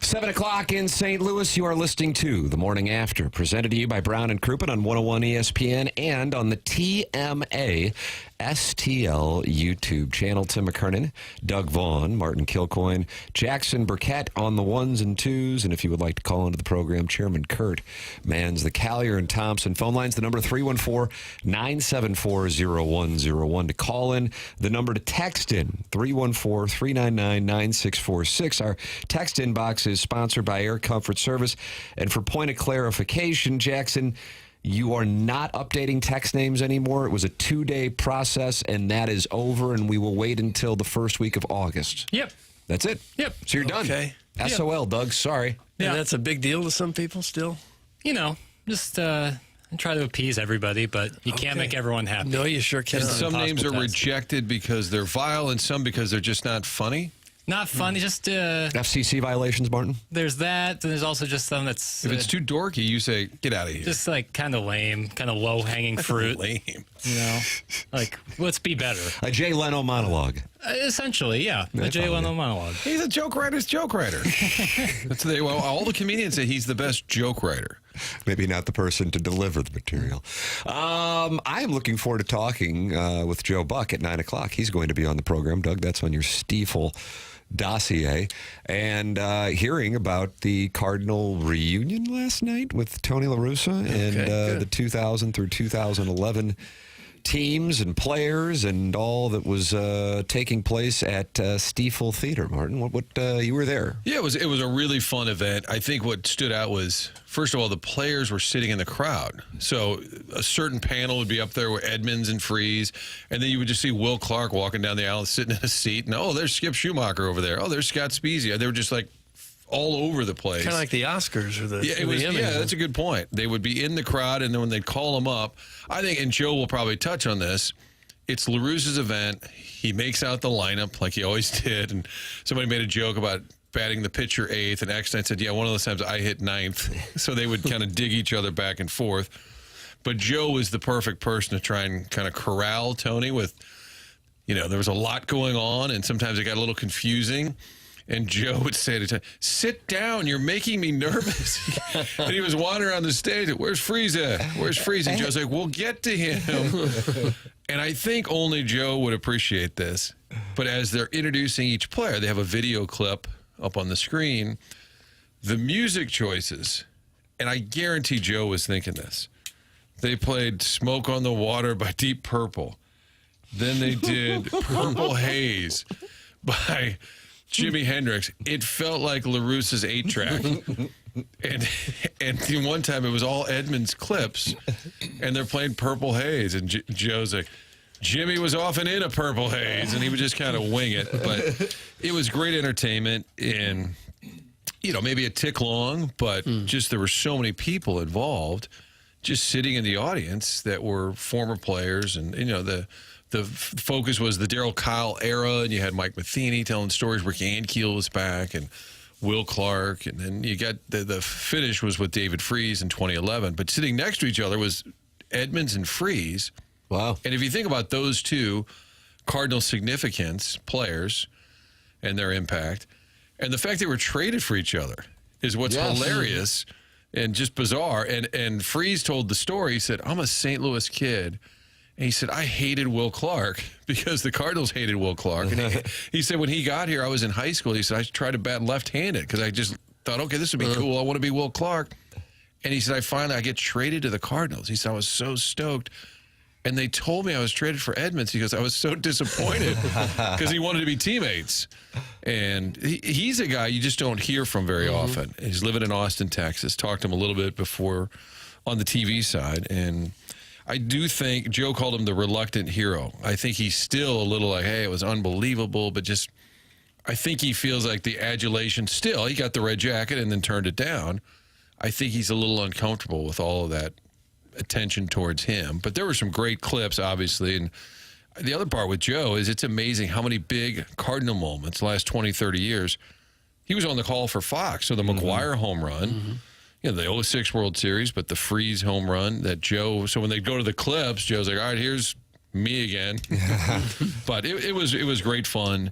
7 o'clock in St. Louis, you are listening to The Morning After, presented to you by Brown and Crouppen on 101 ESPN and on the TMA STL YouTube channel. Tim McKernan, Doug Vaughn, Martin Kilcoyne, Jackson Burkett on the ones and twos. And if you would like to call into the program, Chairman Kurt mans the Callier and Thompson phone lines. The number 314-974-0101 to call in. The number to text in, 314-399-9646. Our text inbox is sponsored by Air Comfort Service. And for point of clarification, Jackson, you are not updating text names anymore. It was a 2-day process, and that is over, and we will wait until the first week of August. Yep. That's it. Yep. So you're done. Okay. SOL, Doug. Sorry. Yeah. And that's a big deal to some people still? You know, just try to appease everybody, but you can't make everyone happy. No, you sure can't. And some names are rejected because they're vile, and some because they're just not funny. Not funny, just... FCC violations, Martin? There's that, and there's also just some that's... If it's too dorky, you say, get out of here. Just like kind of lame, kind of low-hanging fruit. Lame. You know? Like, let's be better. A Jay Leno monologue. Essentially, yeah. A Jay Leno monologue. He's a joke writer's joke writer. Well, all the comedians say he's the best joke writer. Maybe not the person to deliver the material. I am looking forward to talking with Joe Buck at 9 o'clock. He's going to be on the program. Doug, that's on your Stiefel dossier. And hearing about the Cardinal reunion last night with Tony La Russa and the 2000 through 2011 teams and players and all that was taking place at Stiefel Theater. Martin, what you were there? Yeah, it was a really fun event. I think what stood out was, first of all, the players were sitting in the crowd. So a certain panel would be up there with Edmonds and Freeze, and then you would just see Will Clark walking down the aisle sitting in a seat, and there's Skip Schumacher over there. Oh, there's Scott Spezia. They were just like all over the place. Kind of like the Oscars or the Yeah, that's a good point. They would be in the crowd, and then when they'd call them up, I think, and Joe will probably touch on this, it's La Russa's event. He makes out the lineup like he always did, and somebody made a joke about batting the pitcher 8th, and Eckstein said, yeah, one of those times I hit 9th. So they would kind of dig each other back and forth. But Joe was the perfect person to try and kind of corral Tony with, there was a lot going on, and sometimes it got a little confusing. And Joe would say to Tony, sit down, you're making me nervous. And he was wandering around the stage, where's Freeze at? Where's Freeze? And Joe's like, we'll get to him. And I think only Joe would appreciate this. But as they're introducing each player, they have a video clip up on the screen, the music choices, and I guarantee Joe was thinking this. They played Smoke on the Water by Deep Purple. Then they did Purple Haze by Jimi Hendrix. It felt like La Russa's 8-track. And one time it was all Edmonds clips, and they're playing Purple Haze, and Joe's like, Jimmy was often in a Purple Haze, and he would just kind of wing it. But it was great entertainment, and, maybe a tick long, but just there were so many people involved just sitting in the audience that were former players. And, the focus was the Darryl Kyle era, and you had Mike Matheny telling stories. Rick Ankiel was back, and Will Clark, and then you got the finish was with David Freeze in 2011. But sitting next to each other was Edmonds and Freeze. Wow. And if you think about those two Cardinal significance players and their impact, and the fact they were traded for each other is what's hilarious and just bizarre. And Freeze told the story. He said, I'm a St. Louis kid. And he said, I hated Will Clark because the Cardinals hated Will Clark. And he said, when he got here, I was in high school. He said, I tried to bat left-handed because I just thought, okay, this would be cool. I want to be Will Clark. And he said, I get traded to the Cardinals. He said, I was so stoked. And they told me I was traded for Edmonds. He goes, I was so disappointed because he wanted to be teammates. And he's a guy you just don't hear from very often. He's living in Austin, Texas. Talked to him a little bit before on the TV side. And I do think Joe called him the reluctant hero. I think he's still a little like, hey, it was unbelievable, but just I think he feels like the adulation still. He got the red jacket and then turned it down. I think he's a little uncomfortable with all of that attention towards him. But there were some great clips, obviously. And the other part with Joe is it's amazing how many big Cardinal moments the last 20, 30 years. He was on the call for Fox. So the McGuire home run, the 06 World Series, but the Freeze home run that Joe, so when they go to the clips, Joe's like, all right, here's me again. But it was great fun.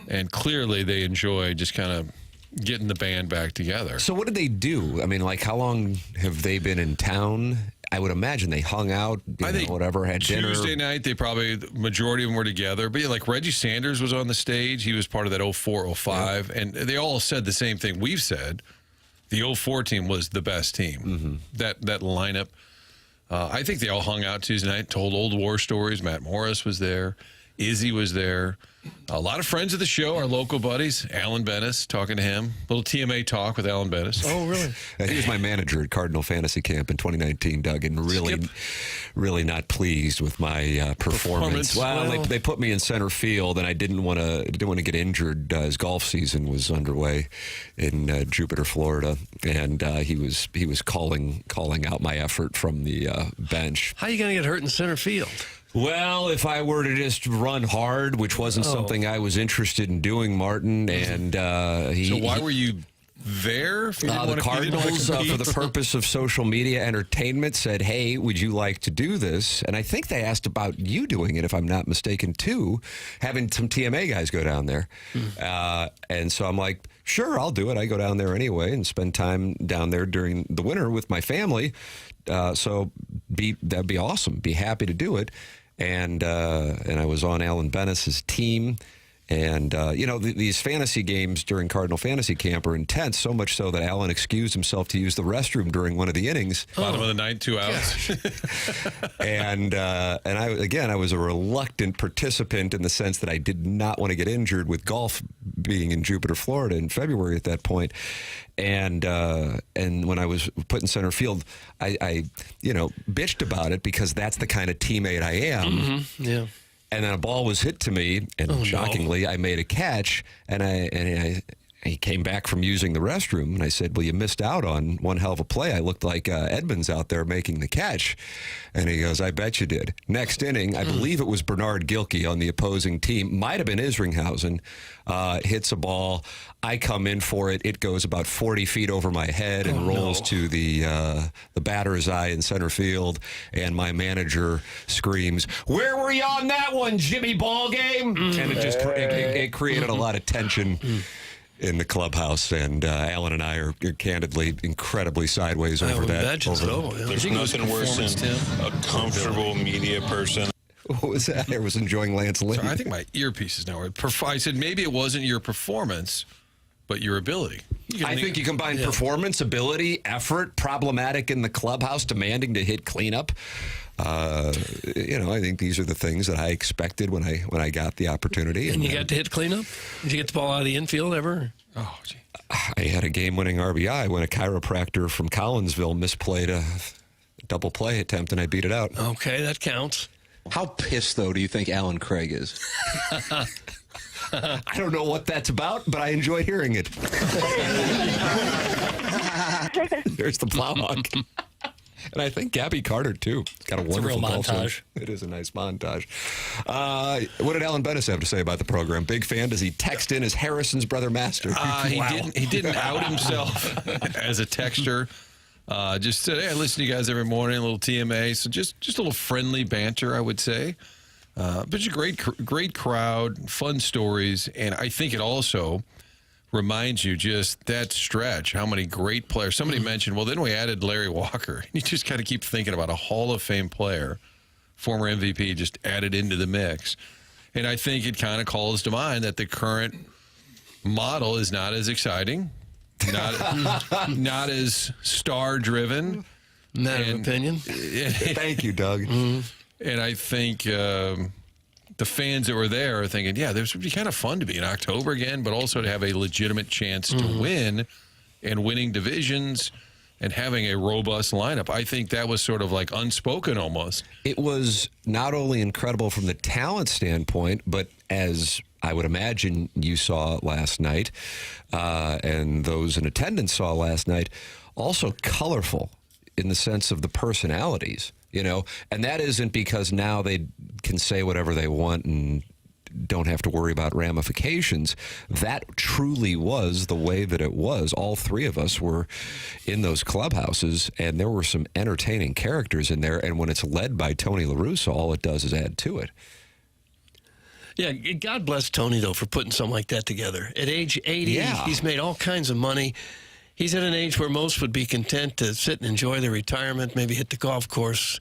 And clearly they enjoy just kind of getting the band back together. So what did they do? I mean, like, how long have they been in town? I would imagine they hung out, I think whatever, had dinner. Tuesday night, the majority of them were together. But yeah, like Reggie Sanders was on the stage. He was part of that 04, 05. And they all said the same thing we've said. The 04 team was the best team. That lineup. I think they all hung out Tuesday night, told old war stories. Matt Morris was there. Izzy was there. A lot of friends of the show, our local buddies. Alan Bennis, talking to him. Little TMA talk with Alan Bennis. Oh, really? He was my manager at Cardinal Fantasy Camp in 2019, Doug, and really not pleased with my performance. Well, they put me in center field, and I didn't want to get injured. His golf season was underway in Jupiter, Florida, and he was calling out my effort from the bench. How are you going to get hurt in center field? Well, if I were to just run hard, which wasn't something I was interested in doing, Martin, and So why were you there? The Cardinals, for the purpose of social media entertainment, said, hey, would you like to do this? And I think they asked about you doing it, if I'm not mistaken, too, having some TMA guys go down there. And so I'm like, sure, I'll do it. I go down there anyway and spend time down there during the winter with my family. So that'd be awesome. Be happy to do it. And I was on Alan Bennis's team. And, these fantasy games during Cardinal Fantasy Camp are intense, so much so that Alan excused himself to use the restroom during one of the innings. Bottom of the ninth, 2 outs. And I was a reluctant participant in the sense that I did not want to get injured with golf being in Jupiter, Florida in February at that point. And when I was put in center field, I bitched about it because that's the kind of teammate I am. Yeah. And then a ball was hit to me, and shockingly, I made a catch, and I came back from using the restroom, and I said, well, you missed out on one hell of a play. I looked like Edmonds out there making the catch. And he goes, I bet you did. Next inning, I believe it was Bernard Gilkey on the opposing team, might have been Isringhausen, hits a ball. I come in for it. It goes about 40 feet over my head and rolls to the batter's eye in center field. And my manager screams, "Where were you on that one, Jimmy Ballgame?" And it just it created a lot of tension in the clubhouse, and Alan and I are candidly incredibly sideways over that. There's nothing worse than a comfortable media person. What was that? I was enjoying Lance Lynn. So I think my earpiece is now. I said maybe it wasn't your performance, but your ability. I think you combine performance, ability, effort, problematic in the clubhouse, demanding to hit cleanup. I think these are the things that I expected when I got the opportunity. And you got to hit cleanup? Did you get the ball out of the infield ever? Oh, gee. I had a game-winning RBI when a chiropractor from Collinsville misplayed a double play attempt, and I beat it out. Okay, that counts. How pissed, though, do you think Alan Craig is? I don't know what that's about, but I enjoy hearing it. There's the Plowhawk. And I think Gabby Carter, too. It's got a wonderful montage. It is a nice montage. What did Alan Bennis have to say about the program? Big fan? Does he text in as Harrison's brother master? He didn't out himself as a texter. Just said, hey, I listen to you guys every morning, a little TMA. So just a little friendly banter, I would say. But it's a great crowd, fun stories. And I think it also reminds you just that stretch, how many great players. Somebody mentioned, well, then we added Larry Walker. You just kind of keep thinking about a Hall of Fame player, former MVP, just added into the mix. And I think it kind of calls to mind that the current model is not as exciting, not as star-driven. Matter of opinion. Thank you, Doug. And I think the fans that were there are thinking, yeah, this would be kind of fun to be in October again, but also to have a legitimate chance to win and winning divisions and having a robust lineup. I think that was sort of like unspoken almost. It was not only incredible from the talent standpoint, but as I would imagine you saw last night, and those in attendance saw last night, also colorful in the sense of the personalities. And that isn't because now they can say whatever they want and don't have to worry about ramifications. That truly was the way that it was. All three of us were in those clubhouses, and there were some entertaining characters in there. And when it's led by Tony La Russa, all it does is add to it. Yeah, God bless Tony, though, for putting something like that together. At age 80, Yeah. he's made all kinds of money. He's at an age where most would be content to sit and enjoy their retirement, maybe hit the golf course,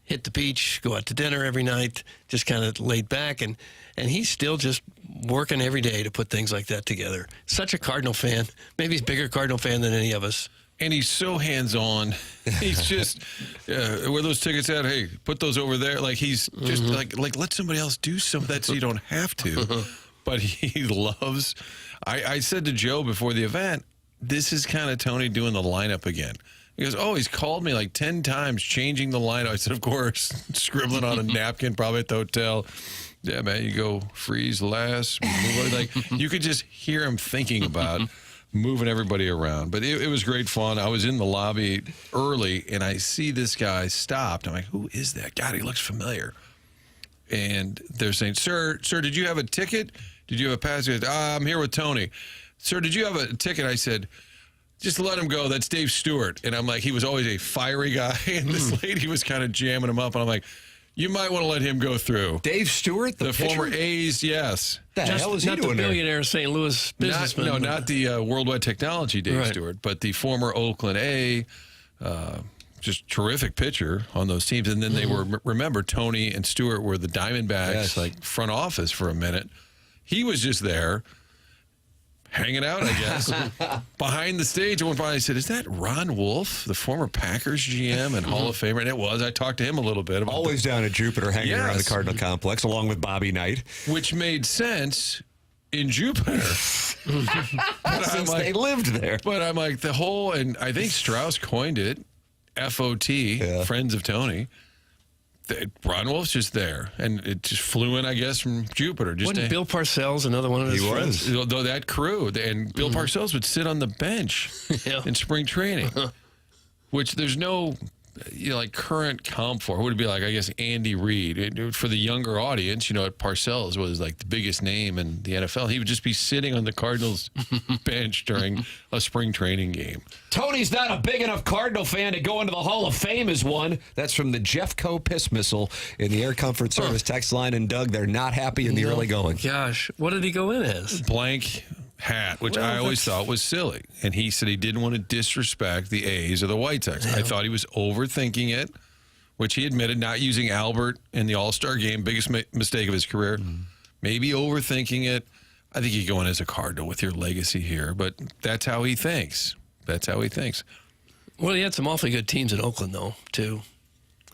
hit the beach, go out to dinner every night, just kind of laid back. And he's still just working every day to put things like that together. Such a Cardinal fan. Maybe he's a bigger Cardinal fan than any of us. And he's so hands-on. He's just, where those tickets at? Hey, put those over there. Like, he's just like let somebody else do some of that so you don't have to. But he loves. I said to Joe before the event, this is kind of Tony doing the lineup again. He goes, he's called me like 10 times changing the lineup. I said, of course, scribbling on a napkin, probably at the hotel. Yeah, man, you go freeze last. Like, you could just hear him thinking about moving everybody around. But it was great fun. I was in the lobby early, and I see this guy stopped. I'm like, who is that? God, he looks familiar. And they're saying, sir, did you have a ticket? Did you have a pass? He goes, I'm here with Tony. Sir, did you have a ticket? I said, just let him go. That's Dave Stewart. And I'm like, he was always a fiery guy, and this lady was kind of jamming him up. And I'm like, you might want to let him go through. Dave Stewart, the pitcher? Former A's, yes. The hell is he Not doing the there? billionaire St. Louis businessman. Not the Worldwide Technology Dave Stewart, but the former Oakland A, just terrific pitcher on those teams. And then they were, remember, Tony and Stewart were the Diamondbacks, like front office for a minute. He was just there, hanging out, I guess, behind the stage. At one point, I said, is that Ron Wolf, the former Packers GM and Hall of Famer? And it was. I talked to him a little bit about Always down at Jupiter, hanging around the Cardinal complex, along with Bobby Knight. which made sense in Jupiter. Since they lived there. But I'm like, the whole, and I think Strauss coined it, FOT, Friends of Tony. Ron Wolf's just there, and it just flew in, I guess, from Jupiter. Just Wasn't Bill Parcells another one of his friends? Though that crew, and Bill Parcells would sit on the bench in spring training, which there's no like current comp for. It would be like, I guess, Andy Reid. For the younger audience, at Parcells was like the biggest name in the NFL. He would just be sitting on the Cardinals bench during a spring training game. Tony's not a big enough Cardinal fan to go into the Hall of Fame as one. That's from the Jeffco Piss Missile in the Air Comfort Service text line. And Doug, they're not happy in the early going. Gosh, what did he go in as? Blank hat, which I always thought was silly. And he said he didn't want to disrespect the A's or the White Sox. I thought he was overthinking it, which he admitted, not using Albert in the All-Star game, biggest mistake of his career. Maybe overthinking it. I think you go in as a Cardinal with your legacy here, but that's how he thinks. That's how he thinks. Well, he had some awfully good teams in Oakland, though, too.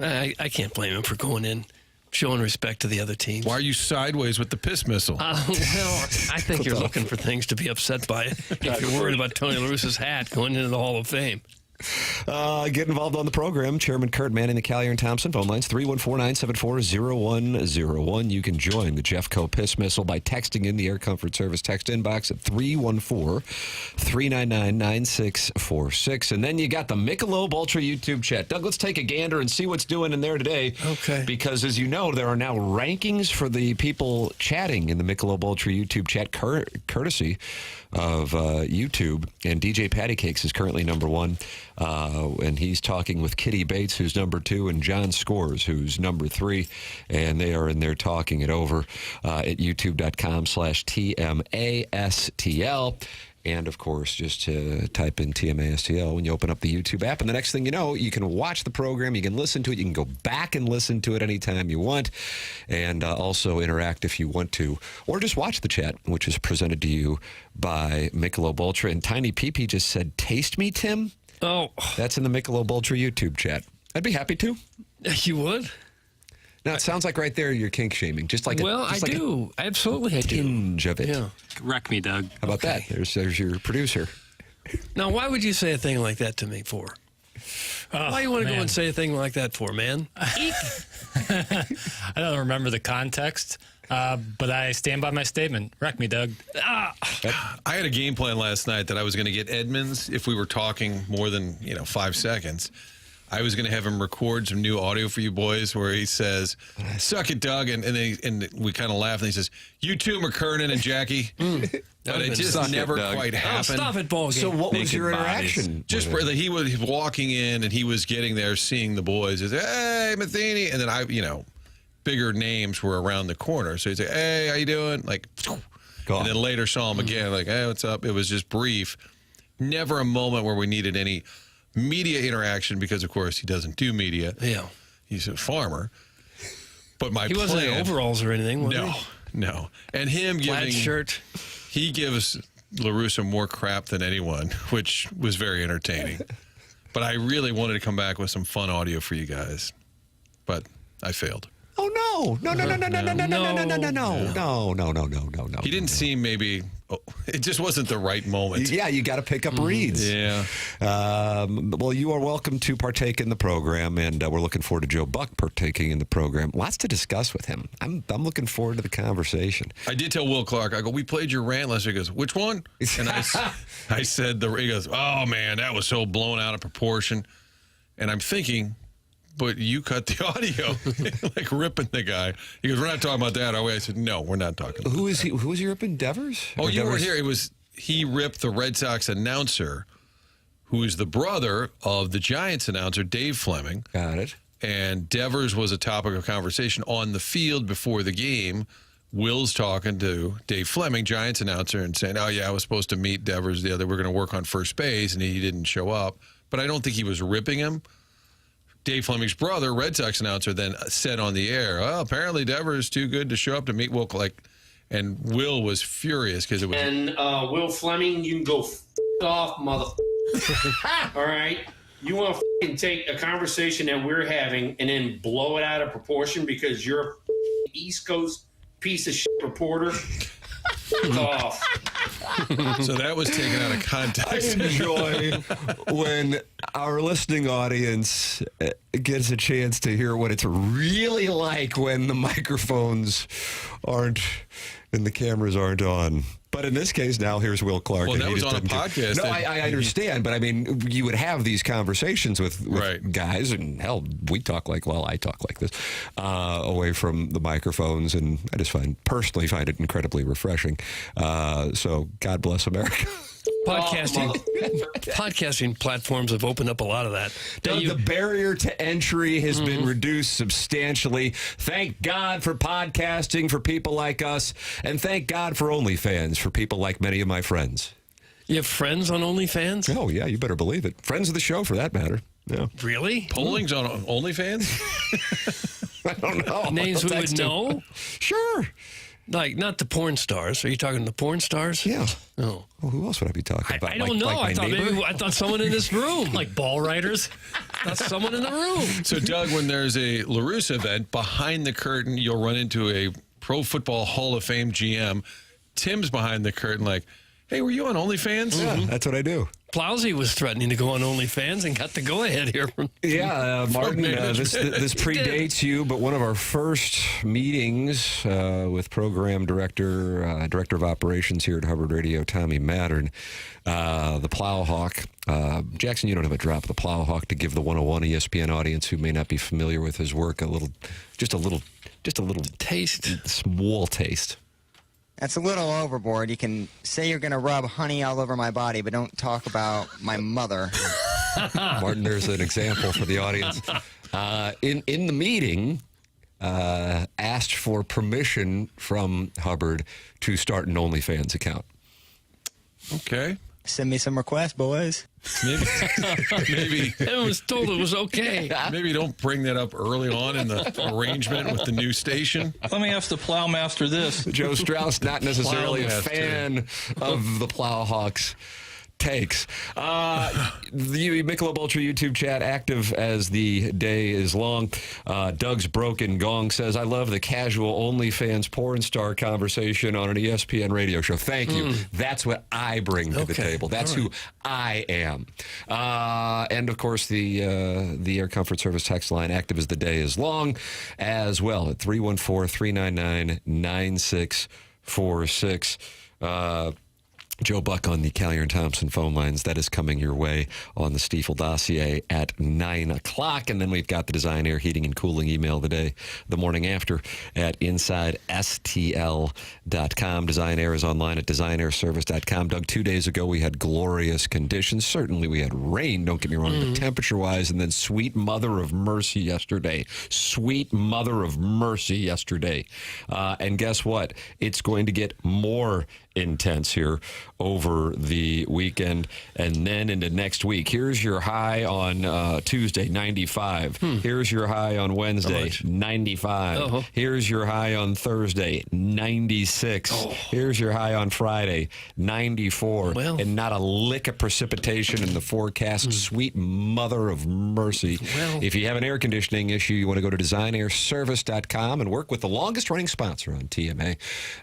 I can't blame him for going in, showing respect to the other teams. Why are you sideways with the piss missile? Well, I think you're looking for things to be upset by if you're worried about Tony La Russa's hat going into the Hall of Fame. Get involved on the program. Chairman Kurt Manning, the Callier and Thompson phone lines, 314-974-0101. You can join the Jeffco Piss Missile by texting in the Air Comfort Service text inbox at 314-399-9646. And then you got the Michelob Ultra YouTube chat. Doug, let's take a gander and see what's doing in there today. Okay. Because as you know, there are now rankings for the people chatting in the Michelob Ultra YouTube chat, courtesy of YouTube. And DJ Patty Cakes is currently number one. And he's talking with Kitty Bates, who's number 2, and John Scores, who's number 3. And they are in there talking it over at youtube.com/TMASTL. And, of course, just to type in TMASTL when you open up the YouTube app. And the next thing you know, you can watch the program, you can listen to it, you can go back and listen to it anytime you want, and also interact if you want to. Or just watch the chat, which is presented to you by Michelob Ultra. And Tiny PP just said, taste me, Tim? Oh. That's in the Michelob Ultra YouTube chat. I'd be happy to. You would? Now, it sounds like right there you're kink shaming. Just like I do. Absolutely, I do. Tinge of it. Yeah. Wreck me, Doug. How about that? There's your producer. Now, why would you say a thing like that to me for? Why do you want to go and say a thing like that for, man? I don't remember the context, but I stand by my statement. Wreck me, Doug. I had a game plan last night that I was going to get Edmonds, if we were talking more than 5 seconds. I was going to have him record some new audio for you boys where he says, suck it, Doug. And we kind of laugh. And he says, you too, McKernan and Jackie. But it just never quite happened. Stop it, ball game. So what was your interaction? Just that he was walking in and he was getting there, seeing the boys. He said, hey, Matheny. And then bigger names were around the corner. So he'd say, hey, how you doing? Like, Gone. and then later saw him again, like, hey, what's up? It was just brief. Never a moment where we needed any media interaction because, of course, he doesn't do media. Yeah. He's a farmer. But my He plan... wasn't in overalls or anything, was he? No. And him Plaid giving... shirt. He gives LaRussa more crap than anyone, which was very entertaining. But I really wanted to come back with some fun audio for you guys. But I failed. Oh, no. No. He didn't seem maybe... Oh, it just wasn't the right moment. Yeah, you got to pick up reads. Yeah. Well, you are welcome to partake in the program, and we're looking forward to Joe Buck partaking in the program. Lots to discuss with him. I'm looking forward to the conversation. I did tell Will Clark, I go, we played your rant last week. He goes, which one? And I said, he goes, oh, man, that was so blown out of proportion. And I'm thinking... But you cut the audio, like ripping the guy. He goes, we're not talking about that, are we? I said, no, we're not talking about Who is he? Who is he ripping? Devers? Oh, Or you Devers? weren't here. He ripped the Red Sox announcer, who is the brother of the Giants announcer, Dave Fleming. Got it. And Devers was a topic of conversation on the field before the game. Will's talking to Dave Fleming, Giants announcer, and saying, oh, yeah, I was supposed to meet Devers the other. We're going to work on first base, and he didn't show up. But I don't think he was ripping him. Dave Fleming's brother, Red Sox announcer, then said on the air, "Oh, apparently Devers is too good to show up to meet Will." And Will was furious because it was. And Will Fleming, you can go off, mother. All right, you want to take a conversation that we're having and then blow it out of proportion because you're a East Coast piece of shit reporter. Off. So that was taken out of I context. enjoy when our listening audience gets a chance to hear what it's really like when the microphones aren't and the cameras aren't on. But in this case, now here's Will Clark. Well, and that he was just on a didn't podcast. No, I understand, but I mean, you would have these conversations with Right. guys, and hell, I talk like this, away from the microphones, and I just personally find it incredibly refreshing. So God bless America. Podcasting platforms have opened up a lot of that. Doug, the barrier to entry has been reduced substantially. Thank God for podcasting for people like us, and thank God for OnlyFans for people like many of my friends. You have friends on OnlyFans? Oh, yeah, you better believe it. Friends of the show, for that matter. Yeah. Really? Polling's on OnlyFans? I don't know. Names we would Text him. know? Sure. Like, not the porn stars. Are you talking the porn stars? Yeah. Oh. Well, who else would I be talking about? I don't know. Like my neighbor? I thought someone in this room. Like ball writers. That's someone in the room. So, Doug, when there's a LaRussa event, behind the curtain, you'll run into a Pro Football Hall of Fame GM. Tim's behind the curtain like, hey, were you on OnlyFans? Yeah, that's what I do. Plowsy was threatening to go on OnlyFans and got the go-ahead here. Yeah, Martin, this predates you, but one of our first meetings with program director of operations here at Hubbard Radio, Tommy Mattern, the Plowhawk. Jackson, you don't have a drop of the Plowhawk to give the 101 ESPN audience who may not be familiar with his work just a little Taste. small taste. That's a little overboard. You can say you're going to rub honey all over my body, but don't talk about my mother. Martin, there's an example for the audience. In the meeting, asked for permission from Hubbard to start an OnlyFans account. Okay. Send me some requests, boys. Maybe Everyone was told it was okay. maybe don't bring that up early on in the arrangement with the new station. Let me ask the Plowmaster this. Joe Strauss, not necessarily a Plowmaster. fan of the Plowhawks takes. The Michelob Ultra YouTube chat active as the day is long. Doug's Broken Gong says, I love the casual OnlyFans porn star conversation on an ESPN radio show. Thank you. That's what I bring to the table. That's who I am. And, of course, the Air Comfort Service text line active as the day is long as well at 314-399-9646. Joe Buck on the Callier and Thompson phone lines. That is coming your way on the Stiefel dossier at 9 o'clock. And then we've got the Design Air Heating and Cooling email of the day, the morning after, at InsideSTL.com. Design Air is online at designairservice.com. Doug, 2 days ago we had glorious conditions. Certainly we had rain, don't get me wrong, but temperature-wise, and then sweet mother of mercy yesterday. Sweet mother of mercy yesterday. And guess what? It's going to get more intense here over the weekend and then into next week. Here's your high on Tuesday, 95. Here's your high on Wednesday, 95. Here's your high on Thursday, 96. Here's your high on Friday, 94. And not a lick of precipitation in the forecast. Sweet mother of mercy. If you have an air conditioning issue, you want to go to designairservice.com and work with the longest running sponsor on TMA,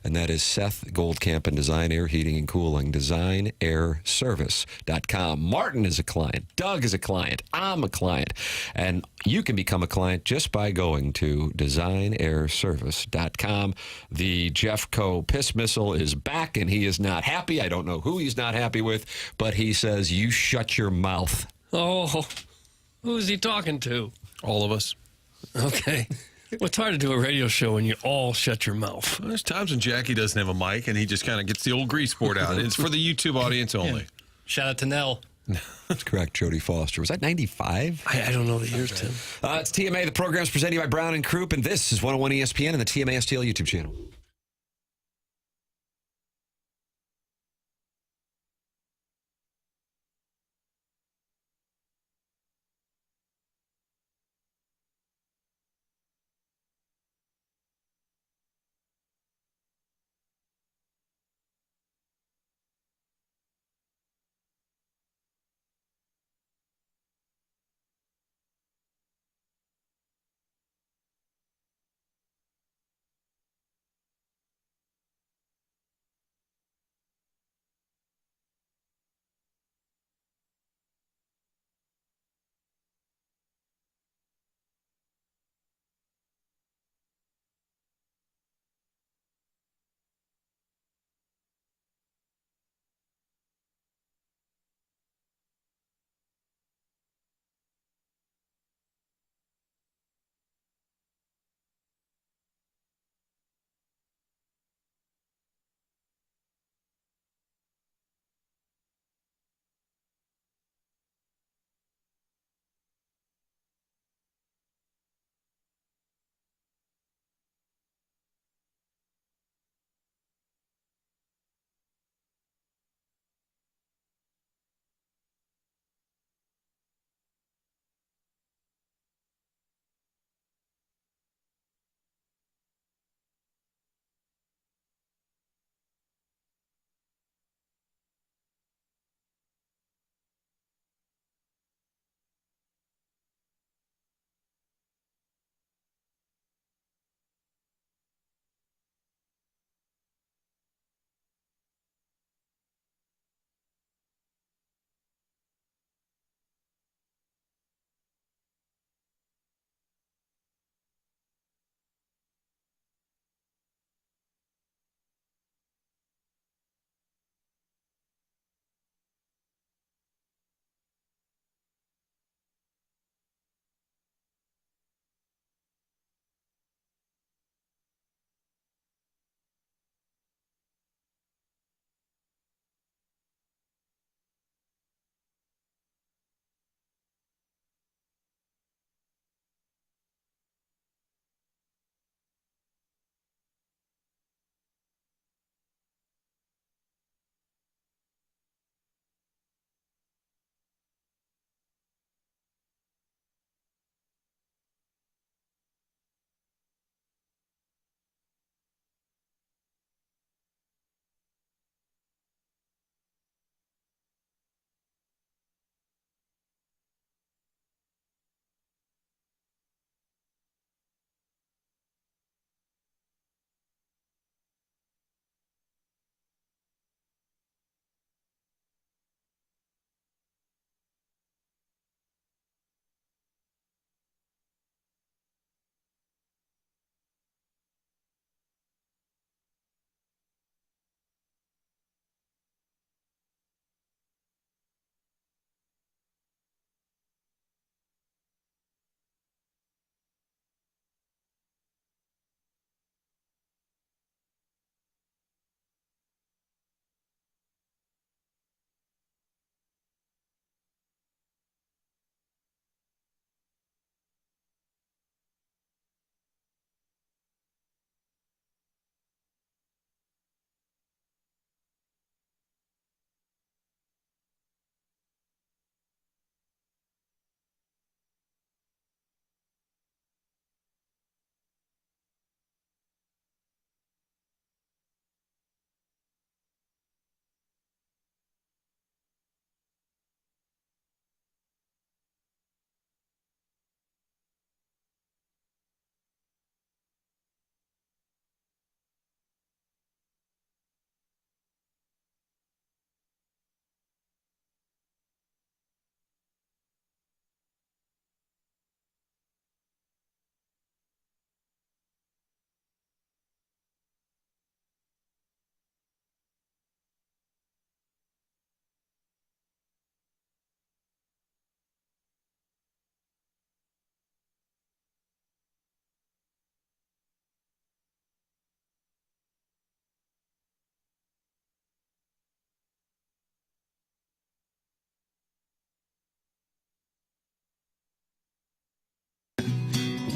and that is Seth Goldcamp and Design Air Heating and Cooling, designairservice.com. Martin is a client. Doug is a client. I'm a client. And you can become a client just by going to designairservice.com. The Jeffco piss missile is back, and he is not happy. I don't know who he's not happy with, but he says, you shut your mouth. Oh, who's he talking to? All of us. Okay. Well, it's hard to do a radio show when you all shut your mouth. Well, there's times when Jackie doesn't have a mic and he just kind of gets the old grease board out. It's for the YouTube audience only. Shout out to Nell. That's correct, Jodie Foster. Was that 95? I don't know the years, Tim. It's TMA. The program's presented by Brown and Croup, and this is 101 ESPN and the TMA STL YouTube channel.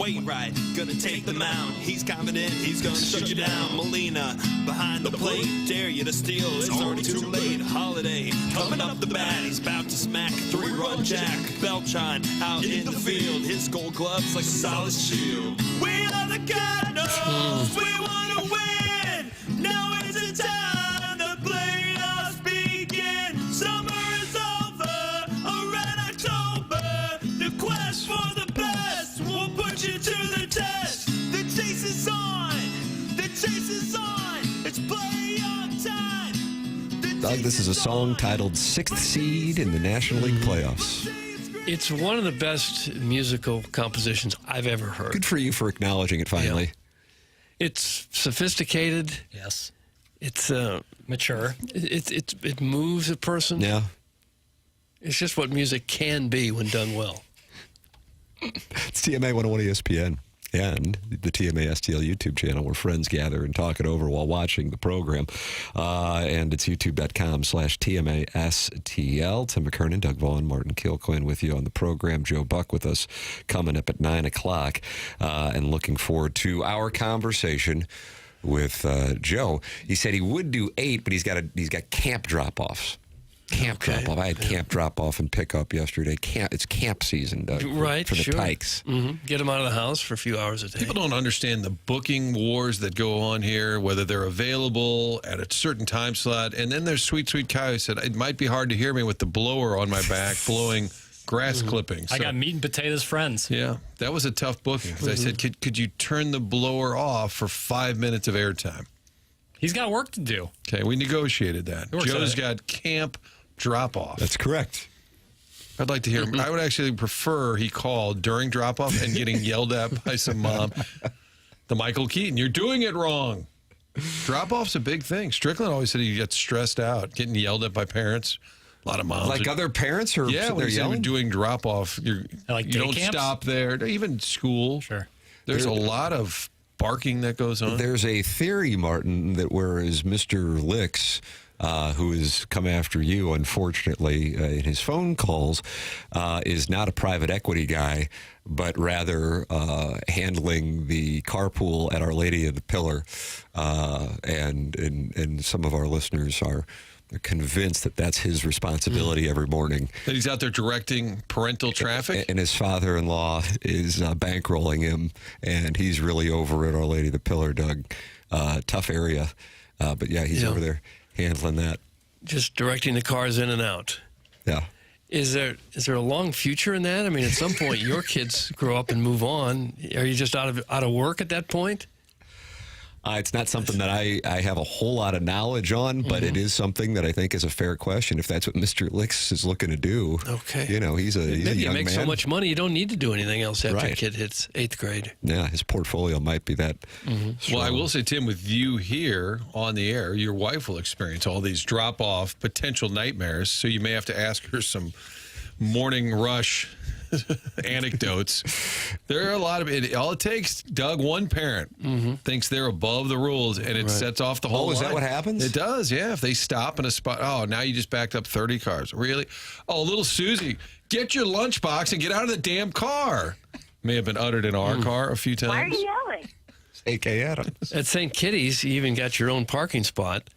Wainwright, gonna take the mound. He's confident, he's gonna shut you down. Molina, behind the plate, dare you to steal. It's already too late. Holiday, coming up the bat. He's about to smack a 3-run jack. Belchine, out in the field. His gold gloves like a solid shield. We are the Cardinals. We want to win. Now is the time. The playoffs begin. Summer is over. Around October. The quest for the best will put you to the test. The chase is on. The chase is on. It's playoff time. Doug, this is a song titled Sixth Seed in the National League Playoffs. It's one of the best musical compositions I've ever heard. Good for you for acknowledging it finally. Yeah. It's sophisticated. Yes. It's mature. It moves a person. Yeah. It's just what music can be when done well. It's TMA 101 ESPN and the TMA STL YouTube channel where friends gather and talk it over while watching the program. And it's youtube.com/TMA STL. Tim McKernan, Doug Vaughn, Martin Kilcoyne with you on the program. Joe Buck with us coming up at 9 o'clock. And looking forward to our conversation with Joe. He said he would do 8, but he's got camp drop-offs. Drop-off. I had camp drop-off and pick-up yesterday. It's camp season, Doug, for the Tykes. Mm-hmm. Get them out of the house for a few hours a day. People don't understand the booking wars that go on here, whether they're available at a certain time slot. And then there's Sweet Kyle who said, it might be hard to hear me with the blower on my back blowing grass clippings. I got meat and potatoes friends. Yeah, that was a tough booking because I said, could you turn the blower off for 5 minutes of airtime? He's got work to do. Okay, we negotiated that. Joe's got camp drop-off. That's correct. I'd like to hear him. I would actually prefer he called during drop-off and getting yelled at by some mom. The Michael Keaton, you're doing it wrong. Drop-off's a big thing. Strickland always said he gets stressed out, getting yelled at by parents. A lot of moms. Like other parents? Or yeah, when they're yelling? doing drop-off, you don't camps? Stop there. Even school. Sure. There's a lot of barking that goes on. There's a theory, Martin, that whereas Mr. Licks, who has come after you, unfortunately, in his phone calls, is not a private equity guy, but rather handling the carpool at Our Lady of the Pillar. And some of our listeners are convinced that that's his responsibility every morning. That he's out there directing parental traffic? And his father-in-law is bankrolling him, and he's really over at Our Lady of the Pillar, Doug. Tough area. But, yeah, he's over there handling that. Just directing the cars in and out. Yeah. Is there a long future in that? I mean, at some point, your kids grow up and move on. Are you just out of work at that point? It's not something that I have a whole lot of knowledge on, but it is something that I think is a fair question. If that's what Mr. Licks is looking to do, okay, he's a young man. You make so much money, you don't need to do anything else after a kid hits 8th grade. Yeah, his portfolio might be that. Well, I will say, Tim, with you here on the air, your wife will experience all these drop-off potential nightmares, so you may have to ask her some morning rush anecdotes. There are a lot of it. All it takes, Doug, one parent thinks they're above the rules, and it sets off the whole line. Is that what happens? It does, yeah. If they stop in a spot, now you just backed up 30 cars. Really? Oh, little Susie, get your lunchbox and get out of the damn car. May have been uttered in our car a few times. Why are you yelling? A.K. Adams. At St. Kitty's, you even got your own parking spot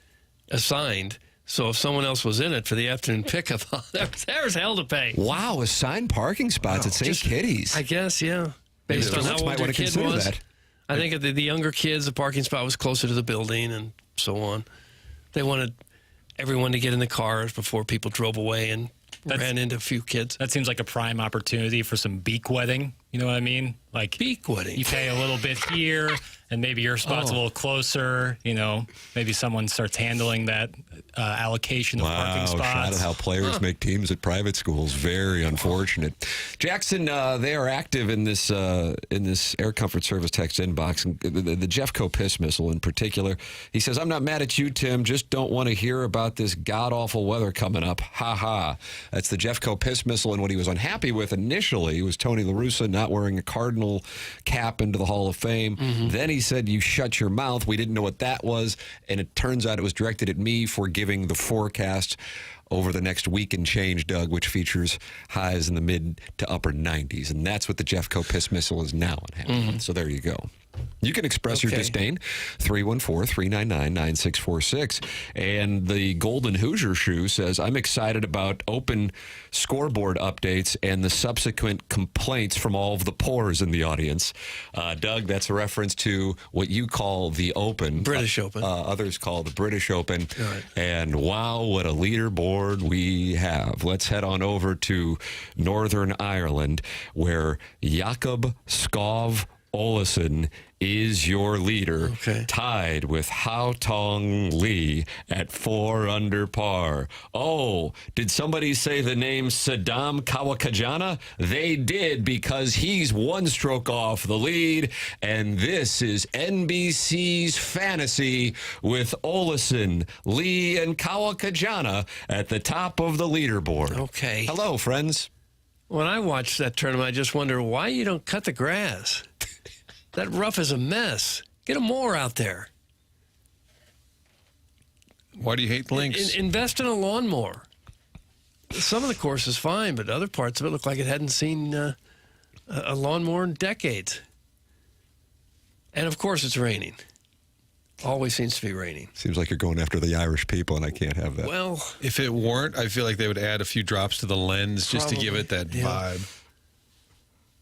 assigned. So if someone else was in it for the afternoon pickup, there's hell to pay. Wow, assigned parking spots at St. Kitty's. I guess, yeah. Based on how old your kid was. That. I think the younger kids, the parking spot was closer to the building and so on. They wanted everyone to get in the cars before people drove away and ran into a few kids. That seems like a prime opportunity for some beak wedding. You know what I mean? Like beak wedding. You pay a little bit here, and maybe your spot's a little closer. Maybe someone starts handling that allocation of parking spots. Wow, how players make teams at private schools. Very unfortunate. Jackson, they are active in this Air Comfort Service text inbox. And the Jeffco piss missile in particular. He says, I'm not mad at you, Tim. Just don't want to hear about this god-awful weather coming up. Ha ha. That's the Jeffco piss missile. And what he was unhappy with initially was Tony La Russa not wearing a Cardinal cap into the Hall of Fame. Then he said, you shut your mouth. We didn't know what that was. And it turns out it was directed at me for giving the forecast over the next week and change, Doug, which features highs in the mid to upper 90s. And that's what the Jeffco Piss Missile is now on Hamilton. So there you go. You can express your disdain, 314-399-9646. And the Golden Hoosier Shoe says, I'm excited about open scoreboard updates and the subsequent complaints from all of the pores in the audience. Doug, that's a reference to what you call the Open. British Open. Others call the British Open. Right. And wow, what a leaderboard we have. Let's head on over to Northern Ireland, where Jakob Skov Olesen is your leader, tied with Haotong Lee at 4 under par. Oh, did somebody say the name Saddam Kawakajana? They did, because he's 1 stroke off the lead, and this is NBC's Fantasy with Olesen, Lee, and Kawakajana at the top of the leaderboard. Okay. Hello, friends. When I watch that tournament, I just wonder why you don't cut the grass. That rough is a mess. Get a mower out there. Why do you hate links? Invest in a lawnmower. Some of the course is fine, but other parts of it look like it hadn't seen a lawnmower in decades. And, of course, it's raining. Always seems to be raining. Seems like you're going after the Irish people, and I can't have that. Well, if it weren't, I feel like they would add a few drops to the lens just to give it that vibe.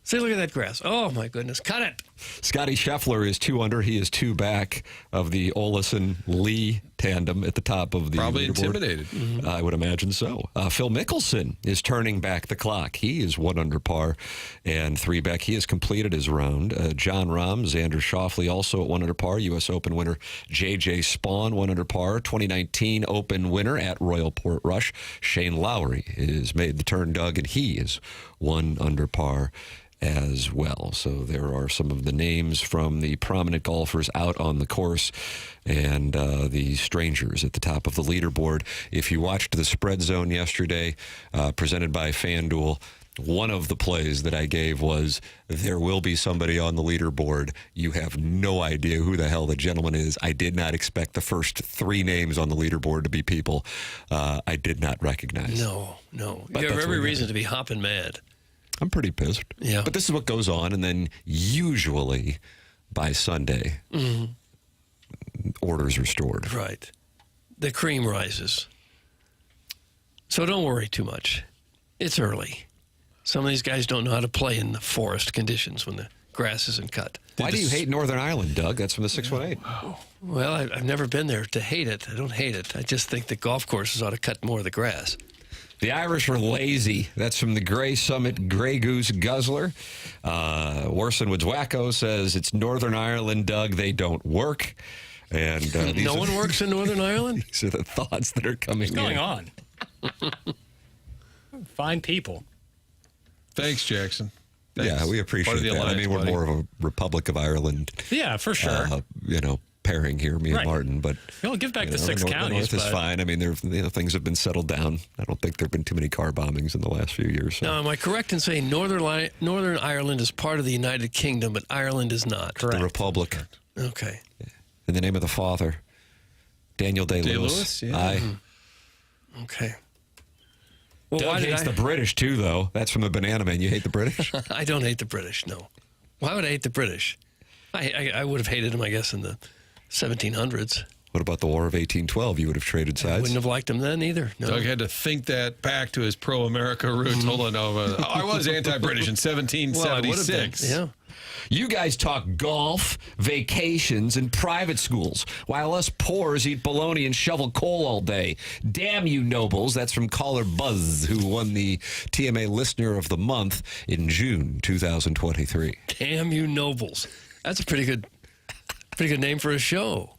See, look at that grass. Oh, my goodness. Cut it. Scotty Scheffler is 2 under. He is 2 back of the Olesen-Lee tandem at the top of the Probably leaderboard. intimidated. I would imagine so. Phil Mickelson is turning back the clock. He is 1 under par and 3 back. He has completed his round. John Rahm, Xander Schauffele also at 1 under par. U.S. Open winner J.J. Spawn, 1 under par. 2019 Open winner at Royal Portrush, Shane Lowry, is made the turn, Doug, and he is 1 under par as well. So there are some of the names from the prominent golfers out on the course and the strangers at the top of the leaderboard. If you watched the Spread Zone yesterday, presented by FanDuel, one of the plays that I gave was, there will be somebody on the leaderboard. You have no idea who the hell the gentleman is. I did not expect the first 3 names on the leaderboard to be people I did not recognize. No. But You have that's every what reason to be hopping mad. I'm pretty pissed. Yeah. But this is what goes on, and then usually by Sunday, order's restored. Right. The cream rises. So don't worry too much. It's early. Some of these guys don't know how to play in the forest conditions when the grass isn't cut. Why do you hate Northern Ireland, Doug? That's from the 618. Well, I've never been there to hate it. I don't hate it. I just think the golf courses ought to cut more of the grass. The Irish are lazy. That's from the Grey Summit Grey Goose Guzzler. Warson Woods Wacko says it's Northern Ireland, Doug. They don't work. And no one works in Northern Ireland? These are the thoughts that are coming in. What's going on? Fine people. Thanks, Jackson. Thanks. Yeah, we appreciate that. I mean, we're more of a Republic of Ireland. Yeah, for sure. Pairing here, me and Martin, but give back the 6 the counties. North is fine. I mean, things have been settled down. I don't think there have been too many car bombings in the last few years. So. Now, am I correct in saying Northern Ireland is part of the United Kingdom, but Ireland is not? Correct. The Republic. Okay. In the name of the Father, Daniel Day-Lewis. Yeah. Aye. Okay. Well, Doug hates the British, too, though. That's from the Banana Man. You hate the British? I don't hate the British, no. Why would I hate the British? I would have hated them, I guess, in the 1700s. What about the War of 1812? You would have traded sides? I wouldn't have liked them then either. No. Doug had to think that back to his pro-America roots. Hold on. I was anti-British in 1776. Yeah. You guys talk golf, vacations, and private schools, while us poors eat bologna and shovel coal all day. Damn you, nobles. That's from caller Buzz, who won the TMA Listener of the Month in June 2023. Damn you, nobles. That's a pretty good name for a show.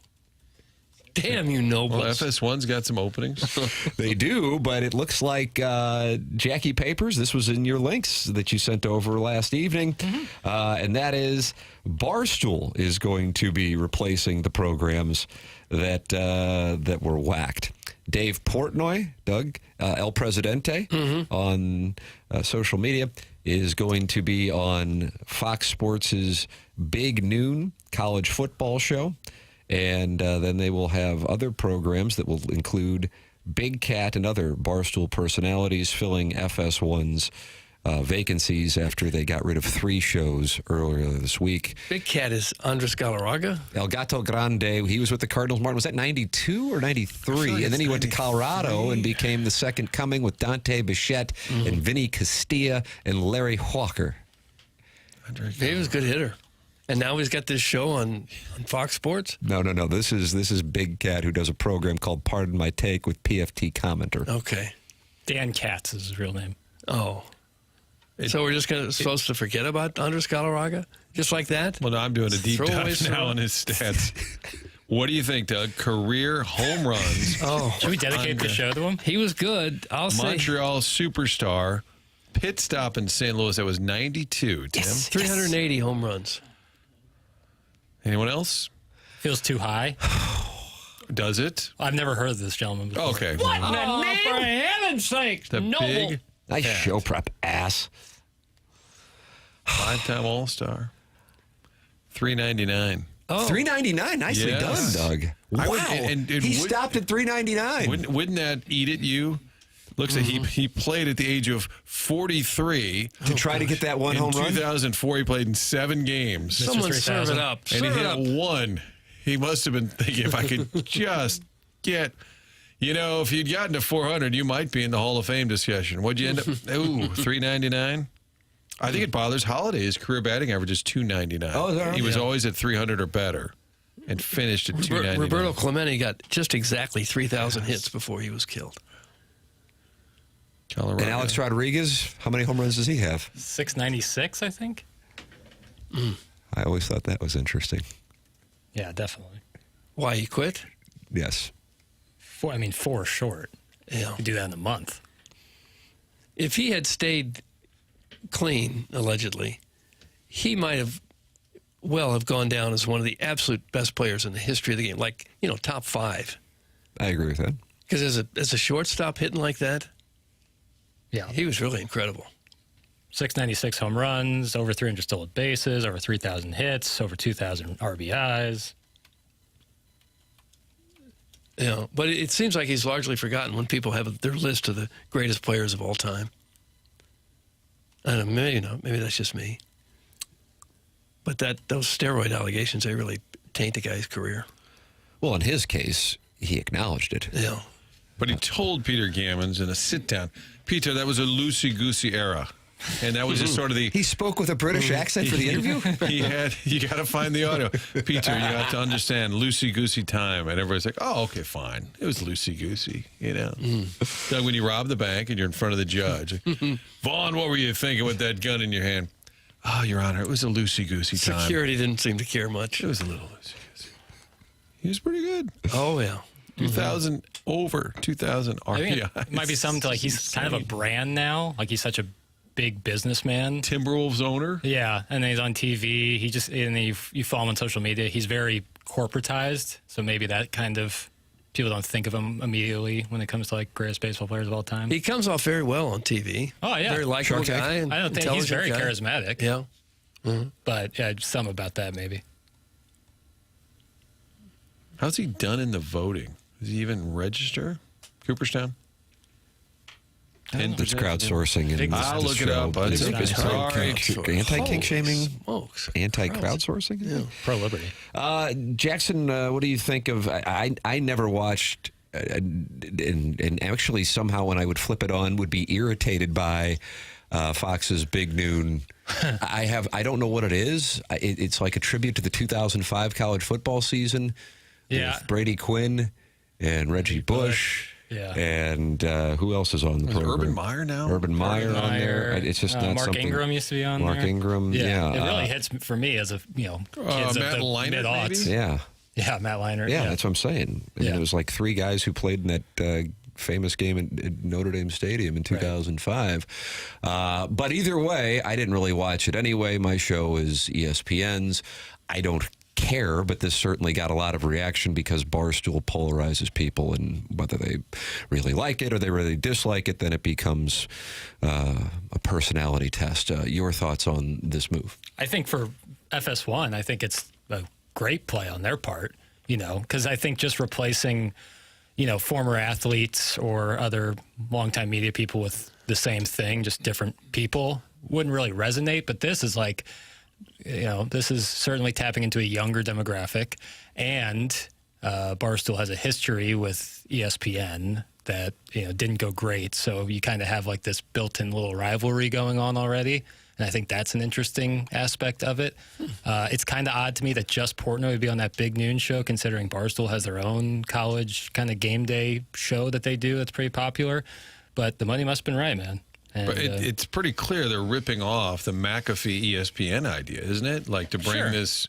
Damn you, nobles. Well, FS1's got some openings. They do, but it looks like Jackie Papers, this was in your links that you sent over last evening, and that is Barstool is going to be replacing the programs that were whacked. Dave Portnoy, Doug, El Presidente, on social media, is going to be on Fox Sports' Big Noon college football show. And then they will have other programs that will include Big Cat and other Barstool personalities filling FS1's vacancies after they got rid of 3 shows earlier this week. Big Cat is Andres Galarraga. El Gato Grande, he was with the Cardinals. Martin, was that 92 or 93? And then he went to Colorado and became the second coming with Dante Bichette and Vinny Castilla and Larry Walker. He was a good hitter. And now he's got this show on Fox Sports? No. This is Big Cat, who does a program called Pardon My Take with PFT commenter. Okay. Dan Katz is his real name. Oh. So we're just supposed to forget about Andres Galarraga? Just like that? Well, no, I'm doing a deep dive now on his stats. What do you think, Doug? Career home runs. Should we dedicate the show to him? He was good. I'll say. Montreal superstar. Pit stop in St. Louis. That was 92, Tim. 380 home runs. Anyone else? Feels too high. Does it? I've never heard of this gentleman before. Okay. What in the name? For heaven's sake. The big Nice show prep, ass. 5-time All-Star. 399. Oh. $3.99. Nicely Yes. done, Doug. I Wow. would- and he stopped at $3.99. Wouldn't that eat at you? Looks like he played at the age of 43. To try to get that one home In run? 2004, he played in 7 games. Someone serve it up. And he Serve hit it up. 1. He must have been thinking, if I could just get... if you'd gotten to 400, you might be in the Hall of Fame discussion. What'd you end up? Ooh, 399. I think it bothers Holiday. His career batting average is 299. Oh, is that right? He was always at 300 or better, and finished at 299. Roberto Clemente got just exactly 3,000 hits before he was killed. And Alex Rodriguez, how many home runs does he have? 696, I think. I always thought that was interesting. Yeah, definitely. Why, he quit? Yes. 4 short. Yeah. You do that in a month. If he had stayed clean, allegedly, he might have gone down as one of the absolute best players in the history of the game, like, top 5. I agree with that. Because as a shortstop hitting like that, Yeah. he was really incredible. 696 home runs, over 300 stolen bases, over 3,000 hits, over 2,000 RBIs. Yeah, but it seems like he's largely forgotten when people have their list of the greatest players of all time. I don't know, maybe that's just me. But those steroid allegations, they really taint the guy's career. Well, in his case, he acknowledged it. Yeah. But he told Peter Gammons in a sit-down, Peter, that was a loosey-goosey era. And that was just sort of the... He spoke with a British accent for the interview? You got to find the audio. Peter, you have to understand, loosey-goosey time. And everybody's like, oh, okay, fine. It was loosey-goosey, Doug, when you rob the bank and you're in front of the judge, Vaughn, what were you thinking with that gun in your hand? Oh, Your Honor, it was a loosey-goosey time. Security didn't seem to care much. It was a little loosey-goosey. He was pretty good. Oh, yeah. 2,000 over 2,000 I think RBI. it might be something to, like, he's kind of a brand now. Like, he's such a big businessman. Timberwolves owner. Yeah, and then he's on TV. And then you follow him on social media. He's very corporatized, so maybe that kind of people don't think of him immediately when it comes to like greatest baseball players of all time. He comes off very well on TV. Oh yeah, very likable guy. I don't think he's very guy. charismatic. Yeah, but yeah, some about that maybe. How's he done in the voting? Does he even register? Cooperstown? It's crowdsourcing. And I'll look it up. But It's anti-kink shaming? Smokes. Anti-crowdsourcing? Yeah. Pro-liberty. Jackson, what do you think of... I never watched... and actually somehow when I would flip it on would be irritated by Fox's Big Noon. I don't know what it is. It's like a tribute to the 2005 college football season. Yeah. With Brady Quinn and Reggie Bush. Yeah. And who else is on the program? Urban Meyer now? Urban Meyer on there. It's just not Mark something. Ingram used to be on Mark there. Ingram, yeah. It really hits for me as a, kids of Matt the Leinart, mid-aughts. maybe? Yeah. Yeah, Matt Leinart. Yeah, that's what I'm saying. I mean, it was like 3 guys who played in that famous game at Notre Dame Stadium in 2005. But either way, I didn't really watch it anyway. My show is ESPN's. I don't care, but this certainly got a lot of reaction because Barstool polarizes people, and whether they really like it or they really dislike it, then it becomes a personality test. Your thoughts on this move? I think for FS1, I think it's a great play on their part, because I think just replacing, former athletes or other longtime media people with the same thing, just different people, wouldn't really resonate. But this is like, this is certainly tapping into a younger demographic, and Barstool has a history with ESPN that didn't go great. So you kind of have like this built-in little rivalry going on already. And I think that's an interesting aspect of it. It's kind of odd to me that just Portnoy would be on that big noon show, considering Barstool has their own college kind of game day show that they do that's pretty popular. But the money must have been right, man. And, but it's pretty clear they're ripping off the McAfee ESPN idea, isn't it? Like to bring this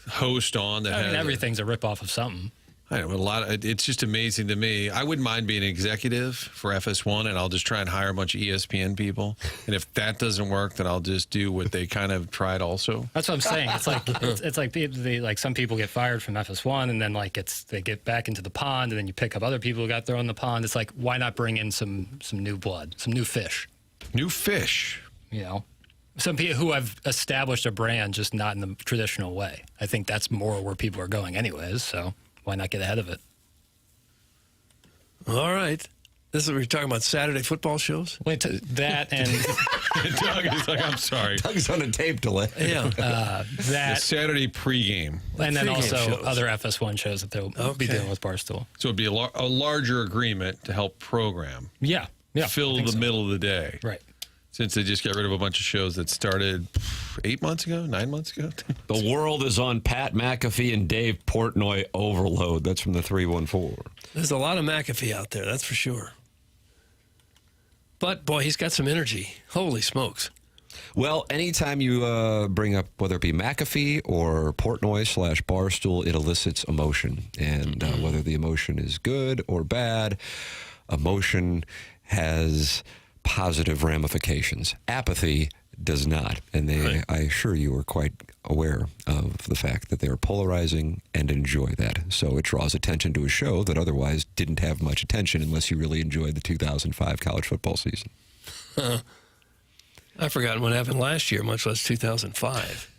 host on that has everything's a ripoff of something. I know, it's just amazing to me. I wouldn't mind being an executive for FS1, and I'll just try and hire a bunch of ESPN people. And if that doesn't work, then I'll just do what they kind of tried also. That's what I'm saying. It's like it's like like some people get fired from FS1, and then like they get back into the pond, and then you pick up other people who got thrown in the pond. It's like, why not bring in some new blood, some new fish? New fish. Some people who have established a brand, just not in the traditional way. I think that's more where people are going anyways, so why not get ahead of it? All right. This is what we're talking about, Saturday football shows? Wait, that and... Doug is like, I'm sorry. Doug's on a tape delay. Yeah. That... The Saturday pregame. And then also shows. other FS1 shows that they'll be doing with Barstool. So it'd be a larger agreement to help program. Yeah. Fill the middle of the day. Right. Since they just got rid of a bunch of shows that started 9 months ago. The world is on Pat McAfee and Dave Portnoy overload. That's from the 314. There's a lot of McAfee out there, that's for sure. But, boy, he's got some energy. Holy smokes. Well, anytime you bring up whether it be McAfee or Portnoy/Barstool, it elicits emotion. And whether the emotion is good or bad, emotion has positive ramifications. Apathy does not. And I assure you, are quite aware of the fact that they are polarizing and enjoy that. So it draws attention to a show that otherwise didn't have much attention unless you really enjoyed the 2005 college football season. I've forgotten what happened last year, much less 2005.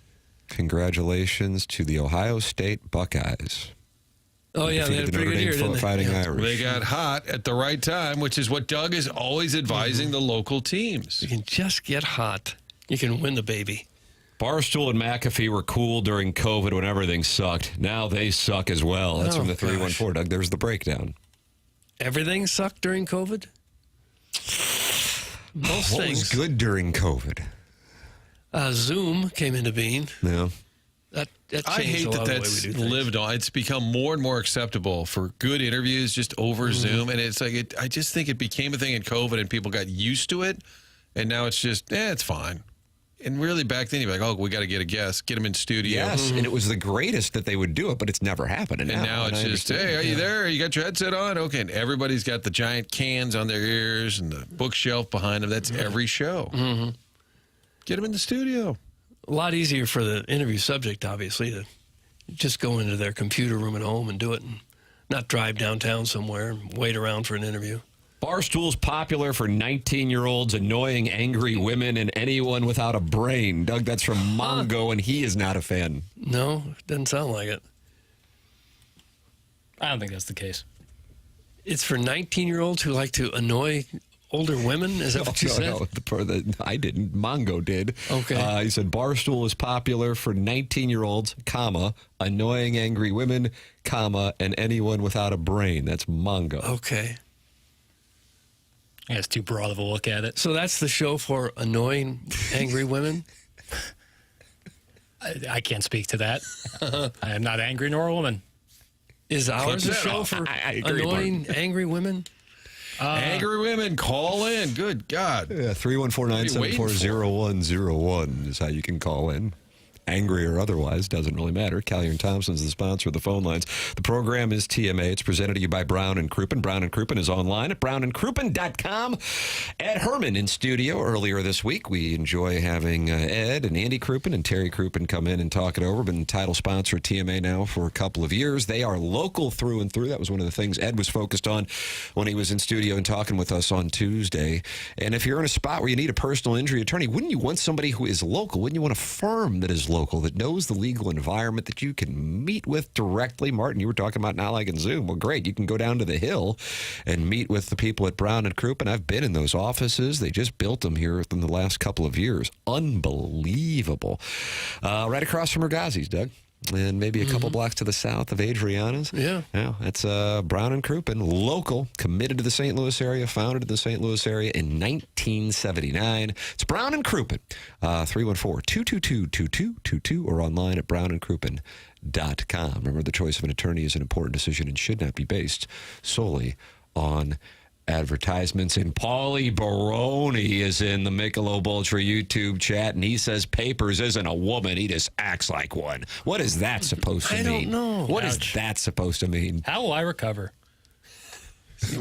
Congratulations to the Ohio State Buckeyes. Oh, yeah, they had a pretty good year, didn't they? Fighting Irish. They got hot at the right time, which is what Doug is always advising the local teams. You can just get hot. You can win the baby. Barstool and McAfee were cool during COVID when everything sucked. Now they suck as well. That's from the 314. Doug, there's the breakdown. Everything sucked during COVID? Most what things. Was good during COVID? Zoom came into being. Yeah. I hate that's lived on. It's become more and more acceptable for good interviews just over Zoom. And it's like, I just think it became a thing in COVID and people got used to it. And now it's just, it's fine. And really back then you'd be like, oh, we got to get a guest, get them in studio. Yes, and it was the greatest that they would do it, but it's never happened. And now it's just, hey, are you there? You got your headset on? Okay. And everybody's got the giant cans on their ears and the bookshelf behind them. That's every show. Mm-hmm. Get them in the studio. A lot easier for the interview subject, obviously, to just go into their computer room at home and do it and not drive downtown somewhere and wait around for an interview. Barstool's popular for 19-year-olds, annoying, angry women, and anyone without a brain. Doug, that's from Mongo, and he is not a fan. No, doesn't sound like it. I don't think that's the case. It's for 19-year-olds who like to annoy older women? Is that what you said? No, I didn't. Mongo did. Okay. He said Barstool is popular for 19-year-olds, comma, annoying, angry women, comma, and anyone without a brain. That's Mongo. Okay. Yeah, it's too broad of a look at it. So that's the show for annoying, angry women? I can't speak to that. I am not angry nor a woman. Is ours a show for annoying, angry women? Angry women, call in. Good God. Yeah, 314-974-0101 is how you can call in. Angry or otherwise, doesn't really matter. Callier and Thompson's the sponsor of the phone lines. The program is TMA. It's presented to you by Brown and Crouppen. Brown and Crouppen is online at brownandcrouppen.com. Ed Herman in studio earlier this week. We enjoy having Ed and Andy Crouppen and Terry Crouppen come in and talk it over. Been title sponsor of TMA now for a couple of years. They are local through and through. That was one of the things Ed was focused on when he was in studio and talking with us on Tuesday. And if you're in a spot where you need a personal injury attorney, wouldn't you want somebody who is local? Wouldn't you want a firm that is local? local, that knows the legal environment, that you can meet with directly. Martin, you were talking about not liking Zoom. Well, great. You can go down to the Hill and meet with the people at Brown and Crouppen. I've been in those offices. They just built them here within the last couple of years. Unbelievable. Right across from Ragazzi's, Doug. And maybe a couple blocks to the south of Adriana's. Yeah. That's Brown and Crouppen, local, committed to the St. Louis area, founded in the St. Louis area in 1979. It's Brown and Crouppen, 314-222-2222, or online at brownandcrouppen.com. Remember, the choice of an attorney is an important decision and should not be based solely on advertisements. And Paulie Baroni is in the Michelob Ultra YouTube chat, and he says Papers isn't a woman. He just acts like one. What is that supposed to mean? I don't know. What is that supposed to mean? How will I recover?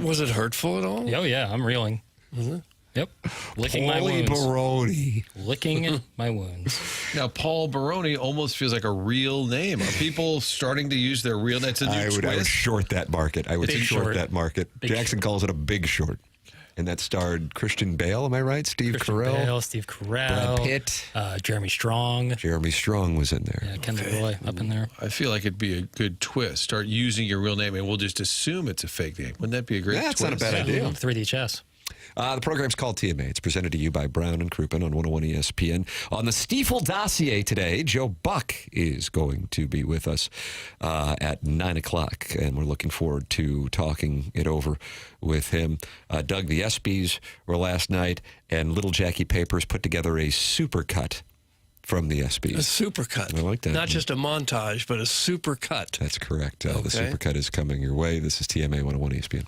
Was it hurtful at all? Oh, yeah, I'm reeling. Yep. Licking my Paulie wounds. Baroni. Licking my wounds. Now, Paul Baroni almost feels like a real name. Are people starting to use their real? That's a new I would twist. short that market. I would Big short short. that market. Big Jackson calls it a big short. And that starred Christian Bale, am I right? Steve Carell? Bale, Steve Carell. Brad Pitt. Jeremy Strong. Jeremy Strong was in there. Yeah, Kendall Roy up in there. I feel like it'd be a good twist. Start using your real name, and we'll just assume it's a fake name. Wouldn't that be a great That's twist? not a bad idea. 3D chess. The program's called TMA. It's presented to you by Brown and Crouppen on 101 ESPN. On the Stiefel dossier today, Joe Buck is going to be with us at 9 o'clock, and we're looking forward to talking it over with him. Doug, the ESPYs were last night, and Little Jackie Papers put together a supercut from the ESPYs. A supercut. I like that. Not just a montage, but a supercut. That's correct. The Okay. supercut is coming your way. This is TMA 101 ESPN.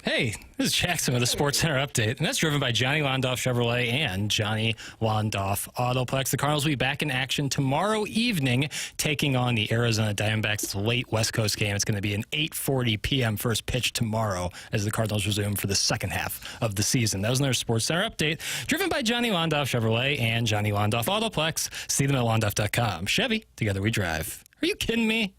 Hey, this is Jackson with a Sports Center update, and that's driven by Johnny Londoff Chevrolet and Johnny Londoff Autoplex. The Cardinals will be back in action tomorrow evening, taking on the Arizona Diamondbacks. It's a late West Coast game. It's going to be an 8:40 p.m. first pitch tomorrow as the Cardinals resume for the second half of the season. That was another Sports Center update, driven by Johnny Londoff Chevrolet and Johnny Londoff Autoplex. See them at londoff.com. Chevy, together we drive. Are you kidding me?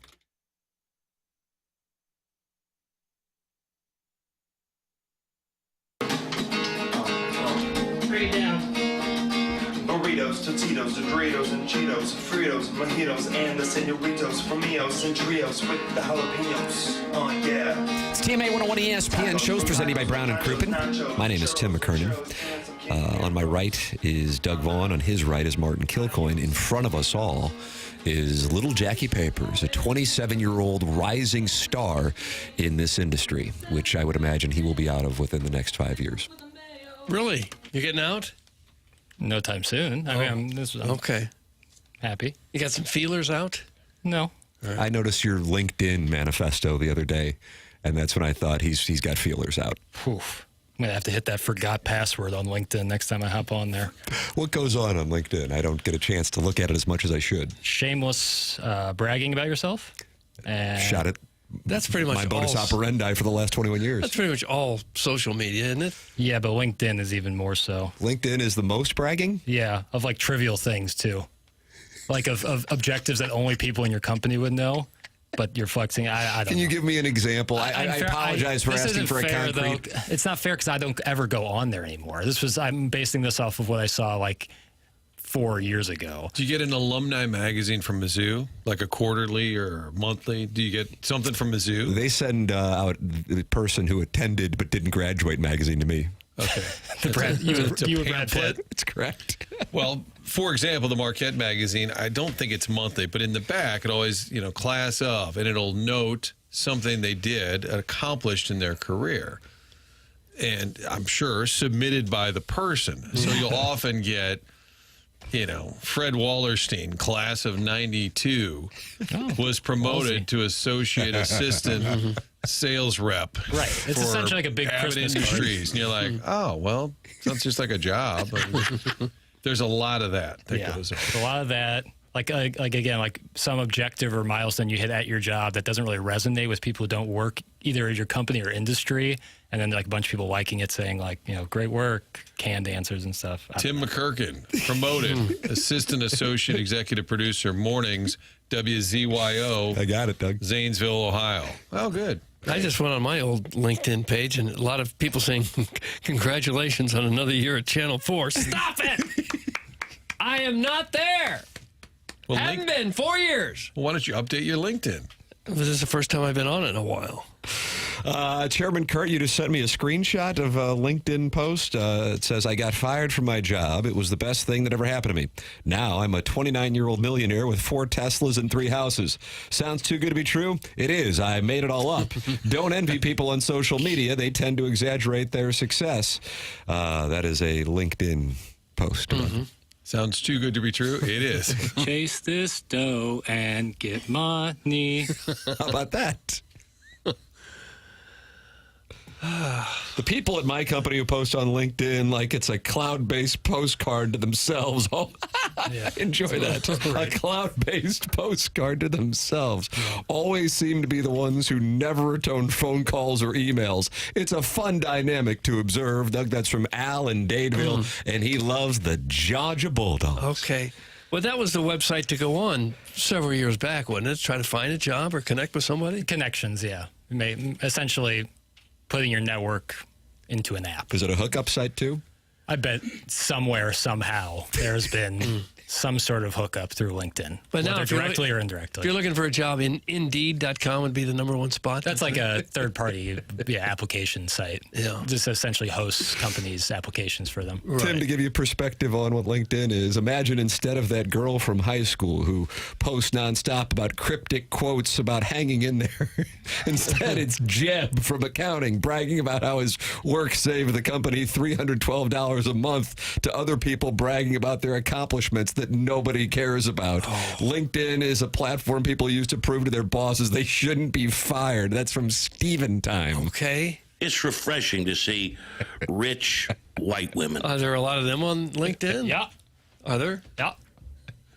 Burritos, Totitos, the Doritos, and Cheetos, Fritos, Mojitos, and the Senoritos, Flamingos, and Trios with the jalapenos. Oh, yeah. It's TMA 101 ESPN shows presented by Brown and Crouppen. My name is Tim McKernan. On my right is Doug Vaughn. On his right is Martin Kilcoyne. In front of us all is little Jackie Papers, a 27-year-old rising star in this industry, which I would imagine he will be out of within the next 5 years. Really? You're getting out? No time soon. I'm okay. Happy. You got some feelers out? No. Right. I noticed your LinkedIn manifesto the other day, and that's when I thought he's got feelers out. Oof. I'm going to have to hit that forgot password on LinkedIn next time I hop on there. What goes on LinkedIn? I don't get a chance to look at it as much as I should. Shameless bragging about yourself. And Shot it. That's pretty much my modus operandi for the last 21 years. That's pretty much all social media, isn't it? Yeah, but LinkedIn is even more so. LinkedIn is the most bragging? Yeah, of like trivial things too. Like of objectives that only people in your company would know, but you're flexing. I don't know. Can you give me an example? I apologize for asking for a concrete. Though. It's not fair because I don't ever go on there anymore. I'm basing this off of what I saw like 4 years ago. Do you get an alumni magazine from Mizzou, like a quarterly or monthly? Do you get something from Mizzou? They send out the person who attended but didn't graduate magazine to me. Okay. you were Brad Pitt. It's correct. Well, for example, the Marquette magazine, I don't think it's monthly, but in the back, it always, class of, and it'll note something they did, accomplished in their career. And I'm sure submitted by the person. So you'll often get, Fred Wallerstein, class of 92, was promoted to associate assistant sales rep. Right. It's essentially like a big Avid Christmas Industries. And you're like, oh, well, sounds just like a job. There's a lot of that goes on. A lot of that. Like again, like some objective or milestone you hit at your job that doesn't really resonate with people who don't work either at your company or industry, and then like a bunch of people liking it, saying like, great work, canned answers and stuff. Tim McKernan, promoted, assistant associate executive producer, mornings, WZYO. I got it, Doug. Zanesville, Ohio. Oh, good. I just went on my old LinkedIn page, and a lot of people saying, congratulations on another year at Channel 4. Stop it! I am not there. Well, haven't been 4 years. Well, why don't you update your LinkedIn? This is the first time I've been on it in a while. Chairman Kurt, you just sent me a screenshot of a LinkedIn post. It says, I got fired from my job. It was the best thing that ever happened to me. Now I'm a 29-year-old millionaire with 4 Teslas and 3 houses. Sounds too good to be true? It is. I made it all up. Don't envy people on social media. They tend to exaggerate their success. That is a LinkedIn post. Mm-hmm. Sounds too good to be true. It is. Chase this dough and get money. How about that? The people at my company who post on LinkedIn like it's a cloud-based postcard to themselves. Oh, I enjoy that. Right. A cloud-based postcard to themselves. Always seem to be the ones who never return phone calls or emails. It's a fun dynamic to observe. Doug, that's from Al in Dadeville, and he loves the Georgia Bulldogs. Okay. Well, that was the website to go on several years back, wasn't it? Try to find a job or connect with somebody? Connections, yeah. Essentially putting your network into an app. Is it a hookup site too? I bet somewhere, somehow, there's been some sort of hookup through LinkedIn, but whether now directly or indirectly. If you're looking for a job, Indeed.com would be the #1 spot. That's like a third-party application site. Yeah. Just essentially hosts companies' applications for them. Right. Tim, to give you perspective on what LinkedIn is, imagine instead of that girl from high school who posts nonstop about cryptic quotes about hanging in there, instead it's Jeb from accounting bragging about how his work saved the company $312 a month to other people bragging about their accomplishments that nobody cares about. LinkedIn is a platform people use to prove to their bosses they shouldn't be fired. That's from Steven Time. Okay. It's refreshing to see rich white women. Are there a lot of them on LinkedIn? Yeah. Are there? Yeah.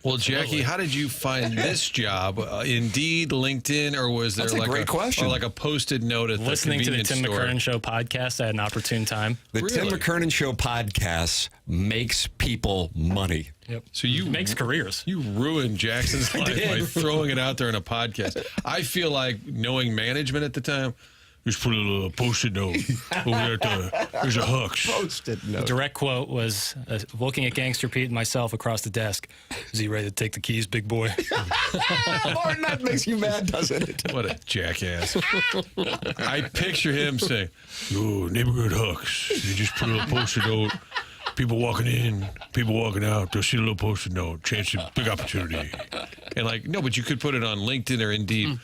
Well, Jackie, how did you find this job? Indeed, LinkedIn, or was there That's a great question. Or like a posted note at Listening to the convenience Tim store? McKernan Show podcast, I had an opportune time. The Tim Really? McKernan Show podcast makes people money. Yep. So you makes careers. You ruined Jackson's life by throwing it out there in a podcast. I feel like knowing management at the time, just put a little post-it note over there at there's a hooks. Post-it The note. direct quote was looking at Gangster Pete and myself across the desk. Is he ready to take the keys, big boy? Martin, that makes you mad, doesn't it? What a jackass. I picture him saying, "Oh, neighborhood hooks. You just put a little post-it note. People walking in, people walking out, they'll see a little post-it note. Chance of big opportunity." And like, no, but you could put it on LinkedIn or Indeed.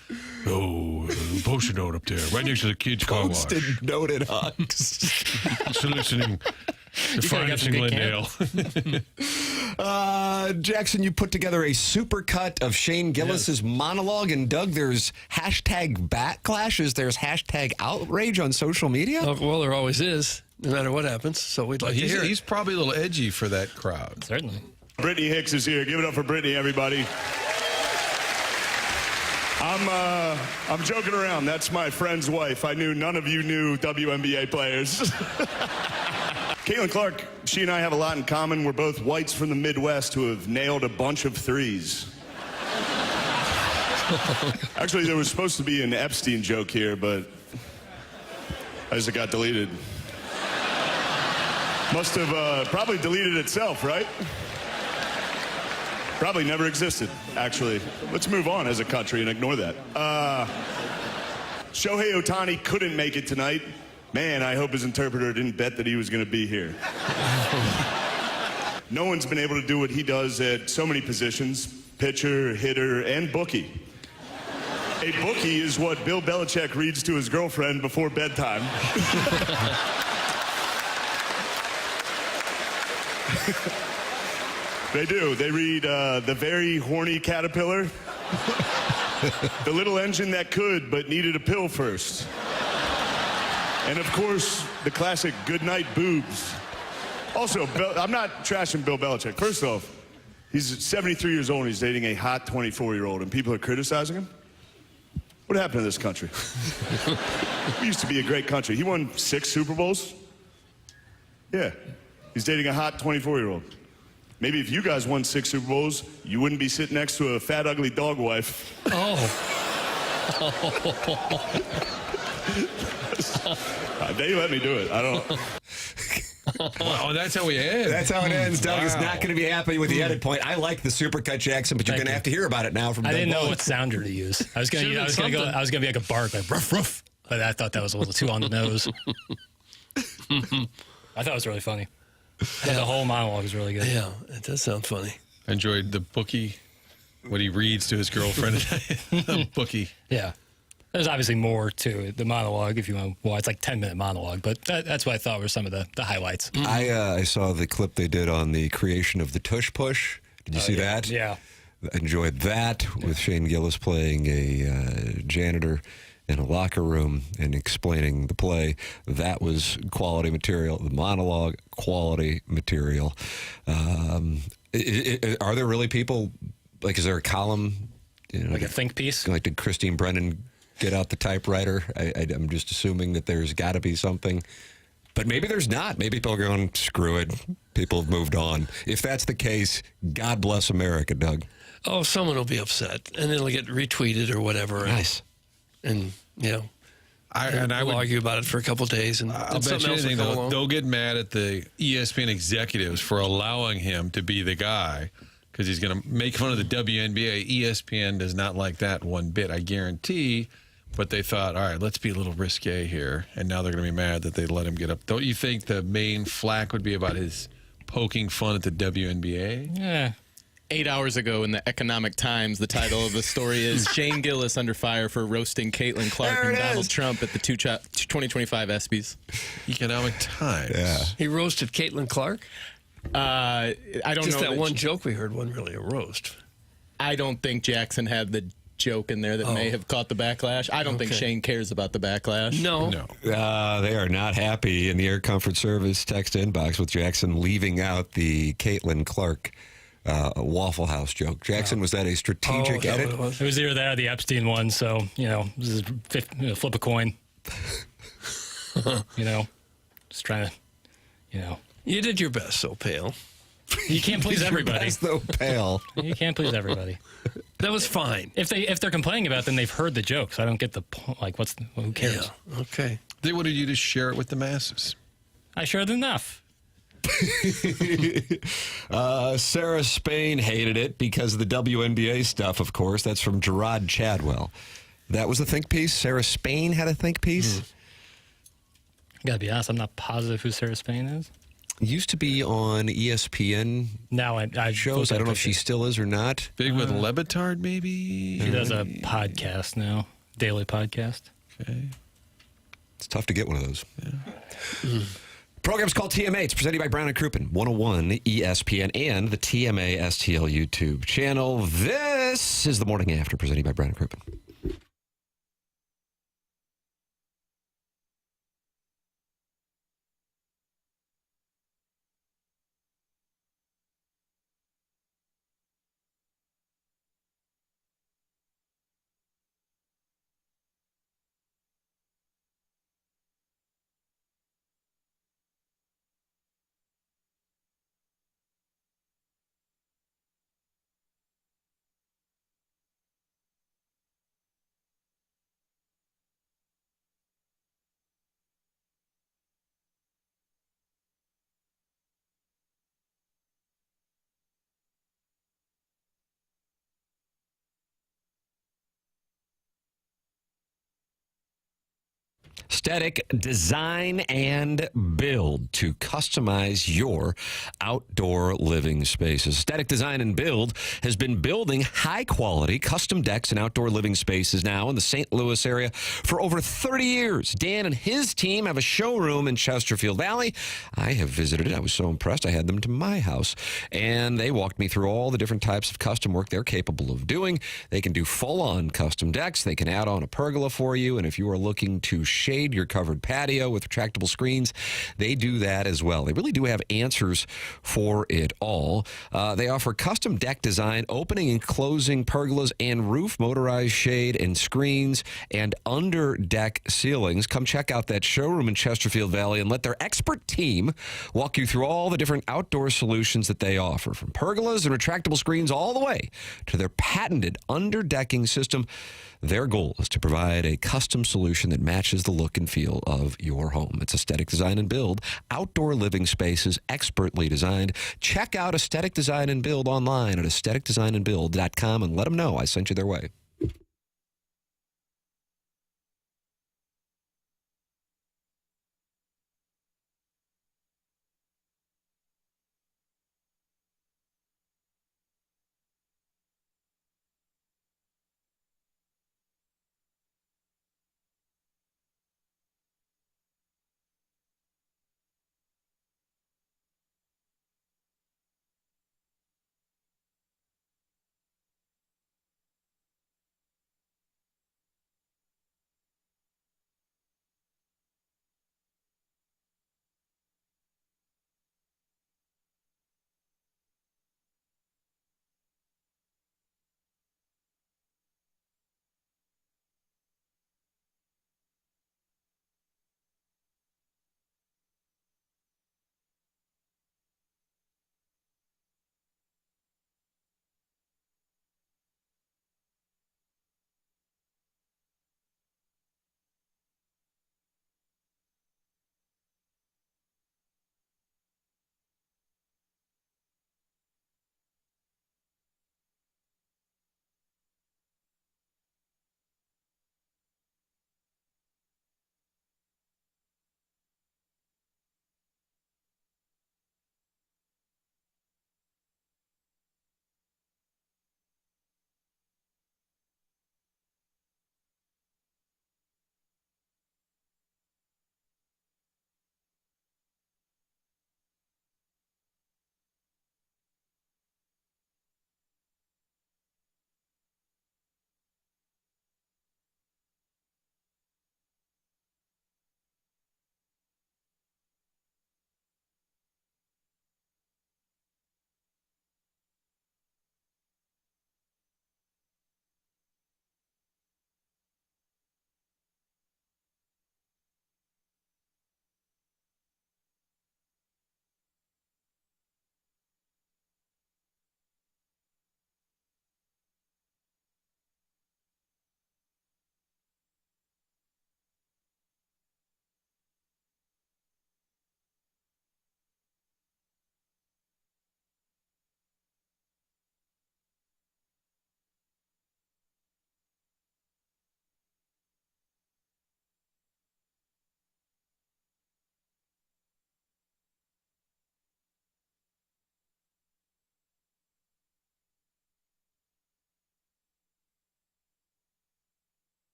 Oh, post-it note up there, right next to the kids' car wash. Post-it note at Hugs. Soliciting the finest in Glendale. Jackson, you put together a supercut of Shane Gillis's monologue, and Doug, there's hashtag backlashes, there's hashtag outrage on social media. Well, there always is, no matter what happens. So we'd like to hear it. He's probably a little edgy for that crowd. Certainly. Brittany Hicks is here. Give it up for Brittany, everybody. I'm joking around. That's my friend's wife. I knew none of you knew WNBA players. Caitlin Clark, she and I have a lot in common. We're both whites from the Midwest who have nailed a bunch of threes. Actually, there was supposed to be an Epstein joke here, but as it got deleted. Must have probably deleted itself, right? Probably never existed, actually. Let's move on as a country and ignore that. Shohei Ohtani couldn't make it tonight. Man, I hope his interpreter didn't bet that he was going to be here. No one's been able to do what he does at so many positions, pitcher, hitter, and bookie. A bookie is what Bill Belichick reads to his girlfriend before bedtime. They do. They read The Very Horny Caterpillar, The Little Engine That Could But Needed a Pill First, and of course, the classic Goodnight Boobs. Also, I'm not trashing Bill Belichick. First off, he's 73 years old and he's dating a hot 24-year-old, and people are criticizing him? What happened to this country? We used to be a great country. He won 6 Super Bowls. Yeah, he's dating a hot 24-year-old. Maybe if you guys won 6 Super Bowls, you wouldn't be sitting next to a fat, ugly dog wife. Oh. They let me do it. I don't. Oh, that's how we end. That's how it ends. Doug is Wow. not going to be happy with the edit point. I like the supercut, Jackson, but you're going to have to hear about it now from I Doug didn't know Bullock. what sounder to use. I was going to be like a bark, like ruff ruff. But I thought that was a little too on the nose. I thought it was really funny. Yeah, the whole monologue was really good. Yeah, it does sound funny. I enjoyed the bookie, what he reads to his girlfriend. The bookie. Yeah. There's obviously more to it, the monologue, if you want. Well, it's like 10-minute monologue, but that's what I thought were some of the highlights. I saw the clip they did on the creation of the Tush Push. Did you see that? Yeah. Enjoyed that with Shane Gillis playing a janitor in a locker room and explaining the play. That was quality material. The monologue, quality material. Are there really people, like, is there a column? Like a think piece? Like, did Christine Brennan get out the typewriter? I'm just assuming that there's got to be something. But maybe there's not. Maybe people are going, screw it. People have moved on. If that's the case, God bless America, Doug. Oh, someone will be upset, and it'll get retweeted or whatever. Nice. And you know, I we'll would argue about it for a couple days, and I'll bet you anything, they'll get mad at the ESPN executives for allowing him to be the guy because he's going to make fun of the WNBA. ESPN does not like that one bit, I guarantee. But they thought, all right, let's be a little risque here. And now they're going to be mad that they let him get up. Don't you think the main flack would be about his poking fun at the WNBA? Yeah. 8 hours ago in the Economic Times, the title of the story is Shane Gillis under fire for roasting Caitlin Clark and Donald Trump at the 2025 ESPYs. Economic Times. Yeah. He roasted Caitlin Clark? I don't Just know. that one joke we heard wasn't really a roast. I don't think Jackson had the joke in there that may have caught the backlash. I don't think Shane cares about the backlash. No. They are not happy in the Air Comfort Service text inbox with Jackson leaving out the Caitlin Clark Waffle House joke. Jackson, was that a strategic edit? It was either that or the Epstein one. So, this is flip a coin. Just trying to, You did your best, so pale. You can't please everybody. So pale. You can't please everybody. That was fine. If they're complaining about it, then they've heard the jokes. I don't get the point. Like, who cares? Yeah. Okay. They wanted you to share it with the masses. I shared enough. Sarah Spain hated it because of the WNBA stuff, of course. That's from Gerard Chadwell. That was a think piece? Sarah Spain had a think piece? Gotta be honest, I'm not positive who Sarah Spain is. Used to be on ESPN now I shows. I don't know if she still is or not. Big with Lebitard, maybe? She does a podcast now, daily podcast. Okay. It's tough to get one of those. Yeah. Program's called TMA. It's presented by Brown & Crouppen, 101 ESPN, and the TMA STL YouTube channel. This is the Morning After, presented by Brown & Crouppen. Aesthetic design and build to customize your outdoor living spaces. Aesthetic Design and Build has been building high-quality custom decks and outdoor living spaces now in the St. Louis area for over 30 years. Dan and his team have a showroom in Chesterfield Valley. I have visited it. I was so impressed. I had them to my house, and they walked me through all the different types of custom work they're capable of doing. They can do full-on custom decks. They can add on a pergola for you, and if you are looking to shade your covered patio with retractable screens, they do that as well. They really do have answers for it all. They offer custom deck design, opening and closing pergolas, and roof motorized shade and screens and under deck ceilings. Come check out that showroom in Chesterfield Valley and let their expert team walk you through all the different outdoor solutions that they offer, from pergolas and retractable screens all the way to their patented underdecking system. Their goal is to provide a custom solution that matches the look and feel of your home. It's Aesthetic Design and Build, outdoor living spaces expertly designed. Check out Aesthetic Design and Build online at aestheticdesignandbuild.com and let them know I sent you their way.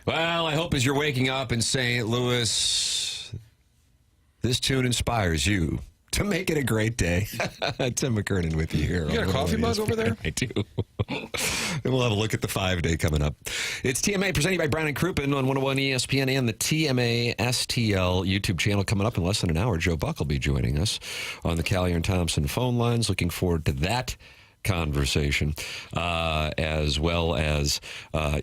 Well, I hope as you're waking up in St. Louis, this tune inspires you to make it a great day. Tim McKernan with you here. You got a coffee mug over there? I do. And we'll have a look at the 5-day coming up. It's TMA presented by Brown and Crouppen on 101 ESPN and the TMA STL YouTube channel. Coming up in less than an hour, Joe Buck will be joining us on the Callier and Thompson phone lines. Looking forward to that conversation, as well as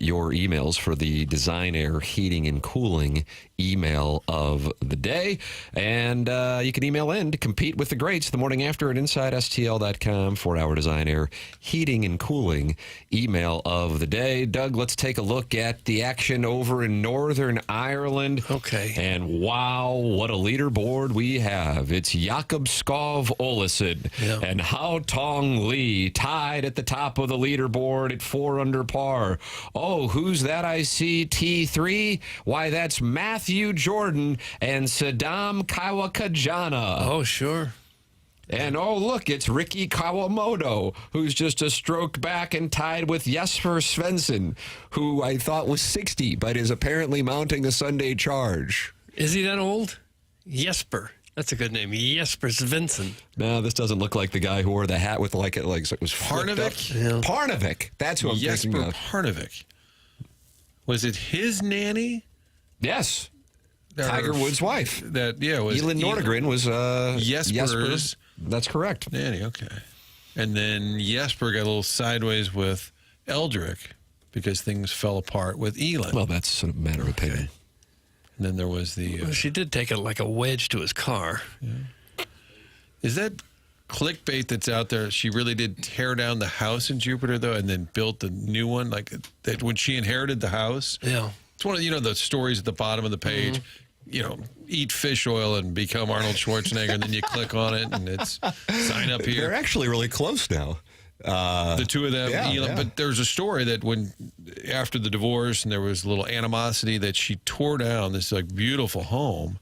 your emails for the Design Air Heating and Cooling email of the day. And you can email in to compete with the greats the morning after at InsideSTL.com for our Design Air Heating and Cooling email of the day. Doug, let's take a look at the action over in Northern Ireland. Okay. And wow, what a leaderboard we have. It's Jakob Skov Olesen and Hao Tong Lee tied at the top of the leaderboard at 4 under par. Oh, who's that I see? T3? Why, that's Matthew Jordan and Saddam Kawakajana. Oh, sure. And oh, look, it's Ricky Kawamoto, who's just a stroke back and tied with Jesper Svensson, who I thought was 60, but is apparently mounting a Sunday charge. Is he that old? Jesper. That's a good name. Jesper Svensson. No, this doesn't look like the guy who wore the hat with like it was Parnevik? Yeah. Parnevik. That's who I'm thinking of. Parnevik. Was it his nanny? Yes. Tiger Woods' wife. Was Elin Nordegren was Jesper's. That's correct. Nanny, okay. And then Jesper got a little sideways with Eldrick because things fell apart with Elin. Well, that's a matter of opinion. And then there was the... well, she did take it like a wedge to his car. Yeah. Is that clickbait that's out there? She really did tear down the house in Jupiter, though, and then built a new one? Like that when she inherited the house? Yeah. It's one of, the stories at the bottom of the page. Mm-hmm. Eat fish oil and become Arnold Schwarzenegger, and then you click on it, and it's sign up here. They're actually really close now. The two of them, yeah. But there's a story that after the divorce and there was a little animosity that she tore down this beautiful home.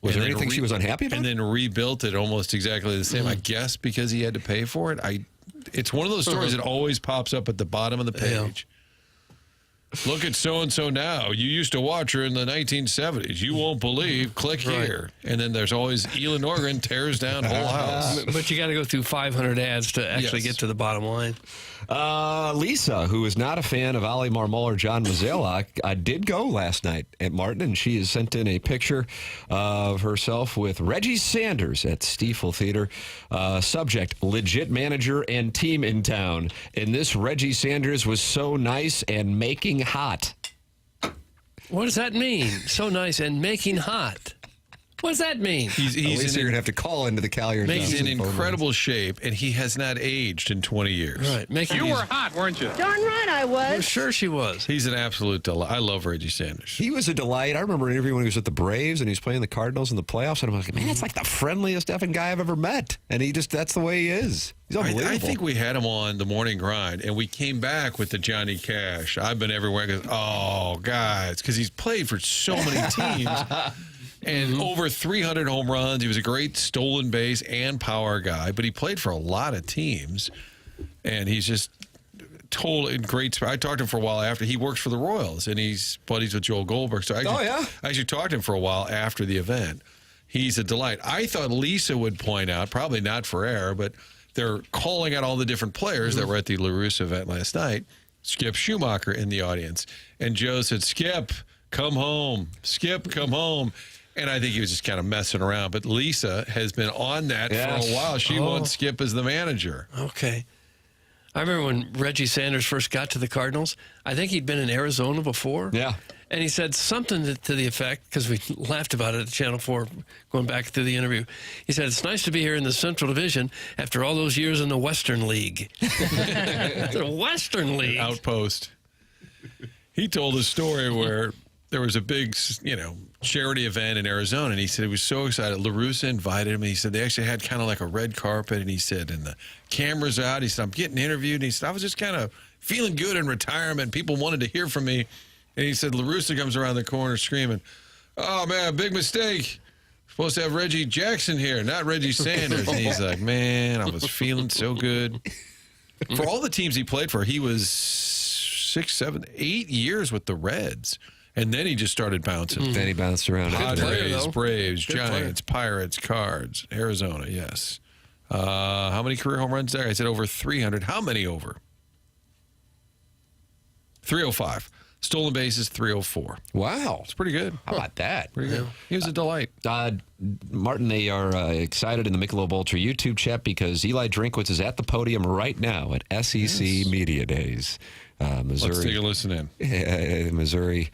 Was there anything she was unhappy about? And then rebuilt it almost exactly the same, I guess, because he had to pay for it. It's one of those stories that always pops up at the bottom of the page. Look at so-and-so now. You used to watch her in the 1970s. You won't believe. Click here. And then there's always Elin Nordegren tears down whole house. But you got to go through 500 ads to actually get to the bottom line. Lisa, who is not a fan of Ali Marmol or John Mozeliak, did go last night at Martin, and she has sent in a picture of herself with Reggie Sanders at Stiefel Theater. Subject, legit manager and team in town. And this Reggie Sanders was so nice and making hot. What does that mean? So nice and making hot. What does that mean? He's you're going to have to call into the Callier. He's in incredible shape, and he has not aged in 20 years. Right. You were hot, weren't you? Darn right I was. Well, sure she was. He's an absolute delight. I love Reggie Sanders. He was a delight. I remember an interview when he was at the Braves, and he was playing the Cardinals in the playoffs, and I'm like, man, it's like the friendliest effing guy I've ever met. And that's the way he is. He's unbelievable. I think we had him on the morning grind, and we came back with the Johnny Cash. I've been everywhere. Because he's played for so many teams. And over 300 home runs. He was a great stolen base and power guy, but he played for a lot of teams. And he's just totally great. I talked to him for a while after. He works for the Royals, and he's buddies with Joel Goldberg. So I actually talked to him for a while after the event. He's a delight. I thought Lisa would point out, probably not for air, but they're calling out all the different players that were at the LaRousse event last night. Skip Schumacher in the audience. And Joe said, Skip, come home. Skip, come home. And I think he was just kind of messing around. But Lisa has been on that for a while. She wants Skip as the manager. Okay. I remember when Reggie Sanders first got to the Cardinals. I think he'd been in Arizona before. Yeah. And he said something to the effect, because we laughed about it at Channel 4 going back through the interview. He said, it's nice to be here in the Central Division after all those years in the Western League. The Western League. Outpost. He told a story where there was a big, charity event in Arizona, and he said he was so excited. LaRousse invited him, and he said they actually had kind of like a red carpet, and he said, and the camera's out. He said, I'm getting interviewed, and he said, I was just kind of feeling good in retirement. People wanted to hear from me. And he said, LaRousse comes around the corner screaming, oh, man, big mistake. Supposed to have Reggie Jackson here, not Reggie Sanders. And he's like, man, I was feeling so good. For all the teams he played for, he was 6, 7, 8 years with the Reds. And then he just started bouncing. Then he bounced around. Padres, Braves, Giants, Pirates, Cards, Arizona, yes. How many career home runs there? I said over 300. How many over? 305. Stolen bases, 304. Wow. It's pretty good. How about that? Pretty good. He was a delight. Martin, they are excited in the Michelob Ultra YouTube chat because Eli Drinkwitz is at the podium right now at SEC Media Days. Missouri. Let's take a listen in. Missouri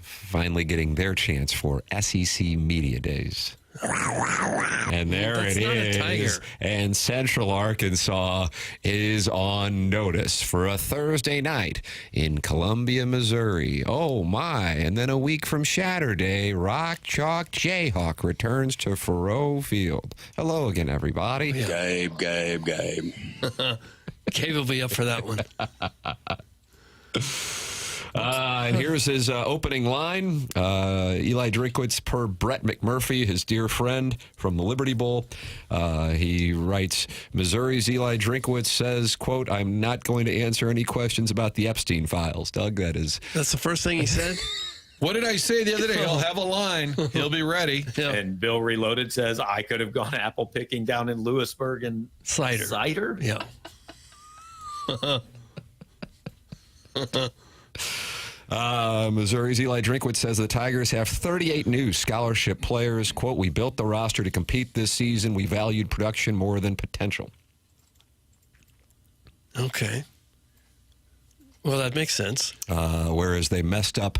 finally getting their chance for SEC Media Days. And there That's it not a is. tiger. And Central Arkansas is on notice for a Thursday night in Columbia, Missouri. Oh, my. And then a week from Saturday, Rock Chalk Jayhawk returns to Faroe Field. Hello again, everybody. Gabe. Gabe will be up for that one. And here's his opening line. Eli Drinkwitz, per Brett McMurphy, his dear friend from the Liberty Bowl. He writes, Missouri's Eli Drinkwitz says, quote, I'm not going to answer any questions about the Epstein files. Doug, that's the first thing he said? What did I say the other day? He'll have a line. He'll be ready. And Bill Reloaded says, I could have gone apple picking down in Lewisburg and cider? Yeah. Missouri's Eli Drinkwitz says the Tigers have 38 new scholarship players. Quote, we built the roster to compete this season. We valued production more than potential. Okay. Well, that makes sense. Whereas they messed up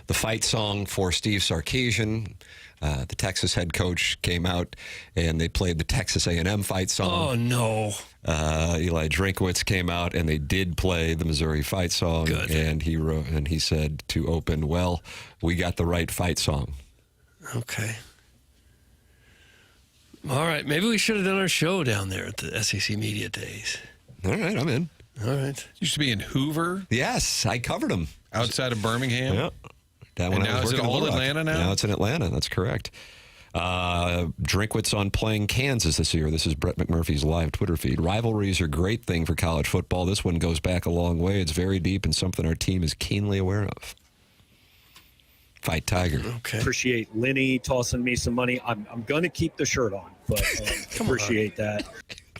the fight song for Steve Sarkisian. The Texas head coach came out and they played the Texas A&M fight song. Oh, no. Eli Drinkwitz came out and they did play the Missouri fight song. Good. And he wrote, and he said to open, well, we got the right fight song. Okay. All right. Maybe we should have done our show down there at the SEC Media Days. All right, I'm in. All right. Used to be in Hoover. Yes, I covered him. Outside of Birmingham. Yep. That And when I now was is it working all in Little Rock. Atlanta now? Now it's in Atlanta. That's correct. Drinkwitz on playing Kansas this year. This is Brett McMurphy's live Twitter feed. Rivalries are a great thing for college football. This one goes back a long way. It's very deep and something our team is keenly aware of. Fight Tiger. Okay. Appreciate Lenny tossing me some money. I'm going to keep the shirt on, but appreciate that.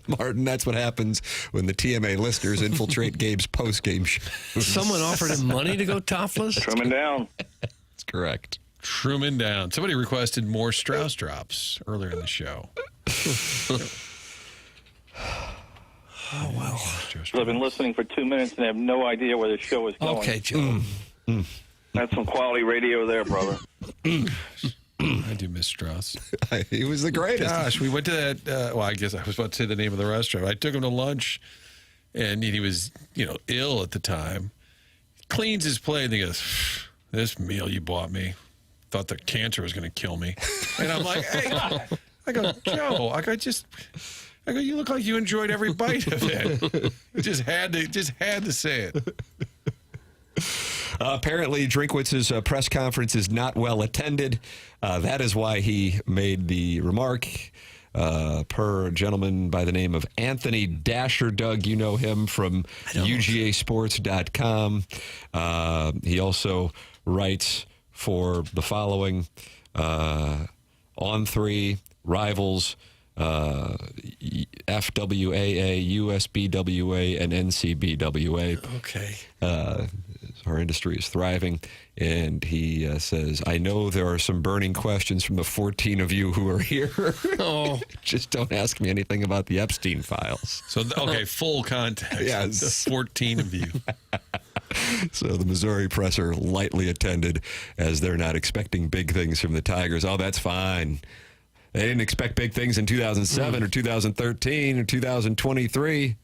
Martin, that's what happens when the TMA listeners infiltrate Gabe's post-game show. Someone offered him money to go topless? Trimming down. That's correct. Truman down. Somebody requested more Strauss drops earlier in the show. Oh, well. I've been listening for 2 minutes and have no idea where the show is going. Okay, Joe. That's some quality radio there, brother. I do miss Strauss. He was the greatest. Gosh, we went to that, well, I guess I was about to say the name of the restaurant. I took him to lunch, and he was, ill at the time. Cleans his plate, and he goes, this meal you bought me, thought the cancer was going to kill me. And I'm like, hey, I go, Joe, I go, you look like you enjoyed every bite of it. Just had to say it. Apparently, Drinkwitz's press conference is not well attended. That is why he made the remark. Per a gentleman by the name of Anthony Dasher. Doug, you know him from UGAsports.com. He also writes for the following On 3, Rivals, FWAA, USBWA, and NCBWA. Okay. Our industry is thriving, and he says, I know there are some burning questions from the 14 of you who are here. Oh. Just don't ask me anything about the Epstein files. So, okay, full context. Yes. The 14 of you. So the Missouri presser lightly attended, as they're not expecting big things from the Tigers. Oh, that's fine. They didn't expect big things in 2007 or 2013 or 2023.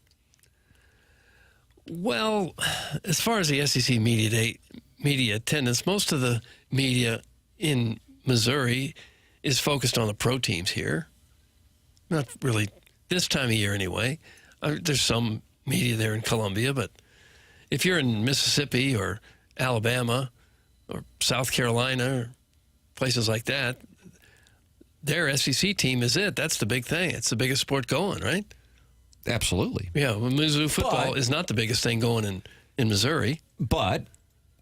Well, as far as the SEC media attendance, most of the media in Missouri is focused on the pro teams here. Not really this time of year anyway. There's some media there in Columbia, but if you're in Mississippi or Alabama or South Carolina or places like that, their SEC team is it. That's the big thing. It's the biggest sport going, right? Absolutely. Yeah, well, Mizzou football is not the biggest thing going in Missouri. But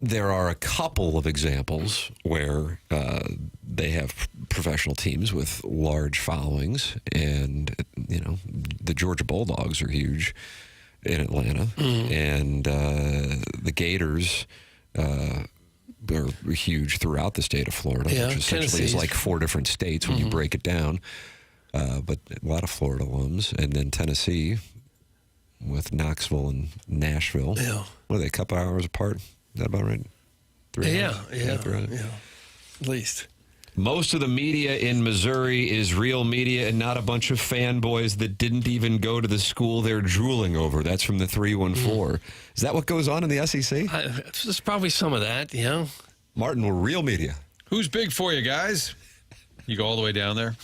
there are a couple of examples where they have professional teams with large followings, and the Georgia Bulldogs are huge in Atlanta, and the Gators are huge throughout the state of Florida, which essentially is like 4 different states when you break it down. But a lot of Florida alums, and then Tennessee with Knoxville and Nashville. Yeah. What are they, a couple hours apart? Is that about right? 3 hours? Yeah. Right. At least. Most of the media in Missouri is real media and not a bunch of fanboys that didn't even go to the school they're drooling over. That's from the 314. Is that what goes on in the SEC? There's probably some of that, Martin, we're real media. Who's big for you guys? You go all the way down there,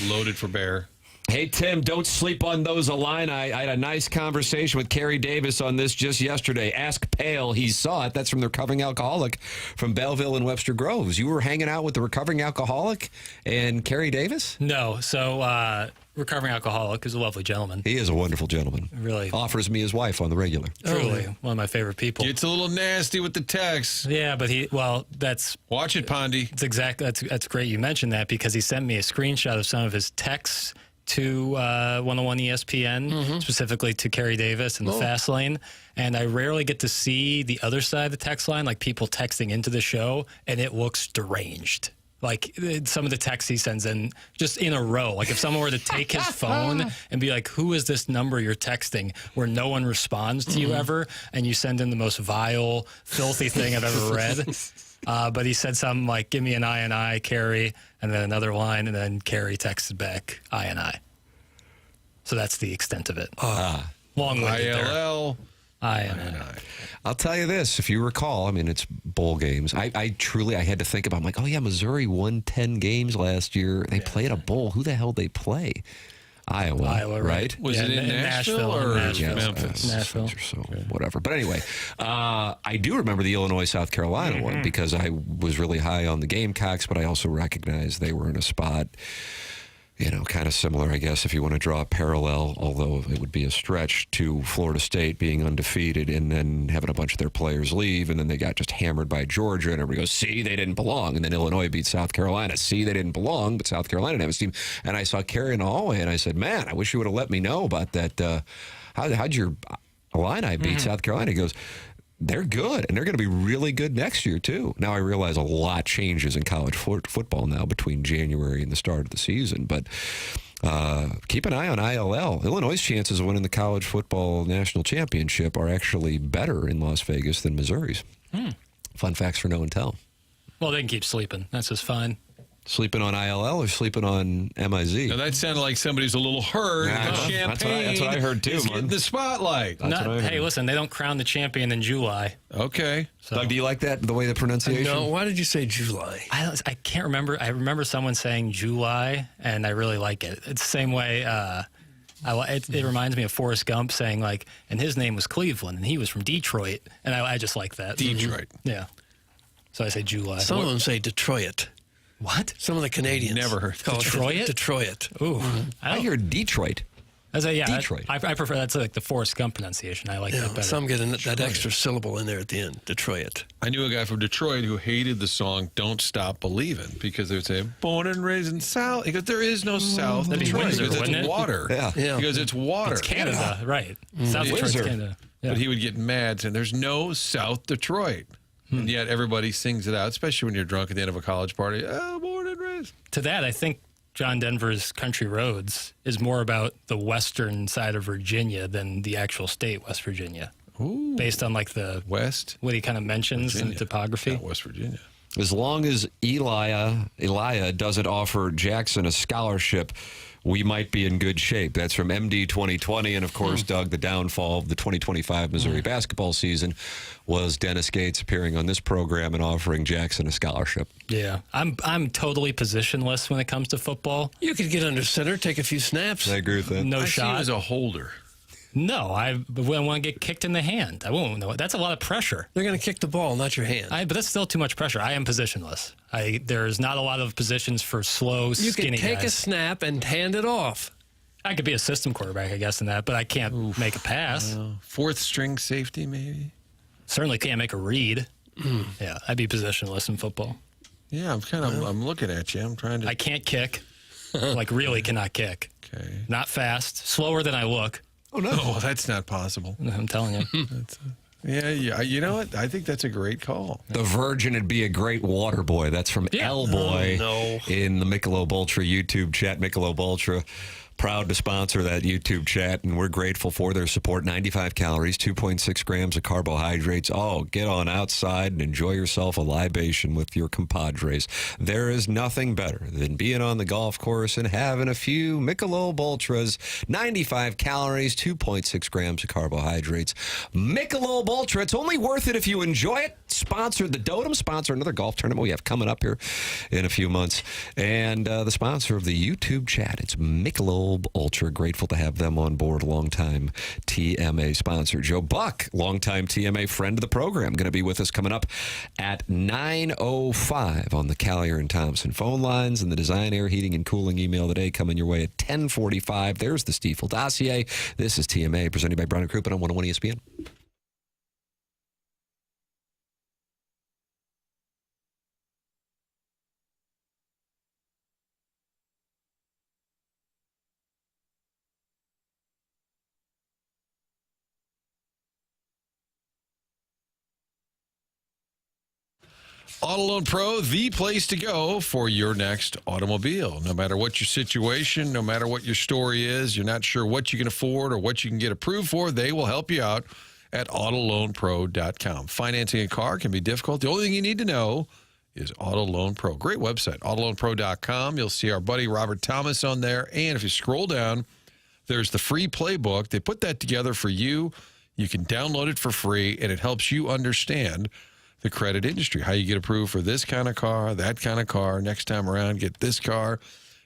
loaded for bear. Hey, Tim, don't sleep on those Illini. I had a nice conversation with Kerry Davis on this just yesterday. Ask Pale. He saw it. That's from the recovering alcoholic from Belleville and Webster Groves. You were hanging out with the recovering alcoholic and Kerry Davis? No. So, recovering alcoholic is a lovely gentleman. He is a wonderful gentleman. Really. Offers me his wife on the regular. Truly. One of my favorite people. It's a little nasty with the text. Yeah, but that's... Watch it, Pondy. That's great you mentioned that, because he sent me a screenshot of some of his texts to 101 ESPN, specifically to Kerry Davis in the fast lane. And I rarely get to see the other side of the text line, like people texting into the show, and it looks deranged. Like some of the texts he sends in just in a row. Like if someone were to take his phone and be like, who is this number you're texting, where no one responds to you ever, and you send in the most vile, filthy thing I've ever read. But he said something like, give me an I, Kerry, and then another line, and then Kerry texted back, I. So that's the extent of it. Long-winded there. ILL. I. I'll tell you this, if you recall, I mean, it's bowl games. I truly had to think about, I'm like, oh yeah, Missouri won 10 games last year. They played a bowl. Who the hell they play? Iowa, right? Was it in Nashville or Memphis? Nashville. So whatever. But anyway, I do remember the Illinois-South Carolina one, because I was really high on the Gamecocks, but I also recognized they were in a spot, kind of similar, I guess, if you want to draw a parallel, although it would be a stretch, to Florida State being undefeated and then having a bunch of their players leave, and then they got just hammered by Georgia, and everybody goes, see, they didn't belong. And then Illinois beat South Carolina. See, they didn't belong, but South Carolina didn't have a team. And I saw Kerry in the hallway, and I said, man, I wish you would have let me know about that. How'd your Illini beat South Carolina? He goes, they're good, and they're going to be really good next year, too. Now, I realize a lot changes in college football now between January and the start of the season, but keep an eye on ILL. Illinois' chances of winning the college football national championship are actually better in Las Vegas than Missouri's. Fun facts for no and tell. Well, they can keep sleeping. That's just fine. Sleeping on ILL or sleeping on MIZ? Now, that sounded like somebody's a little hurt. Champagne. That's what I heard, too. Is getting the spotlight. Hey, listen, they don't crown the champion in July. Okay. So. Doug, do you like that, the way the pronunciation? No, why did you say July? I can't remember. I remember someone saying July, and I really like it. It's the same way. It reminds me of Forrest Gump saying, like, and his name was Cleveland, and he was from Detroit. And I just like that. Detroit. Yeah. So I say July. Some of them say Detroit. What? Some of the Canadians. Never heard. Detroit? Detroit. Ooh. I hear Detroit. Detroit. I prefer, that's like the Forrest Gump pronunciation. I like that better. Some get that extra syllable in there at the end. Detroit. I knew a guy from Detroit who hated the song "Don't Stop Believin'" because they would say "Born and raised in South." He goes, "There is no South Detroit because it's water." Yeah. Because it's water. It's Canada, right? South Detroit's Canada. Yeah. But he would get mad saying, "There's no South Detroit," and yet everybody sings it out, especially when you're drunk at the end of a college party. Oh, born and raised. To that, I think John Denver's Country Roads is more about the western side of Virginia than the actual state, West Virginia. Ooh. Based on like the West, what he kind of mentions in the topography. Yeah, West Virginia. As long as Elia doesn't offer Jackson a scholarship, we might be in good shape. That's from MD 2020. And, of course, Doug, the downfall of the 2025 Missouri basketball season was Dennis Gates appearing on this program and offering Jackson a scholarship. Yeah. I'm totally positionless when it comes to football. You could get under center, take a few snaps. I agree with that. No I shot. see you as a holder. No, I want to get kicked in the hand. I won't know. That's a lot of pressure. They're going to kick the ball, not your hand. But that's still too much pressure. I am positionless. There's not a lot of positions for slow, skinny guys. You can take a snap and hand it off. I could be a system quarterback, I guess, in that, but I can't make a pass. Fourth string safety, maybe? Certainly can't make a read. Yeah, I'd be positionless in football. Yeah, I'm looking at you. I'm trying to. I can't kick. Like, really cannot kick. Okay. Not fast. Slower than I look. Oh, no. That's not possible. I'm telling you. Yeah. You know what? I think that's a great call. The Virgin would be a great water boy. That's from L Boy in the Michelob Ultra YouTube chat. Michelob Ultra, proud to sponsor that YouTube chat, and we're grateful for their support. 95 calories, 2.6 grams of carbohydrates. Oh, get on outside and enjoy yourself a libation with your compadres. There is nothing better than being on the golf course and having a few Michelob Ultras. 95 calories, 2.6 grams of carbohydrates. Michelob Ultra, it's only worth it if you enjoy it. Sponsor the Dotem, sponsor another golf tournament we have coming up here in a few months. And the sponsor of the YouTube chat, it's Michelob Ultra. Grateful to have them on board. Longtime TMA sponsor. Joe Buck, longtime TMA friend of the program, going to be with us coming up at 9:05 on the Callier and Thompson phone lines, and the Design, Air, Heating, and Cooling email today coming your way at 10:45. There's the Stiefel dossier. This is TMA, presented by Brown and Crouppen on 101 ESPN. Auto Loan Pro, the place to go for your next automobile. No matter what your situation, no matter what your story is, you're not sure what you can afford or what you can get approved for, they will help you out at autoloanpro.com. Financing a car can be difficult. The only thing you need to know is Auto Loan Pro. Great website, autoloanpro.com. You'll see our buddy Robert Thomas on there. And if you scroll down, there's the free playbook. They put that together for you. You can download it for free, and it helps you understand the credit industry, how you get approved for this kind of car, that kind of car. Next time around, get this car.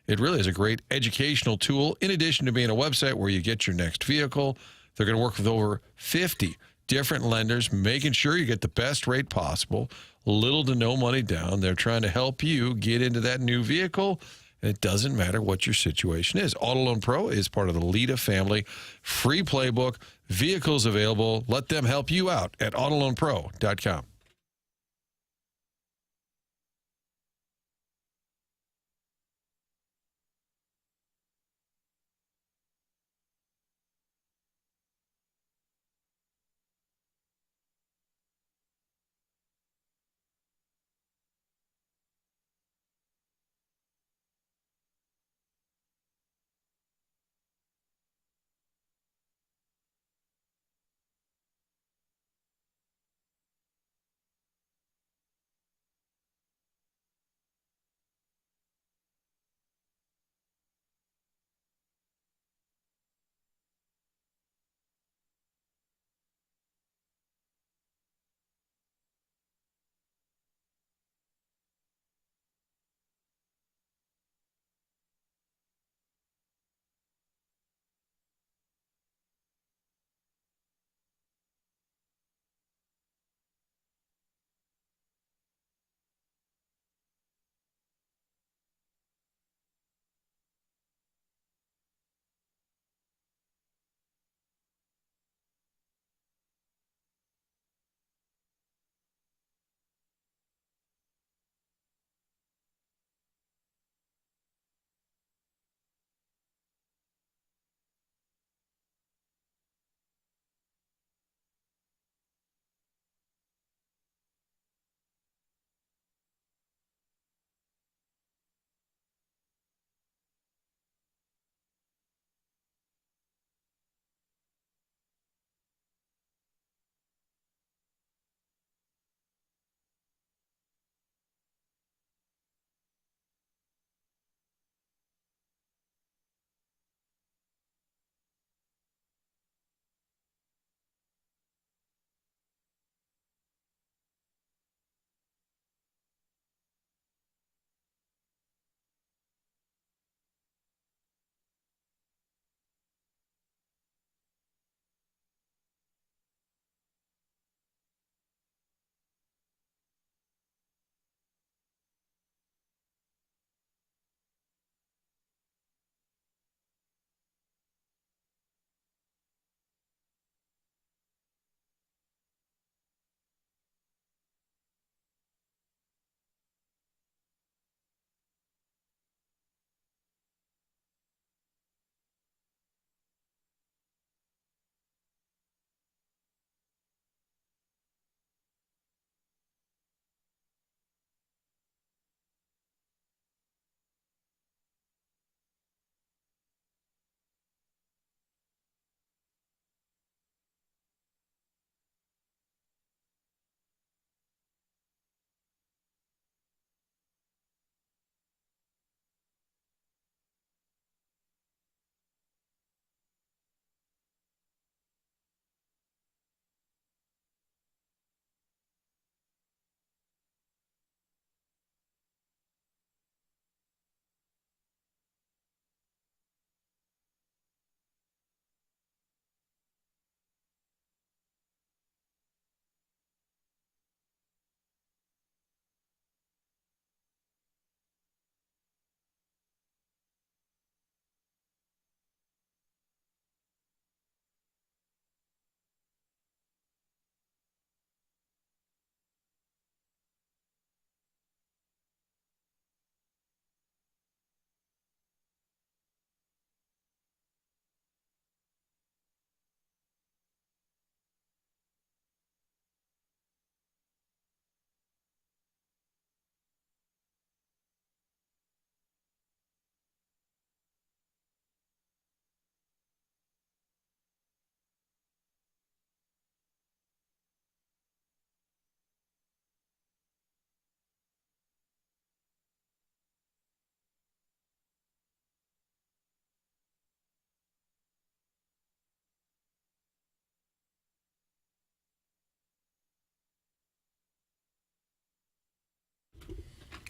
It really is a great educational tool, in addition to being a website where you get your next vehicle. They're going to work with over 50 different lenders, making sure you get the best rate possible, little to no money down. They're trying to help you get into that new vehicle, and it doesn't matter what your situation is. Auto Loan Pro is part of the Lita family. Free playbook, vehicles available. Let them help you out at autoloanpro.com.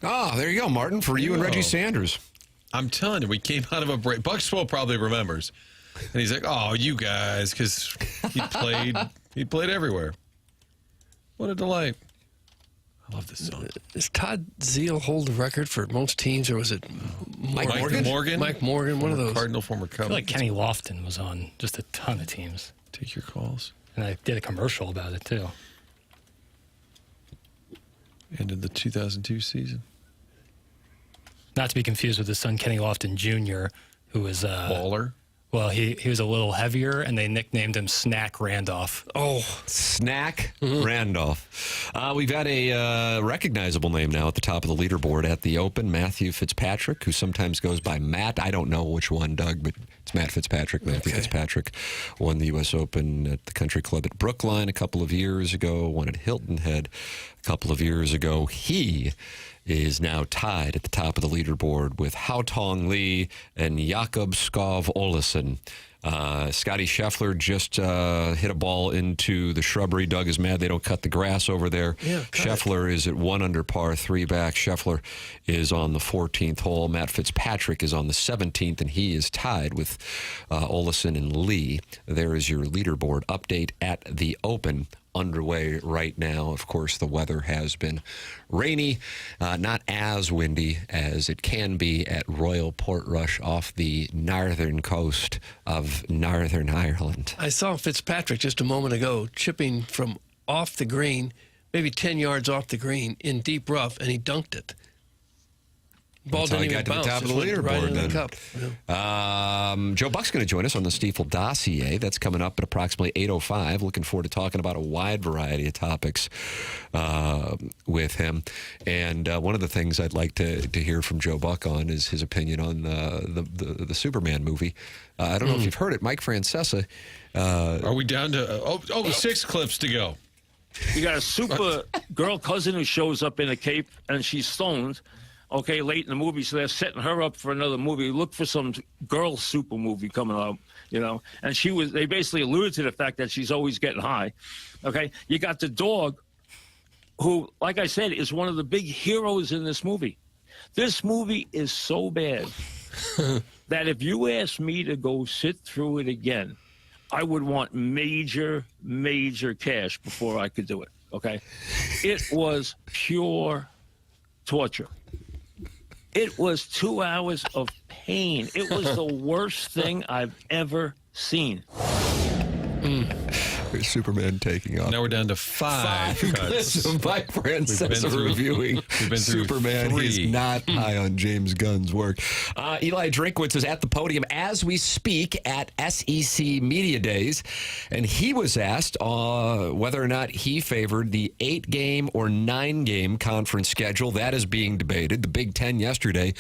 Oh, there you go, Martin, for you and Reggie Sanders. I'm telling you, we came out of a break. Buck Swoll probably remembers. And he's like, oh, you guys, because he played everywhere. What a delight. I love this song. Does Todd Zeal hold the record for most teams, or was it Mike Morgan? Mike Morgan, one of those. Cardinal, former Cub. I feel like Kenny Lofton was on just a ton of teams. Take your calls. And I did a commercial about it, too. Ended the 2002 season. Not to be confused with his son, Kenny Lofton Jr., who was... Baller? Well, he was a little heavier, and they nicknamed him Snack Randolph. Oh, Snack Randolph. We've got a recognizable name now at the top of the leaderboard at the Open, Matthew Fitzpatrick, who sometimes goes by Matt. I don't know which one, Doug, but it's Matt Fitzpatrick. Matthew Fitzpatrick won the U.S. Open at the Country Club at Brookline a couple of years ago, won at Hilton Head a couple of years ago. He is now tied at the top of the leaderboard with Haotong Lee and Jakob Skov Olesen. Scotty Scheffler just hit a ball into the shrubbery. Doug is mad they don't cut the grass over there. Yeah, Scheffler is at 1 under par, 3 back. Scheffler is on the 14th hole. Matt Fitzpatrick is on the 17th, and he is tied with Olesen and Lee. There is your leaderboard update at the Open. Underway right now. Of course, the weather has been rainy, not as windy as it can be at Royal Portrush off the northern coast of Northern Ireland. I saw Fitzpatrick just a moment ago chipping from off the green, maybe 10 yards off the green in deep rough, and he dunked it. Ball That's how didn't he even got to bounce. the top of the Just went right leaderboard into then. the cup. Yeah. Joe Buck's going to join us on the Stiefel dossier. That's coming up at approximately 8:05. Looking forward to talking about a wide variety of topics with him. And one of the things I'd like to hear from Joe Buck on is his opinion on the Superman movie. I don't know if you've heard it. Mike Francesa. Are we down to 6 clips to go? You got a super girl cousin who shows up in a cape, and she's stoned. Okay, late in the movie, so they're setting her up for another movie. Look for some girl super movie coming up, you know. And they basically alluded to the fact that she's always getting high. Okay, you got the dog, who, like I said, is one of the big heroes in this movie. This movie is so bad that if you asked me to go sit through it again, I would want major, major cash before I could do it. Okay, it was pure torture. It was 2 hours of pain. It was the worst thing I've ever seen. There's Superman taking off. Now we're down to 5 cuts. Mike Francesa reviewing Superman. He's not high on James Gunn's work. Eli Drinkwitz is at the podium as we speak at SEC Media Days, and he was asked whether or not he favored the 8-game or 9-game conference schedule. That is being debated. The Big Ten yesterday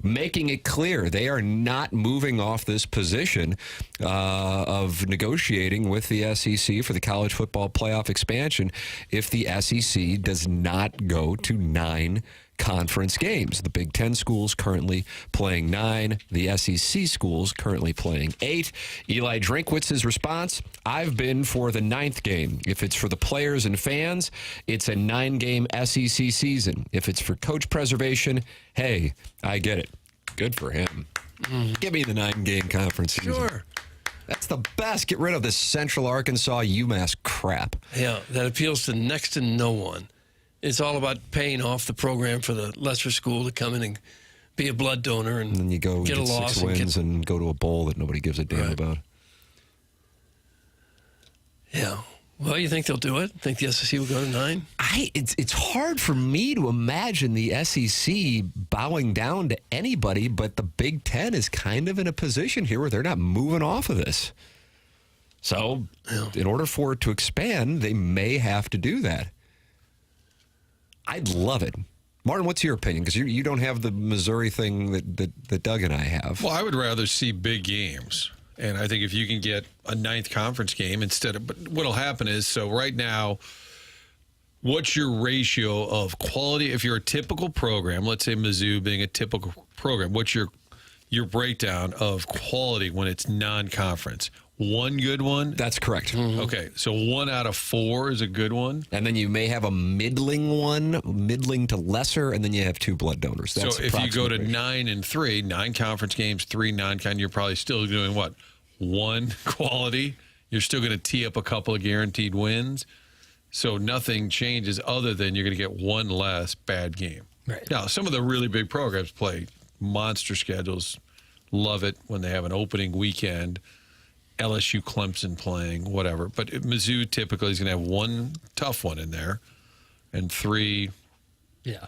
making it clear they are not moving off this position of negotiating with the SEC for the college football playoff expansion if the SEC does not go to 9 conference games. The Big Ten schools currently playing 9. The SEC schools currently playing 8. Eli Drinkwitz's response, I've been for the 9th game. If it's for the players and fans, it's a 9-game SEC season. If it's for coach preservation, hey, I get it. Good for him. Give me the 9-game conference season. Sure. That's the best. Get rid of this Central Arkansas UMass crap. Yeah, that appeals to next to no one. It's all about paying off the program for the lesser school to come in and be a blood donor and then you go get and a get loss 6 wins and go to a bowl that nobody gives a damn about. Yeah. Well, you think they'll do it? Think the SEC will go to 9? It's hard for me to imagine the SEC bowing down to anybody, but the Big Ten is kind of in a position here where they're not moving off of this. So, in order for it to expand, they may have to do that. I'd love it. Martin, what's your opinion? Because you don't have the Missouri thing that Doug and I have. Well, I would rather see big games. And I think if you can get a 9th conference game instead of, but what'll happen is, so right now, what's your ratio of quality? If you're a typical program, let's say Mizzou being a typical program, what's your breakdown of quality when it's non-conference? one good one? That's correct. Okay, so 1 out of 4 is a good one? And then you may have a middling one, middling to lesser, and then you have 2 blood donors. That's so if you go to approximately. 9 and 3, 9 conference games, 3 non-con, you're probably still doing what? 1 quality? You're still going to tee up a couple of guaranteed wins. So nothing changes other than you're going to get 1 less bad game. Right. Now, some of the really big programs play monster schedules. Love it when they have an opening weekend. LSU, Clemson playing, whatever. But Mizzou typically is going to have 1 tough one in there and 3 Yeah.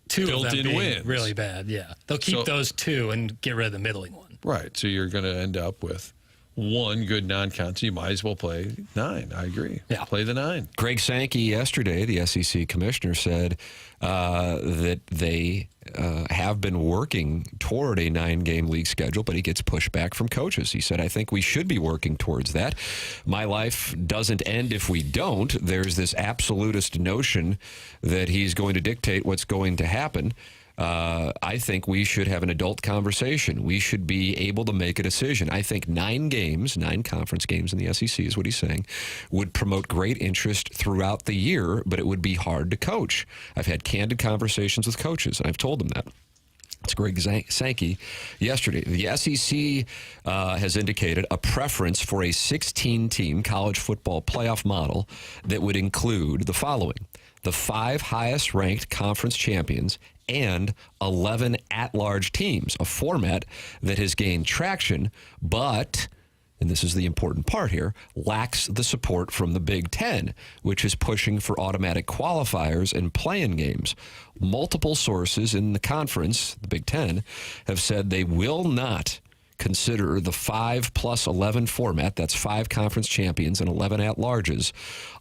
2 of them built-in being wins. really bad, yeah. They'll keep those 2 and get rid of the middling one. Right. So you're going to end up with 1 good non-con. So you might as well play 9. I agree. Yeah. Play the 9. Greg Sankey yesterday, the SEC commissioner, said that they have been working toward a 9-game league schedule, but he gets pushback from coaches. He said, I think we should be working towards that. My life doesn't end if we don't. There's this absolutist notion that he's going to dictate what's going to happen. I think we should have an adult conversation. We should be able to make a decision. I think 9 conference games in the SEC is what he's saying, would promote great interest throughout the year, but it would be hard to coach. I've had candid conversations with coaches, and I've told them that. It's Greg Sankey yesterday. The SEC has indicated a preference for a 16-team college football playoff model that would include the following: the 5 highest-ranked conference champions and 11 at-large teams, a format that has gained traction, but, and this is the important part here, lacks the support from the Big Ten, which is pushing for automatic qualifiers and play-in games. Multiple sources in the conference, the Big Ten, have said they will not consider the 5+11 format, that's 5 conference champions and 11 at-larges,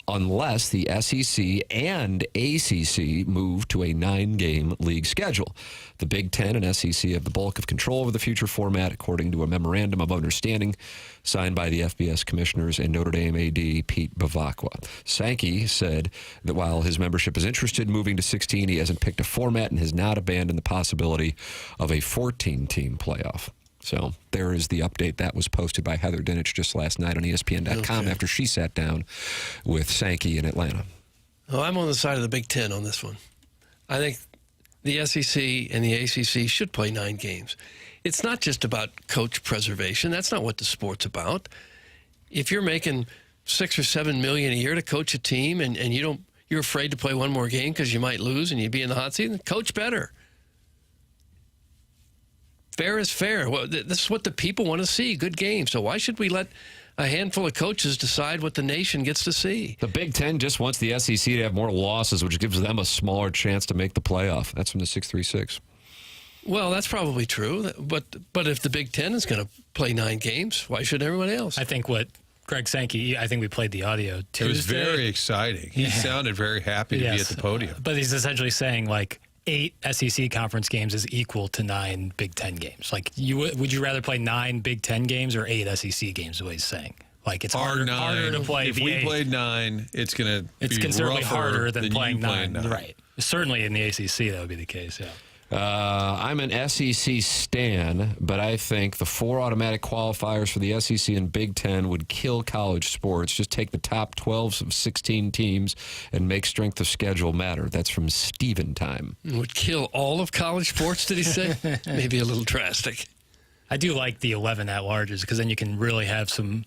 unless the SEC and ACC move to a 9-game league schedule. The Big Ten and SEC have the bulk of control over the future format, according to a memorandum of understanding signed by the FBS commissioners and Notre Dame AD Pete Bavacqua. Sankey said that while his membership is interested in moving to 16, he hasn't picked a format and has not abandoned the possibility of a 14-team playoff. So there is the update. That was posted by Heather Dinich just last night on ESPN.com after she sat down with Sankey in Atlanta. Oh, I'm on the side of the Big Ten on this one. I think the SEC and the ACC should play 9 games. It's not just about coach preservation. That's not what the sport's about. If you're making $6 or $7 million a year to coach a team and you're afraid to play one more game because you might lose and you'd be in the hot seat, then coach better. Fair is fair. Well, this is what the people want to see, good games. So why should we let a handful of coaches decide what the nation gets to see? The Big Ten just wants the SEC to have more losses, which gives them a smaller chance to make the playoff. That's from the 636. Well, that's probably true. But if the Big Ten is going to play 9 games, why should everyone else? I think what Greg Sankey, I think we played the audio Tuesday. It was very exciting. He sounded very happy to be at the podium. But he's essentially saying, like, 8 SEC conference games is equal to 9 Big Ten games. Like, would you rather play 9 Big Ten games or 8 SEC games, is what he's saying. Like, it's harder to play. If we played 9, it's going to be considerably rougher harder than playing 9. 9. Right. Certainly in the ACC, that would be the case, yeah. I'm an SEC stan, but I think the 4 automatic qualifiers for the SEC and Big Ten would kill college sports. Just take the top 12 of 16 teams and make strength of schedule matter. That's from Steven Time. Would kill all of college sports, did he say? Maybe a little drastic. I do like the 11 at-larges because then you can really have some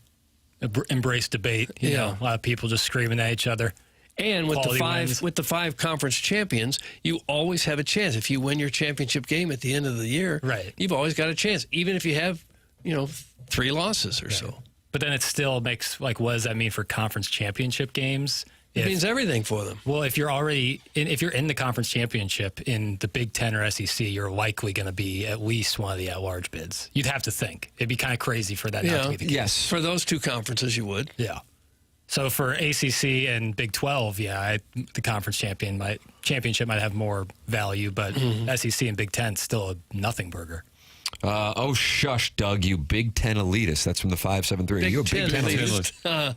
embrace debate. You know, a lot of people just screaming at each other. And with the 5 conference champions, you always have a chance. If you win your championship game at the end of the year, you've always got a chance, even if you have, 3 losses or so. But then it still makes, like, what does that mean for conference championship games? It means everything for them. Well, if you're in the conference championship in the Big Ten or SEC, you're likely going to be at least one of the at-large bids. You'd have to think. It'd be kind of crazy for that not to be the case. Yes. For those 2 conferences, you would. Yeah. So for ACC and Big 12, the conference championship might have more value, but SEC and Big 10 still a nothing burger. Oh, shush, Doug, you Big Ten elitist. That's from the 573. Are you a Big Ten elitist?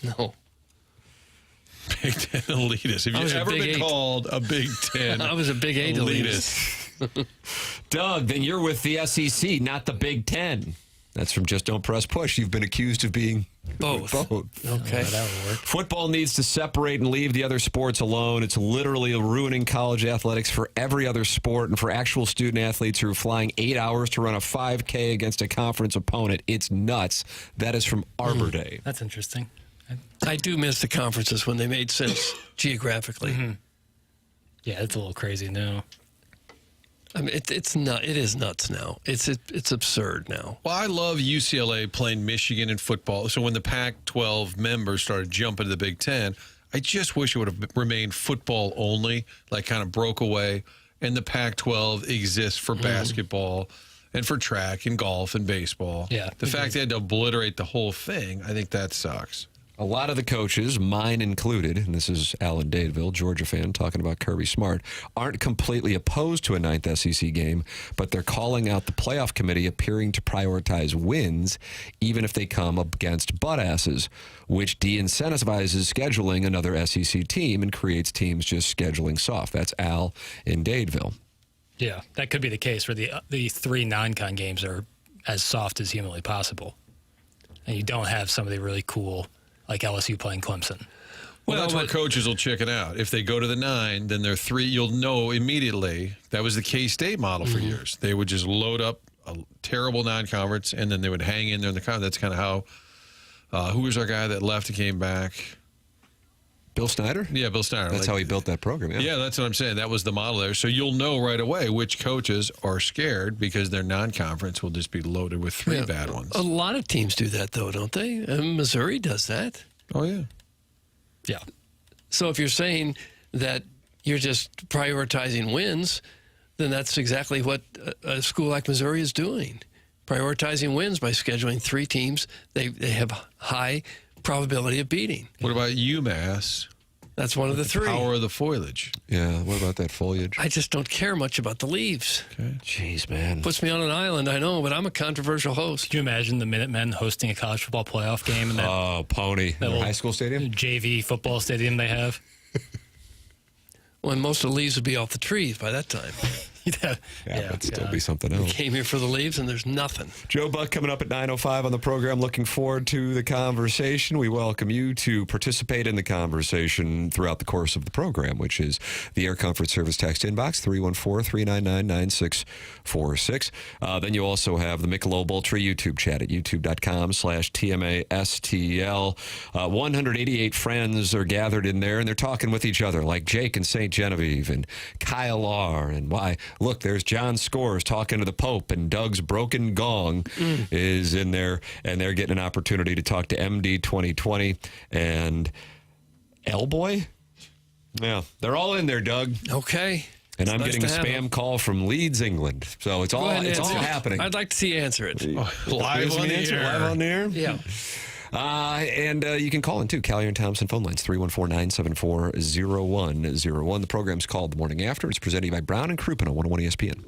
No. Big Ten elitist. Have you ever been called a Big Ten I was a Big 8 elitist. Doug, then you're with the SEC, not the Big Ten. That's from Just Don't Press Push. You've been accused of being both. Okay. that would work. Football needs to separate and leave the other sports alone. It's literally ruining college athletics for every other sport and for actual student athletes who are flying 8 hours to run a 5K against a conference opponent. It's nuts. That is from Arbor Day. That's interesting. I do miss the conferences when they made sense geographically. Yeah, it's a little crazy now. I mean, it's not. It is nuts now. It's absurd now. Well, I love UCLA playing Michigan in football. So when the Pac-12 members started jumping to the Big Ten, I just wish it would have remained football only, like kind of broke away, and the Pac-12 exists for basketball and for track and golf and baseball. Yeah. The fact they had to obliterate the whole thing, I think that sucks. A lot of the coaches, mine included, and this is Alan Dadeville, Georgia fan, talking about Kirby Smart, aren't completely opposed to a ninth SEC game, but they're calling out the playoff committee appearing to prioritize wins, even if they come up against butt asses, which de-incentivizes scheduling another SEC team and creates teams just scheduling soft. That's Al in Dadeville. Yeah, that could be the case where the 3 non-con games are as soft as humanly possible. And you don't have somebody really cool like LSU playing Clemson. Well, that's where coaches will chicken out. If they go to the 9, then they're 3. You'll know immediately. That was the K-State model for years. They would just load up a terrible non-conference, and then they would hang in there in the conference. That's kind of how, who was our guy that left and came back? Bill Snyder? Yeah, Bill Snyder. That's how he built that program, Yeah, that's what I'm saying. That was the model there. So you'll know right away which coaches are scared because their non-conference will just be loaded with 3 bad ones. A lot of teams do that, though, don't they? Missouri does that. Oh, yeah. Yeah. So if you're saying that you're just prioritizing wins, then that's exactly what a school like Missouri is doing. Prioritizing wins by scheduling 3 teams they have high probability of beating. What about UMass? That's one of the 3. Power of the foliage. Yeah, what about that foliage? I just don't care much about the leaves. Okay. Jeez, man. Puts me on an island, I know, but I'm a controversial host. Could you imagine the Minutemen hosting a college football playoff game in that, Pony. that little high school stadium? JV football stadium they have? When most of the leaves would be off the trees by that time. Yeah, that'd still be something else. Came here for the leaves, and there's nothing. Joe Buck coming up at 9:05 on the program. Looking forward to the conversation. We welcome you to participate in the conversation throughout the course of the program, which is the Air Comfort Service text inbox, 314-399-9646. Then you also have the Michelob Ultra YouTube chat at youtube.com/TMASTL. 188 friends are gathered in there, and they're talking with each other, like Jake and St. Genevieve and Kyle R. And why? Look, there's John Scores talking to the Pope, and Doug's Broken Gong is in there, and they're getting an opportunity to talk to MD 2020 and L-Boy. Yeah, they're all in there, Doug. Okay. And I'm getting a spam call from Leeds, England. So it's all happening. I'd like to see you answer it. Live on the air. Live on the air? Yeah. And you can call in, too. Callier and Thompson phone lines, 314-974-0101. The program's called The Morning After. It's presented by Brown and Crouppen on 101 ESPN.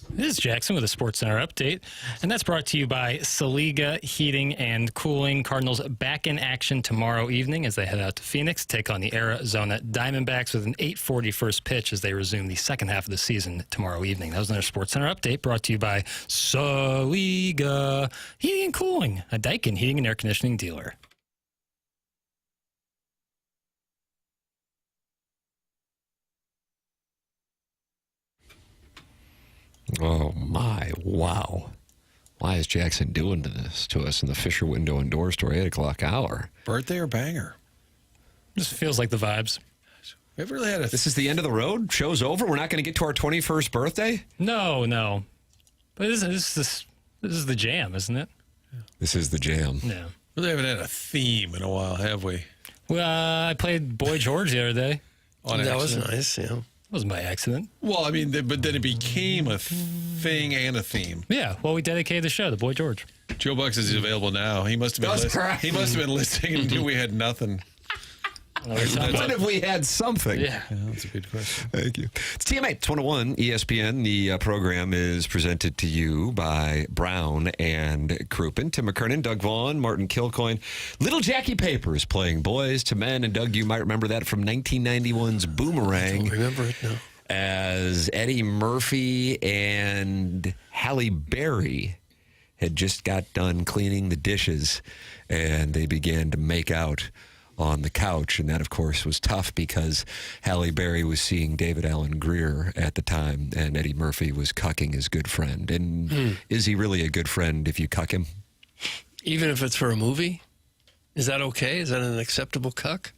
This is Jackson with a Sports Center update, and that's brought to you by Saliga Heating and Cooling. Cardinals back in action tomorrow evening as they head out to Phoenix, take on the Arizona Diamondbacks with an 8:40 first pitch as they resume the second half of the season tomorrow evening. That was another Sports Center update brought to you by Saliga Heating and Cooling, a Daikin heating and air conditioning dealer. Oh, my. Wow. Why is Jackson doing this to us in the Fisher Window and Door Store 8 o'clock hour? Birthday or banger? Just feels like the vibes. We ever really had a... This is the end of the road? Show's over? We're not going to get to our 21st birthday? No. But this is the jam, isn't it? This is the jam. Yeah. Really haven't had a theme in a while, have we? Well, I played Boy George the other day. That was nice, yeah. It wasn't by accident. Well, I mean, but then it became a thing and a theme. Yeah, well, we dedicated the show to Boy George. Joe Bucks is available now. He must have been listening. He must have been listening and knew we had nothing. What if we had something? Yeah, that's a good question. Thank you. It's TMA. It's 101 ESPN. The program is presented to you by Brown and Crouppen. Tim McKernan, Doug Vaughn, Martin Kilcoyne. Little Jackie Papers playing Boys to Men. And Doug, you might remember that from 1991's Boomerang. I don't remember it now. As Eddie Murphy and Halle Berry had just got done cleaning the dishes, and they began to make out on the couch, and that, of course, was tough because Halle Berry was seeing David Alan Grier at the time, and Eddie Murphy was cucking his good friend. And is he really a good friend if you cuck him? Even if it's for a movie? Is that okay? Is that an acceptable cuck?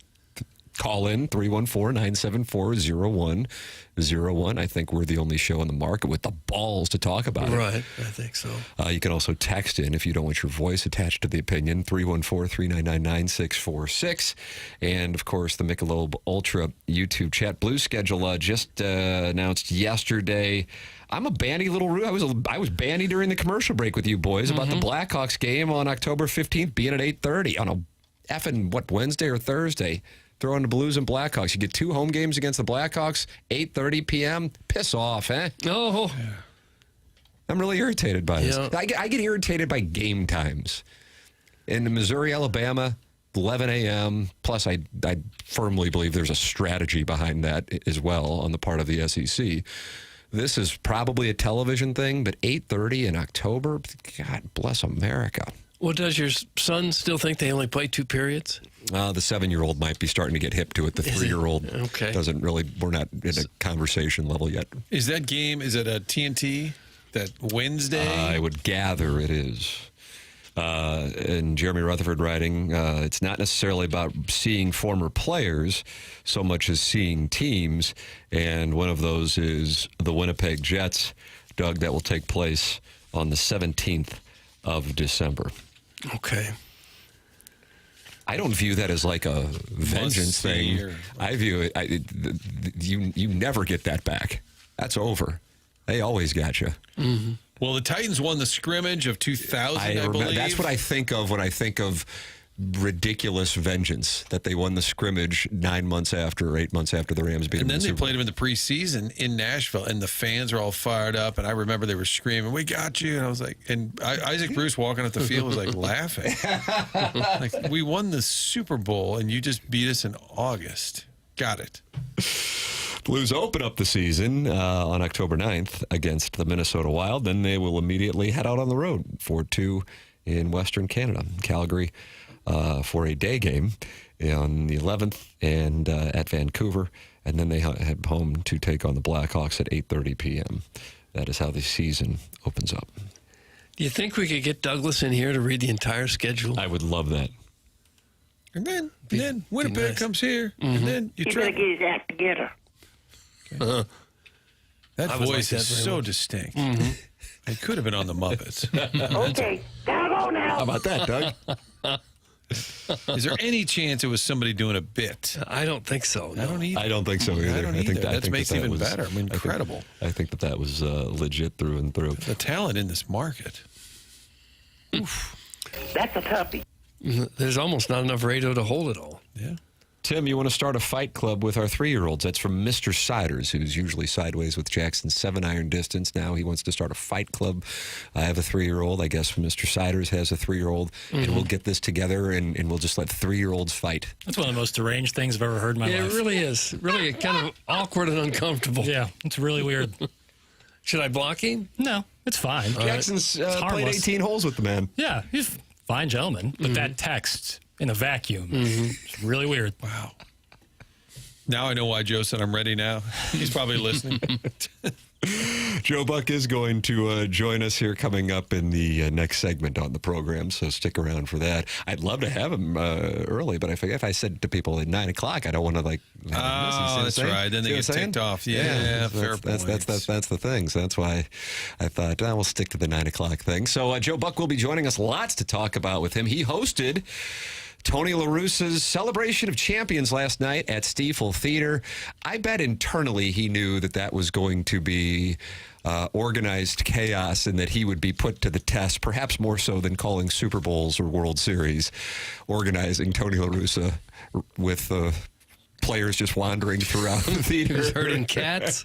Call in 314-974-0101. I think we're the only show in the market with the balls to talk about it. Right, I think so. You can also text in if you don't want your voice attached to the opinion, 314-399-9646. And, of course, the Michelob Ultra YouTube chat. Blues schedule just announced yesterday. I'm a banty little root. I was banty during the commercial break with you boys about the Blackhawks game on October 15th being at 8:30 on a effing, Wednesday or Thursday. Throw in the Blues and Blackhawks. You get 2 home games against the Blackhawks, 8:30 p.m. Piss off, eh? Oh. I'm really irritated by this. I get irritated by game times. In Missouri, Alabama, 11 a.m. Plus, I firmly believe there's a strategy behind that as well on the part of the SEC. This is probably a television thing, but 8:30 in October? God bless America. Well, does your son still think they only play 2 periods? The 7-year-old might be starting to get hip to it. The 3-year-old doesn't really. We're not in a conversation level yet. Is that game? Is it a TNT? That Wednesday? I would gather it is. And Jeremy Rutherford writing, it's not necessarily about seeing former players so much as seeing teams, and one of those is the Winnipeg Jets. Doug, that will take place on the 17th of December. Okay. I don't view that as like a vengeance thing. I view it, you never get that back. That's over. They always got you. Mm-hmm. Well, the Titans won the scrimmage of 2000, I believe. That's what I think of when I think of ridiculous vengeance, that they won the scrimmage 9 months after or 8 months after the Rams beat them. And then they played them in the preseason in Nashville, and the fans were all fired up, and I remember they were screaming, "We got you!" And I was like, and Isaac Bruce walking up the field was like laughing. Like, we won the Super Bowl, and you just beat us in August. Got it. Blues open up the season on October 9th against the Minnesota Wild. Then they will immediately head out on the road for 2 in Western Canada, Calgary, for a day game on the 11th and at Vancouver. And then they head home to take on the Blackhawks at 8:30 p.m. That is how the season opens up. Do you think we could get Douglas in here to read the entire schedule? I would love that. And then Winnipeg comes here, and then you try. Better get his act together. That I was voice like that is very so much. distinct. It could have been on the Muppets. Okay, down now. How about that, Doug? Is there any chance it was somebody doing a bit? I don't think so. No. I don't either. I don't think so either. I don't I either. think That makes it even better. I mean, incredible. I think that was legit through and through. The talent in this market. That's a toughie. There's almost not enough radio to hold it all. Yeah. Tim, you want to start a fight club with our 3-year-olds? That's from Mr. Siders, who's usually sideways with Jackson's 7-iron distance. Now he wants to start a fight club. I have a 3-year-old. I guess Mr. Siders has a 3-year-old. And we'll get this together, and we'll just let 3-year-olds fight. That's one of the most deranged things I've ever heard in my life. It really is. Really kind of awkward and uncomfortable. Yeah, it's really weird. Should I block him? No, it's fine. Jackson's played harmless. 18 holes with the man. Yeah, he's a fine gentleman. But that text in a vacuum is really weird. Wow. Now I know why Joe said I'm ready now. He's probably listening. Joe Buck is going to join us here coming up in the next segment on the program, so stick around for that. I'd love to have him early, but I forget if I said to people at 9 o'clock, I don't want to like. Oh, that's right. Then they get ticked off. Yeah, fair point. That's the thing. So that's why I thought we'll stick to the 9 o'clock thing. So Joe Buck will be joining us. Lots to talk about with him. He hosted Tony La Russa's Celebration of Champions last night at Stiefel Theater. I bet internally he knew that was going to be organized chaos and that he would be put to the test, perhaps more so than calling Super Bowls or World Series, organizing Tony La Russa with players just wandering throughout the theater. Herding cats.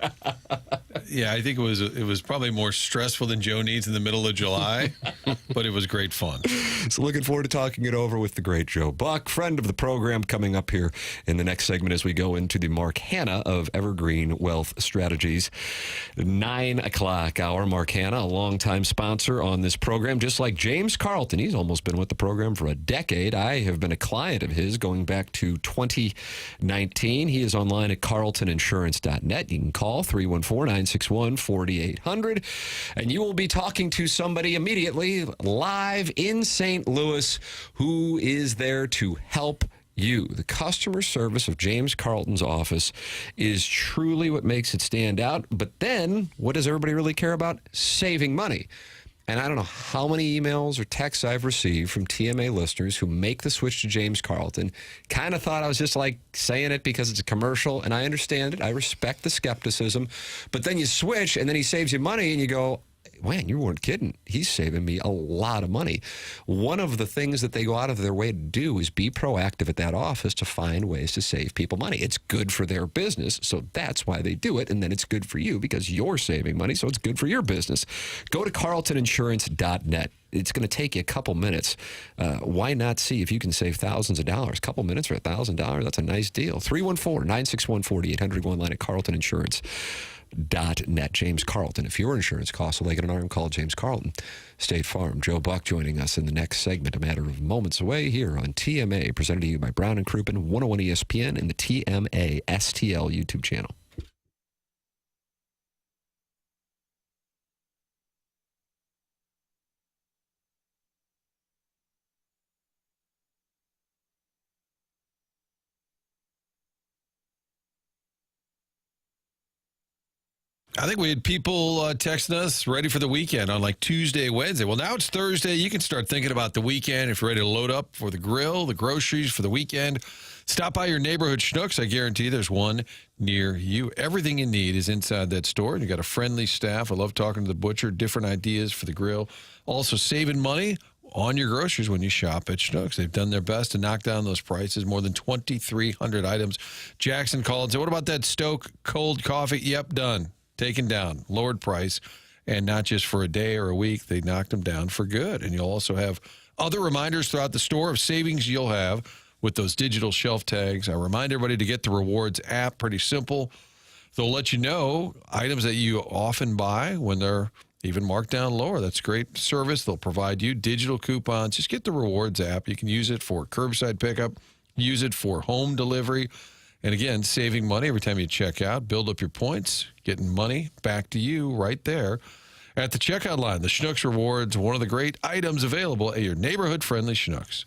Yeah, I think it was probably more stressful than Joe needs in the middle of July, but it was great fun. So looking forward to talking it over with the great Joe Buck, friend of the program, coming up here in the next segment as we go into the Mark Hanna of Evergreen Wealth Strategies. 9 o'clock hour. Mark Hanna, a longtime sponsor on this program, just like James Carlton. He's almost been with the program for a decade. I have been a client of his going back to 2019. He is online at carltoninsurance.net. You can call 314-961-4800, and you will be talking to somebody immediately live in St. Louis who is there to help you. The customer service of James Carlton's office is truly what makes it stand out. But then, what does everybody really care about? Saving money. And I don't know how many emails or texts I've received from TMA listeners who make the switch to James Carlton, kind of thought I was just like saying it because it's a commercial, and I understand it. I respect the skepticism. But then you switch, and then he saves you money, and you go, man, you weren't kidding. He's saving me a lot of money. One of the things that they go out of their way to do is be proactive at that office to find ways to save people money. It's good for their business, so that's why they do it. And then it's good for you because you're saving money, so it's good for your business. Go to carltoninsurance.net. It's going to take you a couple minutes. Why not see if you can save thousands of dollars? A couple minutes for $1,000. That's a nice deal. 314-961-4800. Go online at carltoninsurance.net. James Carlton. If your insurance costs a leg and an arm, call James Carlton. State Farm. Joe Buck joining us in the next segment, a matter of moments away here on TMA, presented to you by Brown and Crouppen, 101 ESPN, and the TMA STL YouTube channel. I think we had people texting us ready for the weekend on like Tuesday, Wednesday. Well, now it's Thursday. You can start thinking about the weekend if you're ready to load up for the grill, the groceries for the weekend. Stop by your neighborhood Schnucks. I guarantee there's one near you. Everything you need is inside that store. And you got a friendly staff. I love talking to the butcher, different ideas for the grill. Also saving money on your groceries when you shop at Schnucks. They've done their best to knock down those prices. More than 2,300 items. Jackson called and said, what about that Stoke cold coffee? Yep, done. Taken down, lowered price, and not just for a day or a week. They knocked them down for good. And you'll also have other reminders throughout the store of savings you'll have with those digital shelf tags. I remind everybody to get the Rewards app. Pretty simple. They'll let you know items that you often buy when they're even marked down lower. That's great service. They'll provide you digital coupons. Just get the Rewards app. You can use it for curbside pickup, use it for home delivery. And again, saving money every time you check out, build up your points, getting money back to you right there at the checkout line. The Schnucks Rewards, one of the great items available at your neighborhood-friendly Schnucks.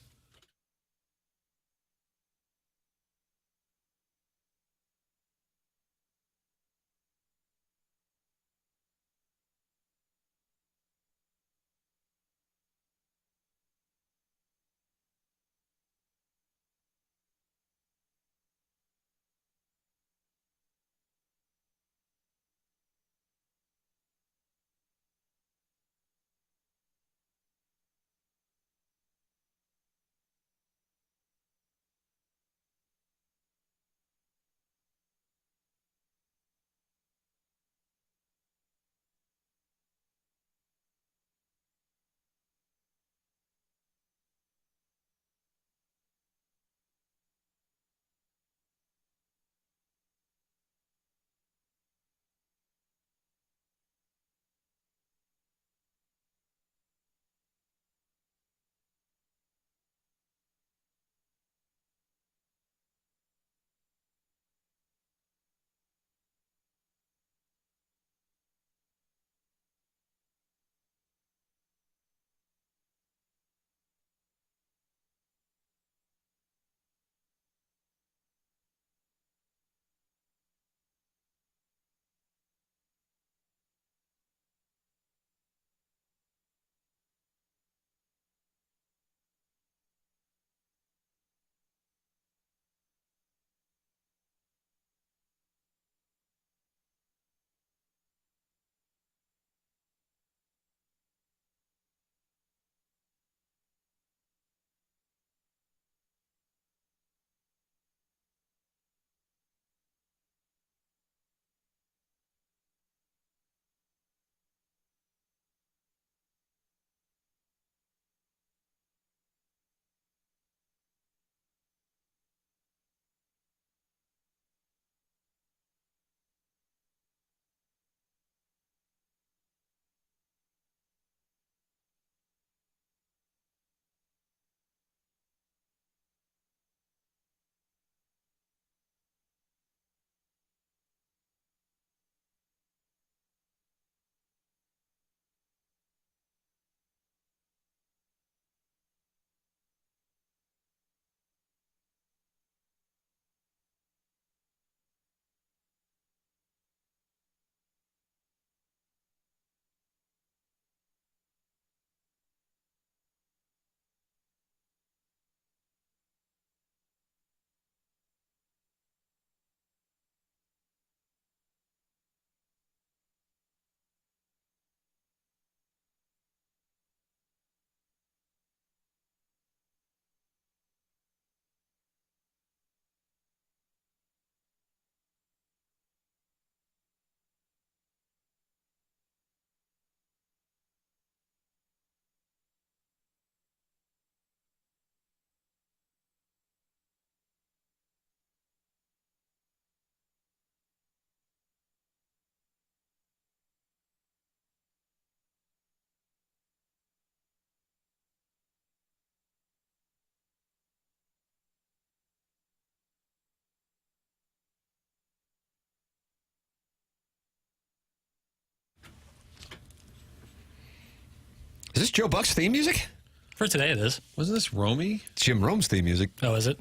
Is this Joe Buck's theme music? For today, it is. Wasn't this Romy? Jim Rome's theme music. Oh, is it?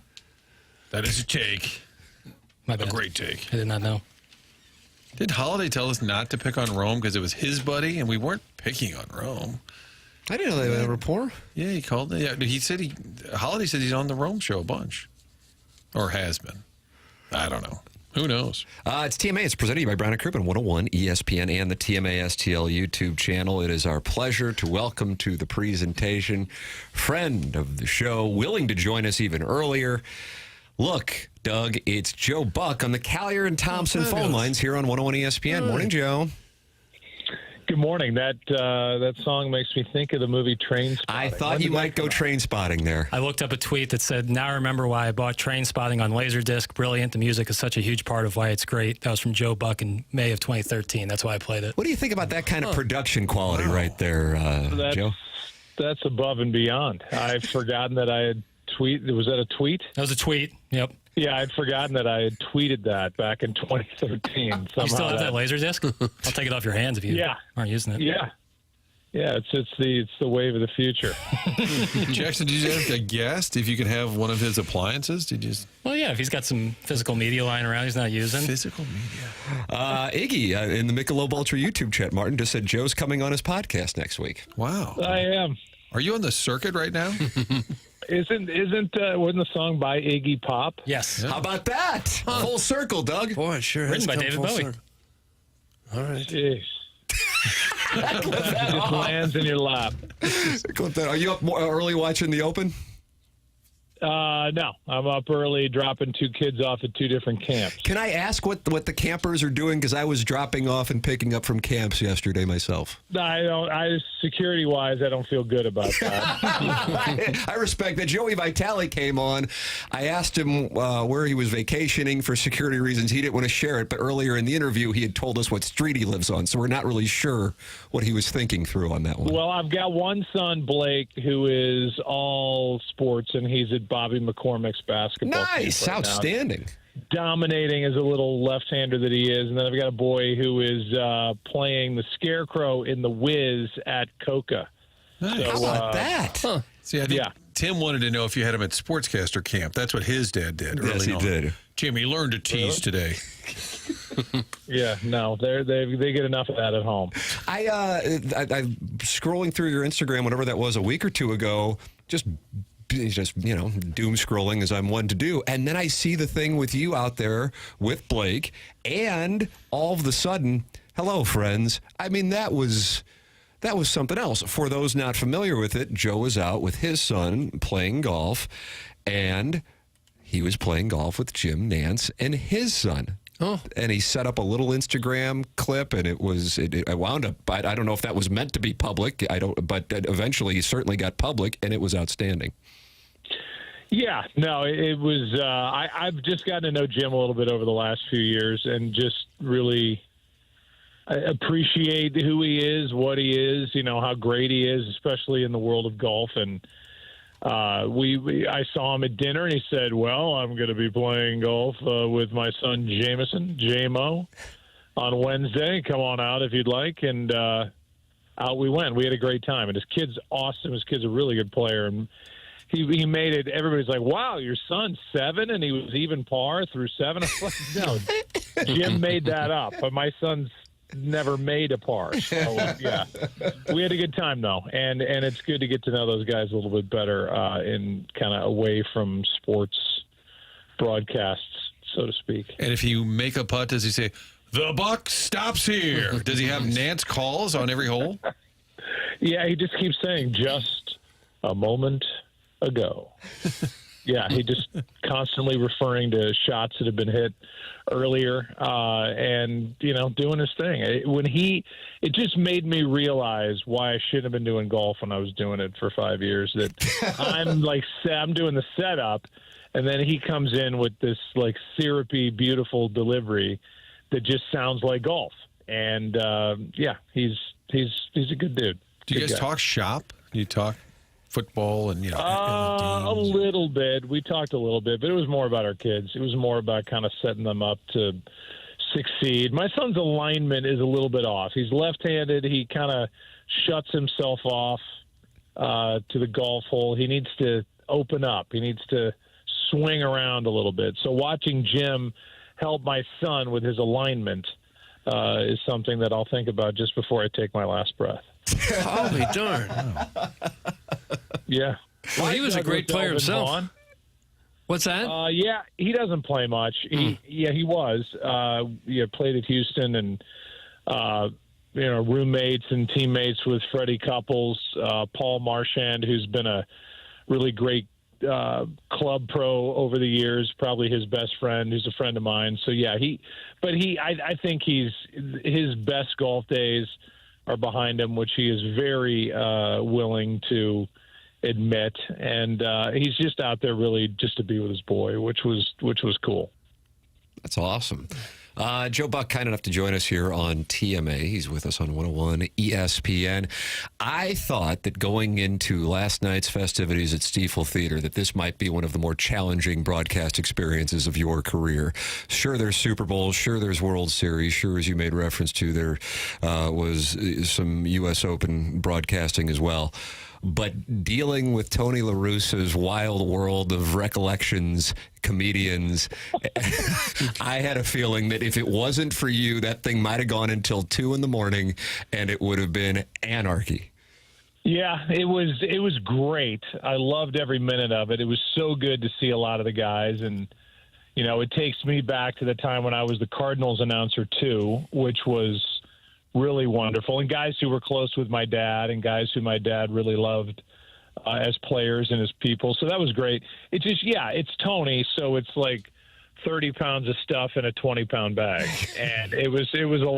That is a take. My bad. A great take. I did not know. Did Holiday tell us not to pick on Rome because it was his buddy, and we weren't picking on Rome? I didn't know they had a rapport. Yeah, he called. Yeah, he said Holiday said he's on the Rome show a bunch, or has been. I don't know. Who knows? It's TMA. It's presented to you by Brown and Crouppen, 101 ESPN and the TMA STL YouTube channel. It is our pleasure to welcome to the presentation friend of the show, willing to join us even earlier. Look, Doug, it's Joe Buck on the Callier and Thompson phone lines here on 101 ESPN. Morning, Joe. Good morning. That song makes me think of the movie Trainspotting. I thought you might go train spotting there. I looked up a tweet that said, "Now I remember why I bought Train Spotting on Laserdisc. Brilliant. The music is such a huge part of why it's great." That was from Joe Buck in May of 2013. That's why I played it. What do you think about that kind of production quality right there, Joe? That's above and beyond. I've forgotten that I had tweeted. Was that a tweet? That was a tweet. Yep. Yeah, I'd forgotten that I had tweeted that back in 2013. Somehow You still have that Laserdisc? I'll take it off your hands if you aren't using it. Yeah. Yeah, it's the wave of the future. Jackson, did you have to guess if you could have one of his appliances? Did you just... Well, yeah, if he's got some physical media lying around he's not using. Physical media. Iggy, in the Michelob Ultra YouTube chat, Martin just said Joe's coming on his podcast next week. Wow. I am. Are you on the circuit right now? Wasn't the song by Iggy Pop? Yes. Yeah. How about that? Full circle, Doug. Boy, it sure Written has by come David full Bowie. circle. All right. Jeez. It just lands in your lap. Are you up more early watching the Open? No, I'm up early dropping two kids off at two different camps. Can I ask what the campers are doing? Because I was dropping off and picking up from camps yesterday myself. Security-wise, I don't feel good about that. I respect that. Joey Vitale came on. I asked him where he was vacationing for security reasons. He didn't want to share it, but earlier in the interview, he had told us what street he lives on, so we're not really sure what he was thinking through on that one. Well, I've got one son, Blake, who is all sports, and he's at Bobby McCormick's basketball team Nice. right Outstanding. now. Dominating as a little left-hander that he is. And then I've got a boy who is playing the Scarecrow in the Wiz at Coca. Nice. How about that? Huh. See, I think Tim wanted to know if you had him at Sportscaster Camp. That's what his dad did early on. Yes, he did. Jimmy learned to tease today. Yeah, no, they get enough of that at home. I scrolling through your Instagram, whatever that was, a week or two ago, just doom scrolling as I'm one to do, and then I see the thing with you out there with Blake, and all of a sudden, hello friends. I mean, that was something else. For those not familiar with it, Joe was out with his son playing golf, and he was playing golf with Jim Nance and his son. Oh. And he set up a little Instagram clip, and it wound up. I don't know if that was meant to be public. But eventually, he certainly got public, and it was outstanding. Yeah, no, it was. I've just gotten to know Jim a little bit over the last few years, and just really appreciate who he is, what he is. How great he is, especially in the world of golf. And I saw him at dinner, and he said, "Well, I'm going to be playing golf with my son Jameson, JMO, on Wednesday. Come on out if you'd like." And out we went. We had a great time, and his kid's awesome. His kid's a really good player, and he made it. Everybody's like, "Wow, your son's 7, and he was even par through 7." I was like, "No, Jim made that up, but my son's never made a par." So yeah, we had a good time though, and it's good to get to know those guys a little bit better in kind of away from sports broadcasts, so to speak. And if you make a putt, does he say, "The buck stops here"? Does he have Nance calls on every hole? Yeah, he just keeps saying, "Just a moment ago." Yeah, he just constantly referring to shots that have been hit earlier, and doing his thing. It just made me realize why I shouldn't have been doing golf when I was doing it for 5 years. That I'm doing the setup, and then he comes in with this like syrupy, beautiful delivery that just sounds like golf. And he's a good dude. Do you Good guys guy. talk shop? Do you talk football and a little bit. We talked a little bit, but it was more about our kids. It was more about kind of setting them up to succeed. My son's alignment is a little bit off. He's left-handed. He kind of shuts himself off to the golf hole. He needs to open up. He needs to swing around a little bit. So watching Jim help my son with his alignment is something that I'll think about just before I take my last breath. Holy darn. Yeah. Well, he was a great player himself. Vaughn. What's that? Yeah, he doesn't play much. He was. Played at Houston and, roommates and teammates with Freddie Couples, Paul Marchand, who's been a really great club pro over the years, probably his best friend, who's a friend of mine. So, yeah, I think his best golf days are behind him, which he is very willing to admit, and he's just out there really just to be with his boy, which was cool. That's awesome. Joe Buck, kind enough to join us here on TMA. He's with us on 101 ESPN. I thought that going into last night's festivities at Stiefel Theater, that this might be one of the more challenging broadcast experiences of your career. Sure, there's Super Bowls. Sure, there's World Series. Sure, as you made reference to, there was some U.S. Open broadcasting as well. But dealing with Tony La Russa's wild world of recollections, comedians, I had a feeling that if it wasn't for you, that thing might have gone until 2 a.m, and it would have been anarchy. Yeah, it was great. I loved every minute of it. It was so good to see a lot of the guys, and it takes me back to the time when I was the Cardinals announcer too, which was really wonderful, and guys who were close with my dad and guys who my dad really loved as players and as people. So that was great. It's just, it's Tony. So it's like 30 pounds of stuff in a 20-pound bag. And it was a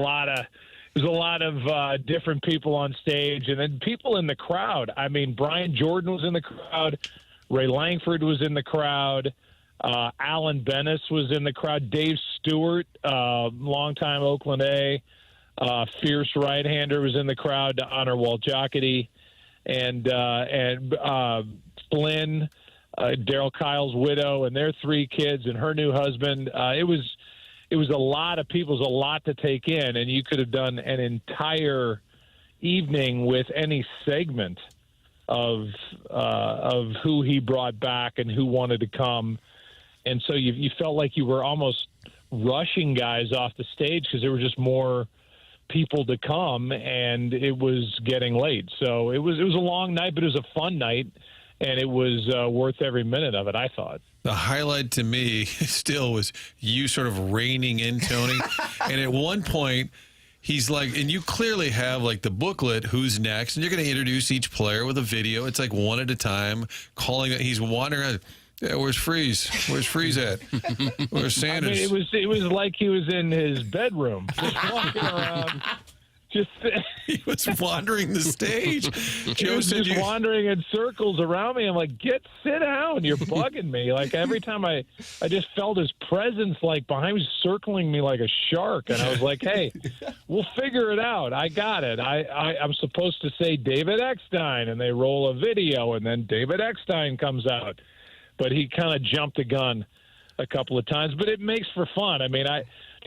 lot of different people on stage, and then people in the crowd. I mean, Brian Jordan was in the crowd. Ray Langford was in the crowd. Alan Bennis was in the crowd. Dave Stewart, longtime Oakland A. Fierce right-hander was in the crowd to honor Walt Jocketty, and Flynn, Daryl Kyle's widow, and their 3 kids and her new husband. It was a lot of people. It was a lot to take in, and you could have done an entire evening with any segment of who he brought back and who wanted to come, and so you felt like you were almost rushing guys off the stage because there were just more people to come, and it was getting late. So it was a long night, but it was a fun night, and it was worth every minute of it, I thought. The highlight to me still was you sort of reining in Tony. And at one point, he's like, and you clearly have like the booklet, who's next, and you're going to introduce each player with a video. It's like one at a time, calling it. He's wandering around. Yeah, where's Freeze? Where's Freeze at? Where's Sanders? I mean, it was like he was in his bedroom, just walking around. He was wandering the stage. Joe was just wandering in circles around me. I'm like, sit down. You're bugging me. Like every time I just felt his presence like behind me, circling me like a shark. And I was like, hey, we'll figure it out. I got it. I'm supposed to say David Eckstein, and they roll a video, and then David Eckstein comes out. But he kind of jumped the gun a couple of times. But it makes for fun. I mean,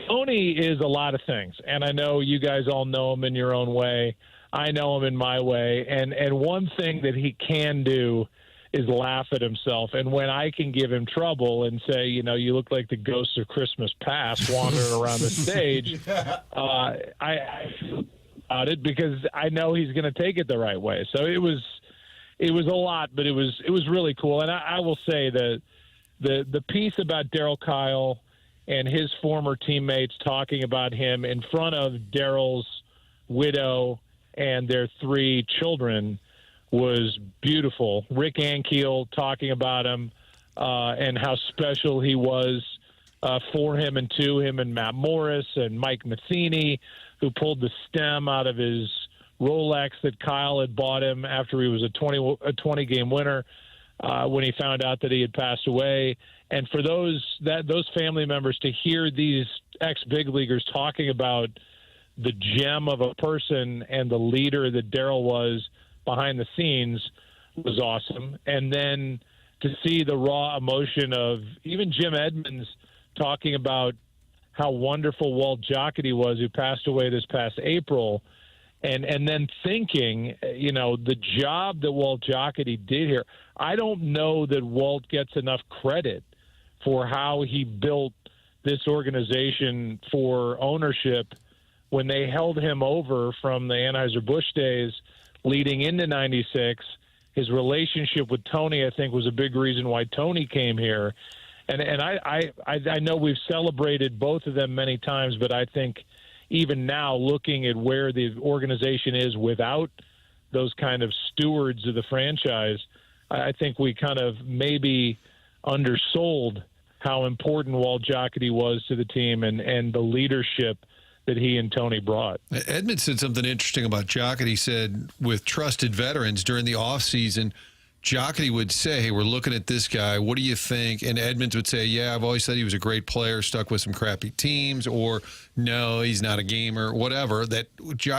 Tony is a lot of things, and I know you guys all know him in your own way. I know him in my way, and one thing that he can do is laugh at himself. And when I can give him trouble and say, you look like the ghost of Christmas past wandering around the stage, I feel about it because I know he's going to take it the right way. So it was a lot, but it was really cool. And I will say that the piece about Daryl Kyle and his former teammates talking about him in front of Daryl's widow and their 3 children was beautiful. Rick Ankiel talking about him and how special he was for him and to him, and Matt Morris and Mike Matheny, who pulled the stem out of his Rolex that Kyle had bought him after he was a 20-game winner when he found out that he had passed away. And for those family members to hear these ex-big leaguers talking about the gem of a person and the leader that Daryl was behind the scenes was awesome. And then to see the raw emotion of even Jim Edmonds talking about how wonderful Walt Jocketty was, who passed away this past April, and then thinking, the job that Walt Jocketty did here. I don't know that Walt gets enough credit for how he built this organization for ownership when they held him over from the Anheuser-Busch days leading into 96. His relationship with Tony, I think, was a big reason why Tony came here. And I know we've celebrated both of them many times, but I think even now, looking at where the organization is without those kind of stewards of the franchise, I think we kind of maybe undersold how important Walt Jocketty was to the team and the leadership that he and Tony brought. Edmund said something interesting about Jocketty. He said with trusted veterans during the offseason, Jocketty would say, hey, we're looking at this guy. What do you think? And Edmonds would say, yeah, I've always said he was a great player, stuck with some crappy teams, or no, he's not a gamer, whatever. Can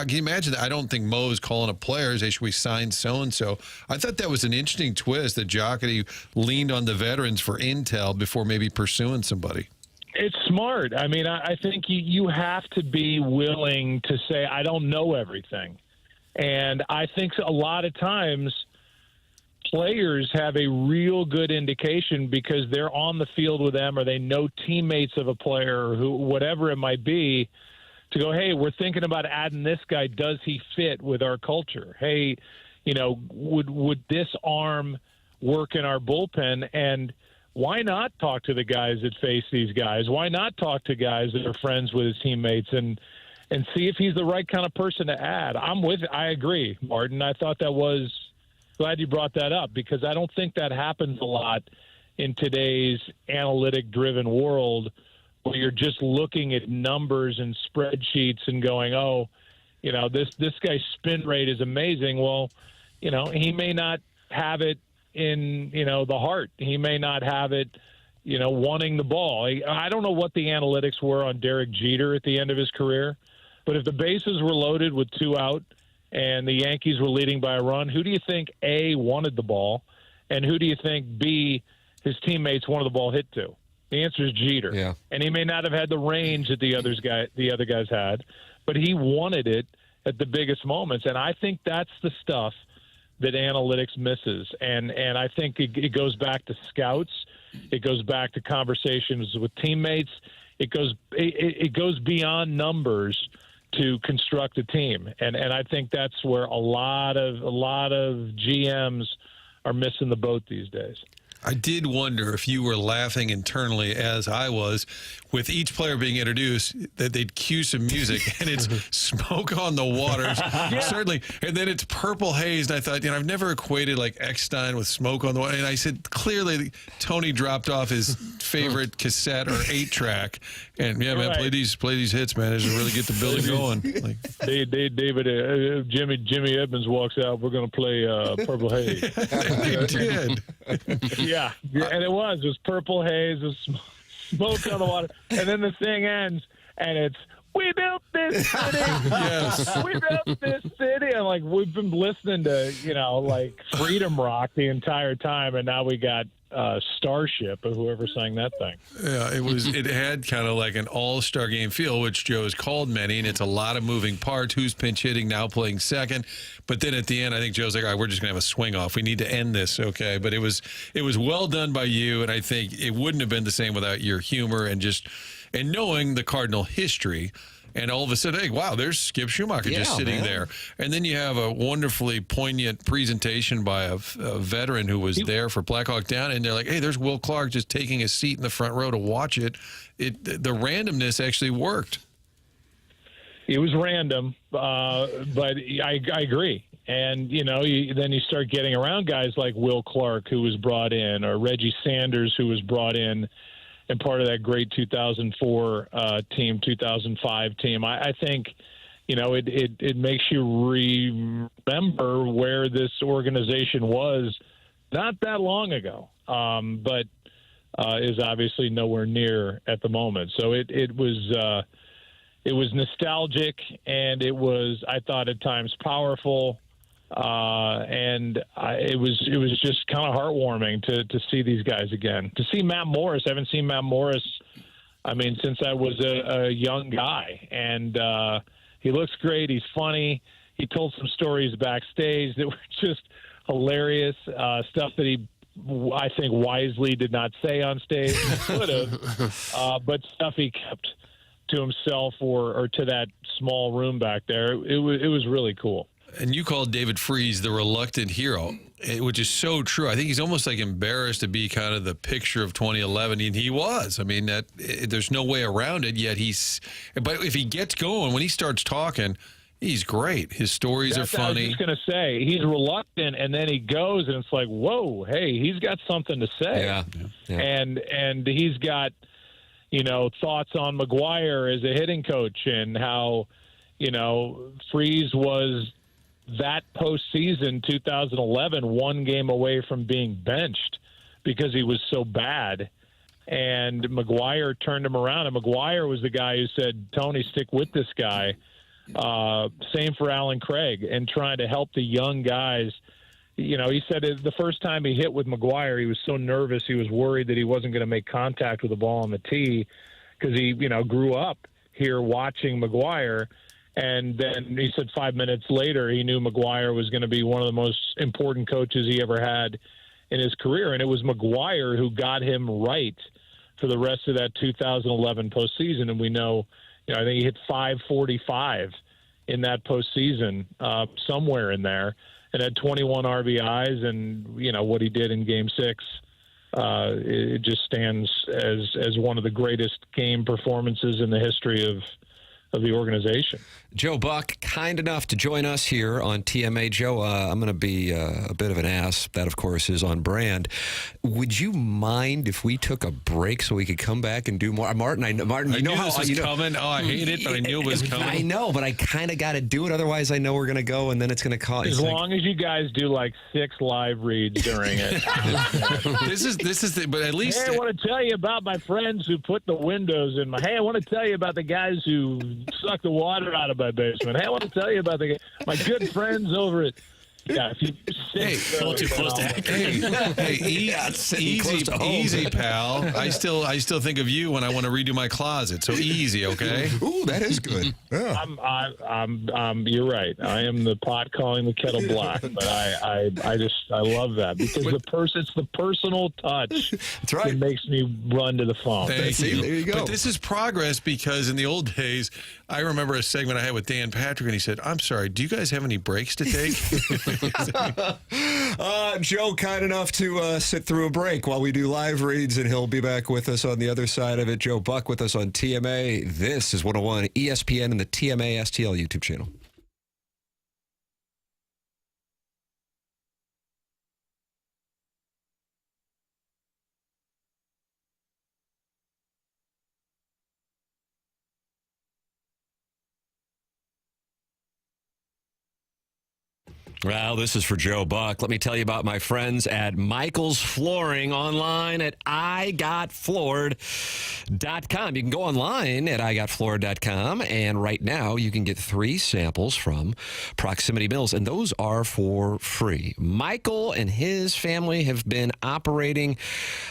you imagine that? I don't think Mo is calling up players. Hey, should we sign so-and-so? I thought that was an interesting twist that Jocketty leaned on the veterans for intel before maybe pursuing somebody. It's smart. I mean, I think you have to be willing to say, I don't know everything. And I think a lot of times players have a real good indication because they're on the field with them or they know teammates of a player or whatever it might be, to go, hey, we're thinking about adding this guy. Does he fit with our culture? Hey, would this arm work in our bullpen? And why not talk to the guys that face these guys? Why not talk to guys that are friends with his teammates and see if he's the right kind of person to add? I agree, Martin. I thought that was glad you brought that up because I don't think that happens a lot in today's analytic-driven world where you're just looking at numbers and spreadsheets and going, this guy's spin rate is amazing. Well, he may not have it in, the heart. He may not have it, wanting the ball. I don't know what the analytics were on Derek Jeter at the end of his career, but if the bases were loaded with 2 out and the Yankees were leading by a run, who do you think, A, wanted the ball, and who do you think, B, his teammates wanted the ball hit to? The answer is Jeter. Yeah. And he may not have had the range that the other guys had, but he wanted it at the biggest moments. And I think that's the stuff that analytics misses. And I think it goes back to scouts. It goes back to conversations with teammates. It goes beyond numbers to construct a team. And I think that's where a lot of GMs are missing the boat these days. I did wonder if you were laughing internally, as I was, with each player being introduced, that they'd cue some music, and it's Smoke on the Water, certainly, and then it's Purple Haze, and I thought, I've never equated, like, Eckstein with Smoke on the Water, and I said, clearly, Tony dropped off his favorite cassette or 8-track, and, man, play these hits, man, just really get the building going. Like, Jimmy Edmonds walks out, we're going to play Purple Haze. They did. Yeah, and it was Purple Haze, it was Smoke on the Water, and then the thing ends, and it's, we built this city. Yes. We built this city. And, like, we've been listening to, Freedom Rock the entire time, and now we got Starship or whoever sang that thing. Yeah, it had kind of like an all-star game feel, which Joe has called many, and it's a lot of moving parts. Who's pinch hitting, now playing second. But then at the end, I think Joe's like, all right, we're just going to have a swing off. We need to end this, okay? But it was well done by you, and I think it wouldn't have been the same without your humor and knowing the Cardinal history. And all of a sudden, hey, wow, there's Skip Schumacher just sitting there. And then you have a wonderfully poignant presentation by a veteran who was there for Black Hawk Down. And they're like, hey, there's Will Clark just taking a seat in the front row to watch it. The randomness actually worked. It was random, but I agree. And, then you start getting around guys like Will Clark, who was brought in, or Reggie Sanders, who was brought in, and part of that great 2004 team, 2005 team. I think, it makes you remember where this organization was not that long ago, but is obviously nowhere near at the moment. So it was nostalgic, and it was, I thought, at times powerful. It was just kind of heartwarming to see these guys again. To see Matt Morris, I haven't seen Matt Morris, since I was a young guy. And he looks great. He's funny. he told some stories backstage that were just hilarious, stuff that he, I think, wisely did not say on stage. He could have, but stuff he kept to himself or to that small room back there. It was really cool. And you called David Freese the reluctant hero, which is so true. I think he's almost like embarrassed to be kind of the picture of 2011, and he was. I mean, there's no way around it. Yet but if he gets going, when he starts talking, he's great. His stories are funny. I was just going to say, he's reluctant, and then he goes, and it's like, whoa, hey, he's got something to say. Yeah. And he's got, thoughts on McGuire as a hitting coach and how, Freese was that postseason 2011 one game away from being benched because he was so bad. And McGuire turned him around, and McGuire was the guy who said, Tony, stick with this guy. Same for Alan Craig, and trying to help the young guys. He said the first time he hit with McGuire, he was so nervous. He was worried that he wasn't going to make contact with the ball on the tee because he, grew up here watching McGuire. And then he said 5 minutes later, he knew McGuire was going to be one of the most important coaches he ever had in his career. And it was McGuire who got him right for the rest of that 2011 postseason. And we know, I think he hit 545 in that postseason, somewhere in there, and had 21 RBIs. And, what he did in Game 6, it just stands as one of the greatest game performances in the history of the organization. Joe Buck, kind enough to join us here on TMA. Joe, I'm going to be a bit of an ass. That, of course, is on brand. Would you mind if we took a break so we could come back and do more? Martin, I knew this was coming. Oh, I hate it, but I knew it was coming. I know, but I kind of got to do it. Otherwise, I know we're going to go, and then it's going to cost. As long as you guys do like 6 live reads during it. This is but at least. Hey, I want to tell you about my friends who put the windows in my. Hey, I want to tell you about the guys who suck the water out of my basement. Hey, I want to tell you about my good friends over at. Yeah, if you a little too close to accurate. Easy, pal. I still think of you when I want to redo my closet. So easy, okay? Ooh, that is good. Yeah. You're right. I am the pot calling the kettle black, but I love that because it's the personal touch. That's right. That makes me run to the phone. Thank you. There you go. But this is progress because in the old days, I remember a segment I had with Dan Patrick, and he said, "I'm sorry, do you guys have any breaks to take?" Joe, kind enough to sit through a break while we do live reads, and he'll be back with us on the other side of it. Joe Buck with us on TMA. This is 101 ESPN and the TMA STL YouTube channel. Well, this is for Joe Buck. Let me tell you about my friends at Michael's Flooring online at igotfloored.com. You can go online at igotfloored.com, and right now you can get 3 samples from Proximity Mills, and those are for free. Michael and his family have been operating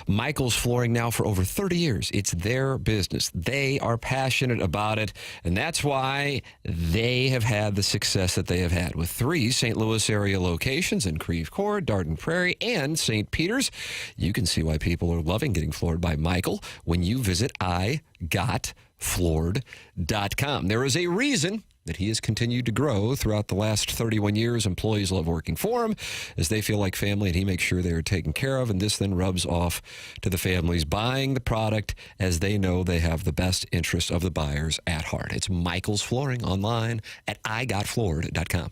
Michael's Flooring now for over 30 years. It's their business. They are passionate about it, and that's why they have had the success that they have had with 3 St. Louis area locations in Creve Coeur, Dardenne Prairie, and St. Peter's. You can see why people are loving getting floored by Michael when you visit igotfloored.com. There is a reason that he has continued to grow throughout the last 31 years. Employees love working for him as they feel like family, and he makes sure they are taken care of, and this then rubs off to the families buying the product as they know they have the best interest of the buyers at heart. It's Michael's Flooring online at igotfloored.com.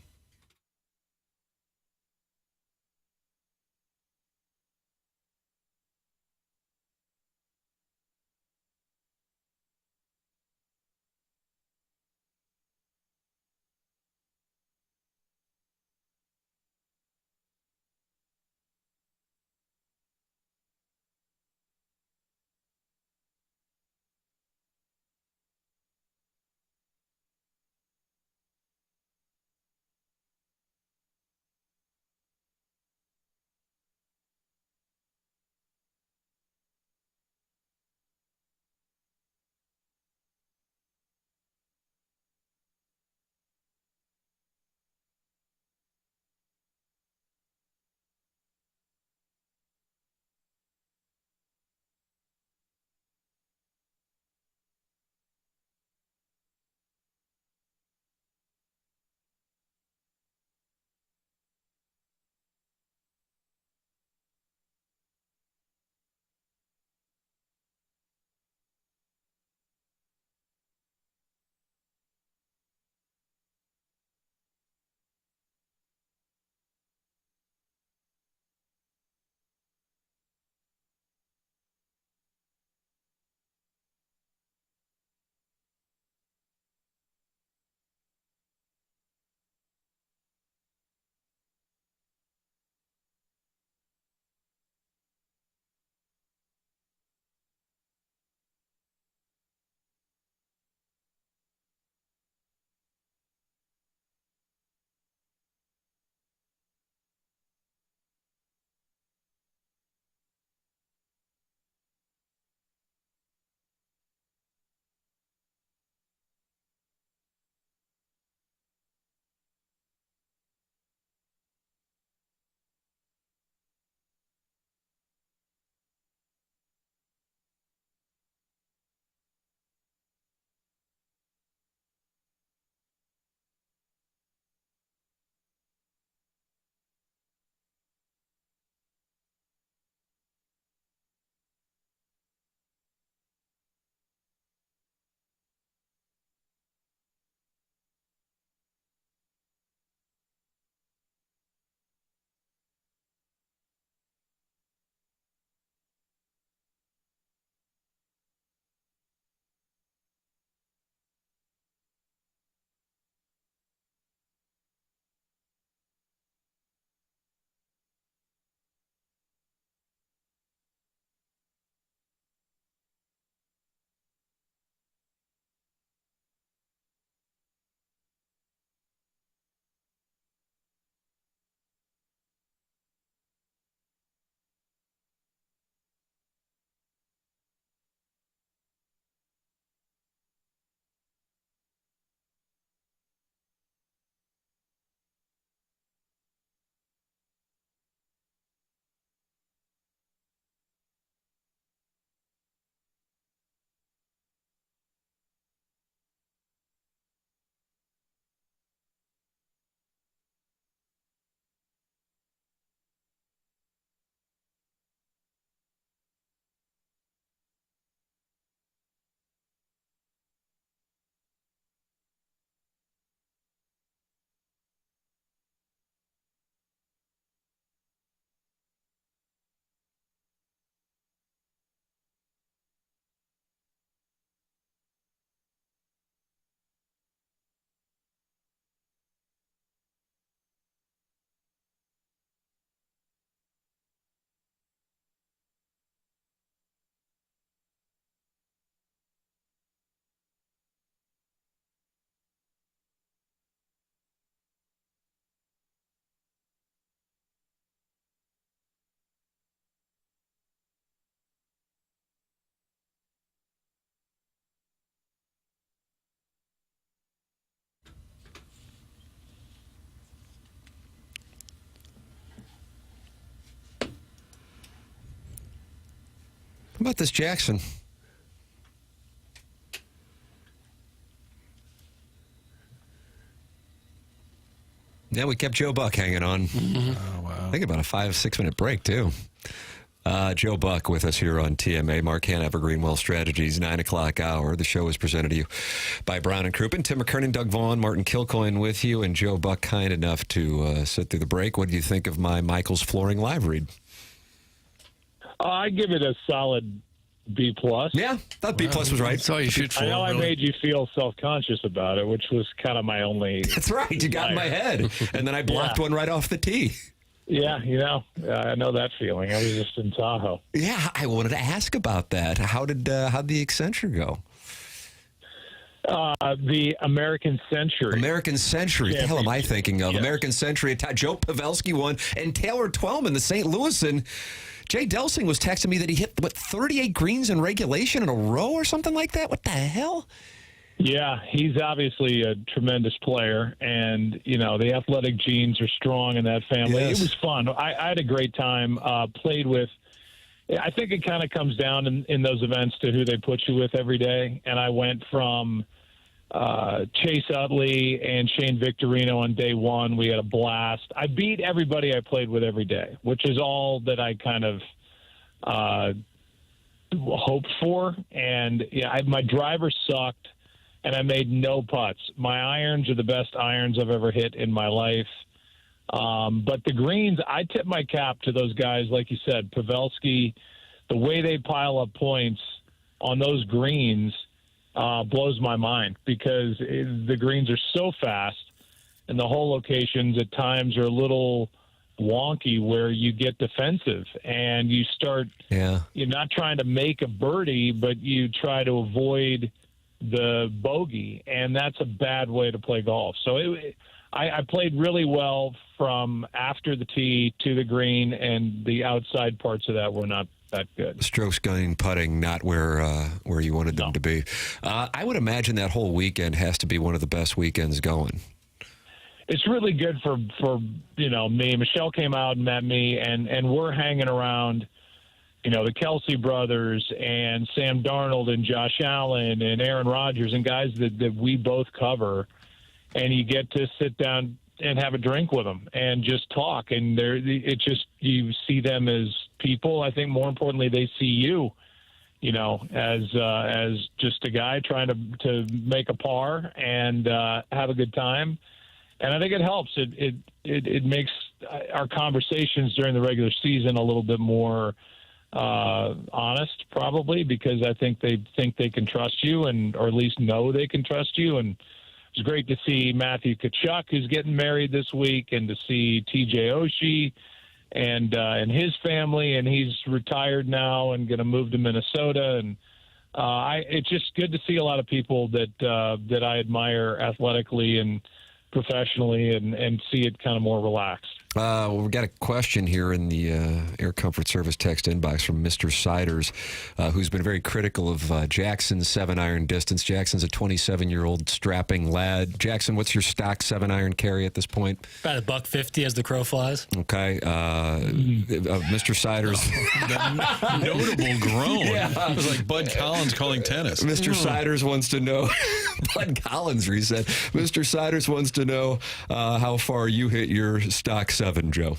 about this Jackson? Yeah, we kept Joe Buck hanging on. Oh, wow. I think about a 5-6 minute break, too. Joe Buck with us here on TMA, Marquand Evergreen Wealth Strategies, 9 o'clock hour. The show is presented to you by Brown and Crouppen. Tim McKernan, Doug Vaughn, Martin Kilcoyne with you, and Joe Buck kind enough to sit through the break. What do you think of my Michael's Flooring live read? I give it a solid B+. Yeah, thought B+ was right. That's all you shoot for. I know I made you feel self-conscious about it, which was kind of my only... That's right. You got in my head, and then I blocked one right off the tee. Yeah, I know that feeling. I was just in Tahoe. Yeah, I wanted to ask about that. How'd the Accenture go? The American Century. American Century. What the hell am I thinking of? Yes. American Century. Joe Pavelski won, and Taylor Twellman, the St. Louisan. Jay Delsing was texting me that he hit, 38 greens in regulation in a row or something like that? What the hell? Yeah, he's obviously a tremendous player, and, the athletic genes are strong in that family. Yes. It was fun. I had a great time, played with. I think it kind of comes down in those events to who they put you with every day, and I went from Chase Utley and Shane Victorino on day one. We had a blast. I beat everybody I played with every day, which is all that I kind of hoped for. And my driver sucked, and I made no putts. My irons are the best irons I've ever hit in my life. But the greens, I tip my cap to those guys, like you said, Pavelski. The way they pile up points on those greens blows my mind, because the greens are so fast, and the hole locations at times are a little wonky where you get defensive and you start. Yeah. You're not trying to make a birdie, but you try to avoid the bogey, and that's a bad way to play golf. So I played really well from after the tee to the green, and the outside parts of that were not that good. Strokes, gunning, putting, not where you wanted them to be. I would imagine that whole weekend has to be one of the best weekends going. It's really good for me. Michelle came out and met me, and we're hanging around, the Kelsey brothers and Sam Darnold and Josh Allen and Aaron Rodgers and guys that we both cover, and you get to sit down and have a drink with them and just talk. And you see them as people. I think more importantly, they see you, as just a guy trying to make a par and have a good time. And I think it helps. It makes our conversations during the regular season a little bit more honest, probably, because I think they can trust you, or at least know they can trust you. And it's great to see Matthew Tkachuk, who's getting married this week, and to see TJ Oshie and his family, and he's retired now and going to move to Minnesota. And it's just good to see a lot of people that I admire athletically and professionally, and see it kind of more relaxed. We've got a question here in the Air Comfort Service text inbox from Mr. Siders, who's been very critical of Jackson's 7-iron distance. Jackson's a 27-year-old strapping lad. Jackson, what's your stock 7-iron carry at this point? About $150 as the crow flies. Okay. Mr. Siders. Notable groan. Yeah. It was like Bud Collins calling tennis. Mr. Siders wants to know, Bud Collins reset. Mr. Siders wants to know how far you hit your stock 7, Joe.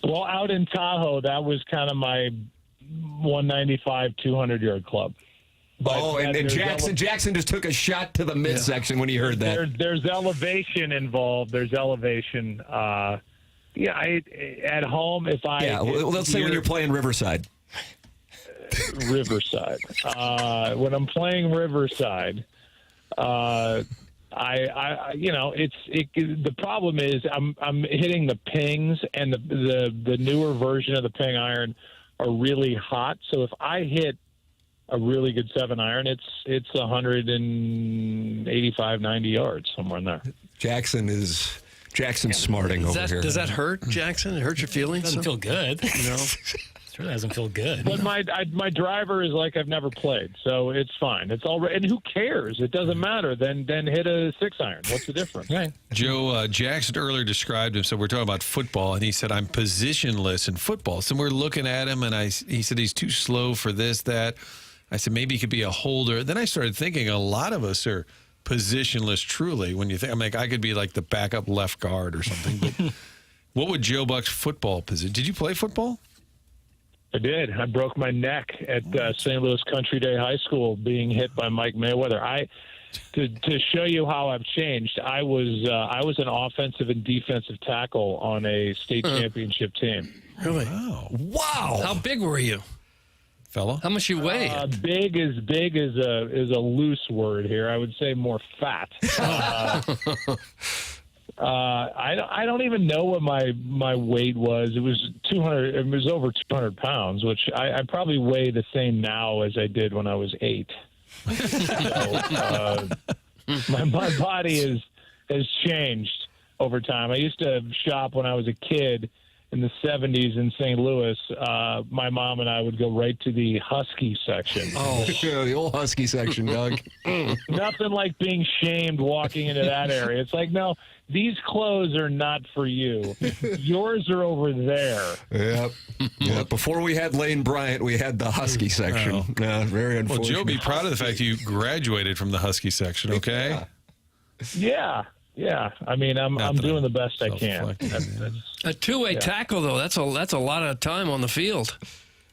Well, out in Tahoe, that was kind of my 195, 200-yard club. But and Jackson just took a shot to the midsection when he heard that. There's elevation involved. There's elevation. At home, if I... Yeah, let's say when you're playing Riverside. Riverside. When I'm playing Riverside... the problem is I'm hitting the pings, and the newer version of the ping iron are really hot. So if I hit a really good 7-iron, it's 185, 90 yards, somewhere in there. Jackson is Jackson's smarting over here. Does that hurt, Jackson? It hurt your feelings? Doesn't feel good. No. Sure doesn't feel good. But my driver is like I've never played, so it's fine. It's all right. And who cares? It doesn't matter. Then hit a 6-iron. What's the difference? Right. Joe, Jackson earlier described him, so we're talking about football, and he said, I'm positionless in football. So we're looking at him, and he said he's too slow for this, that. I said maybe he could be a holder. Then I started thinking a lot of us are positionless truly. When you think, I'm like, I could be like the backup left guard or something. But what would Joe Buck's football position? Did you play football? I did. I broke my neck at St. Louis Country Day High School being hit by Mike Mayweather. To show you how I've changed, I was an offensive and defensive tackle on a state championship team. Really? Wow. How big were you, fella? How much you weigh? Big is a loose word here. I would say more fat. I don't even know what my weight was. It was 200. It was over 200 pounds, which I probably weigh the same now as I did when I was 8. So, my body has changed over time. I used to shop when I was a kid in the 70s in St. Louis. My mom and I would go right to the Husky section. Oh, the old Husky section, Doug. Nothing like being shamed walking into that area. It's like, no, these clothes are not for you. Yours are over there. Yep. Before we had Lane Bryant, we had the Husky section. Very unfortunate. Well, Joe, be proud of the fact you graduated from the Husky section, okay? Yeah. I mean, I'm doing the best I can. A two-way tackle, though, that's a lot of time on the field.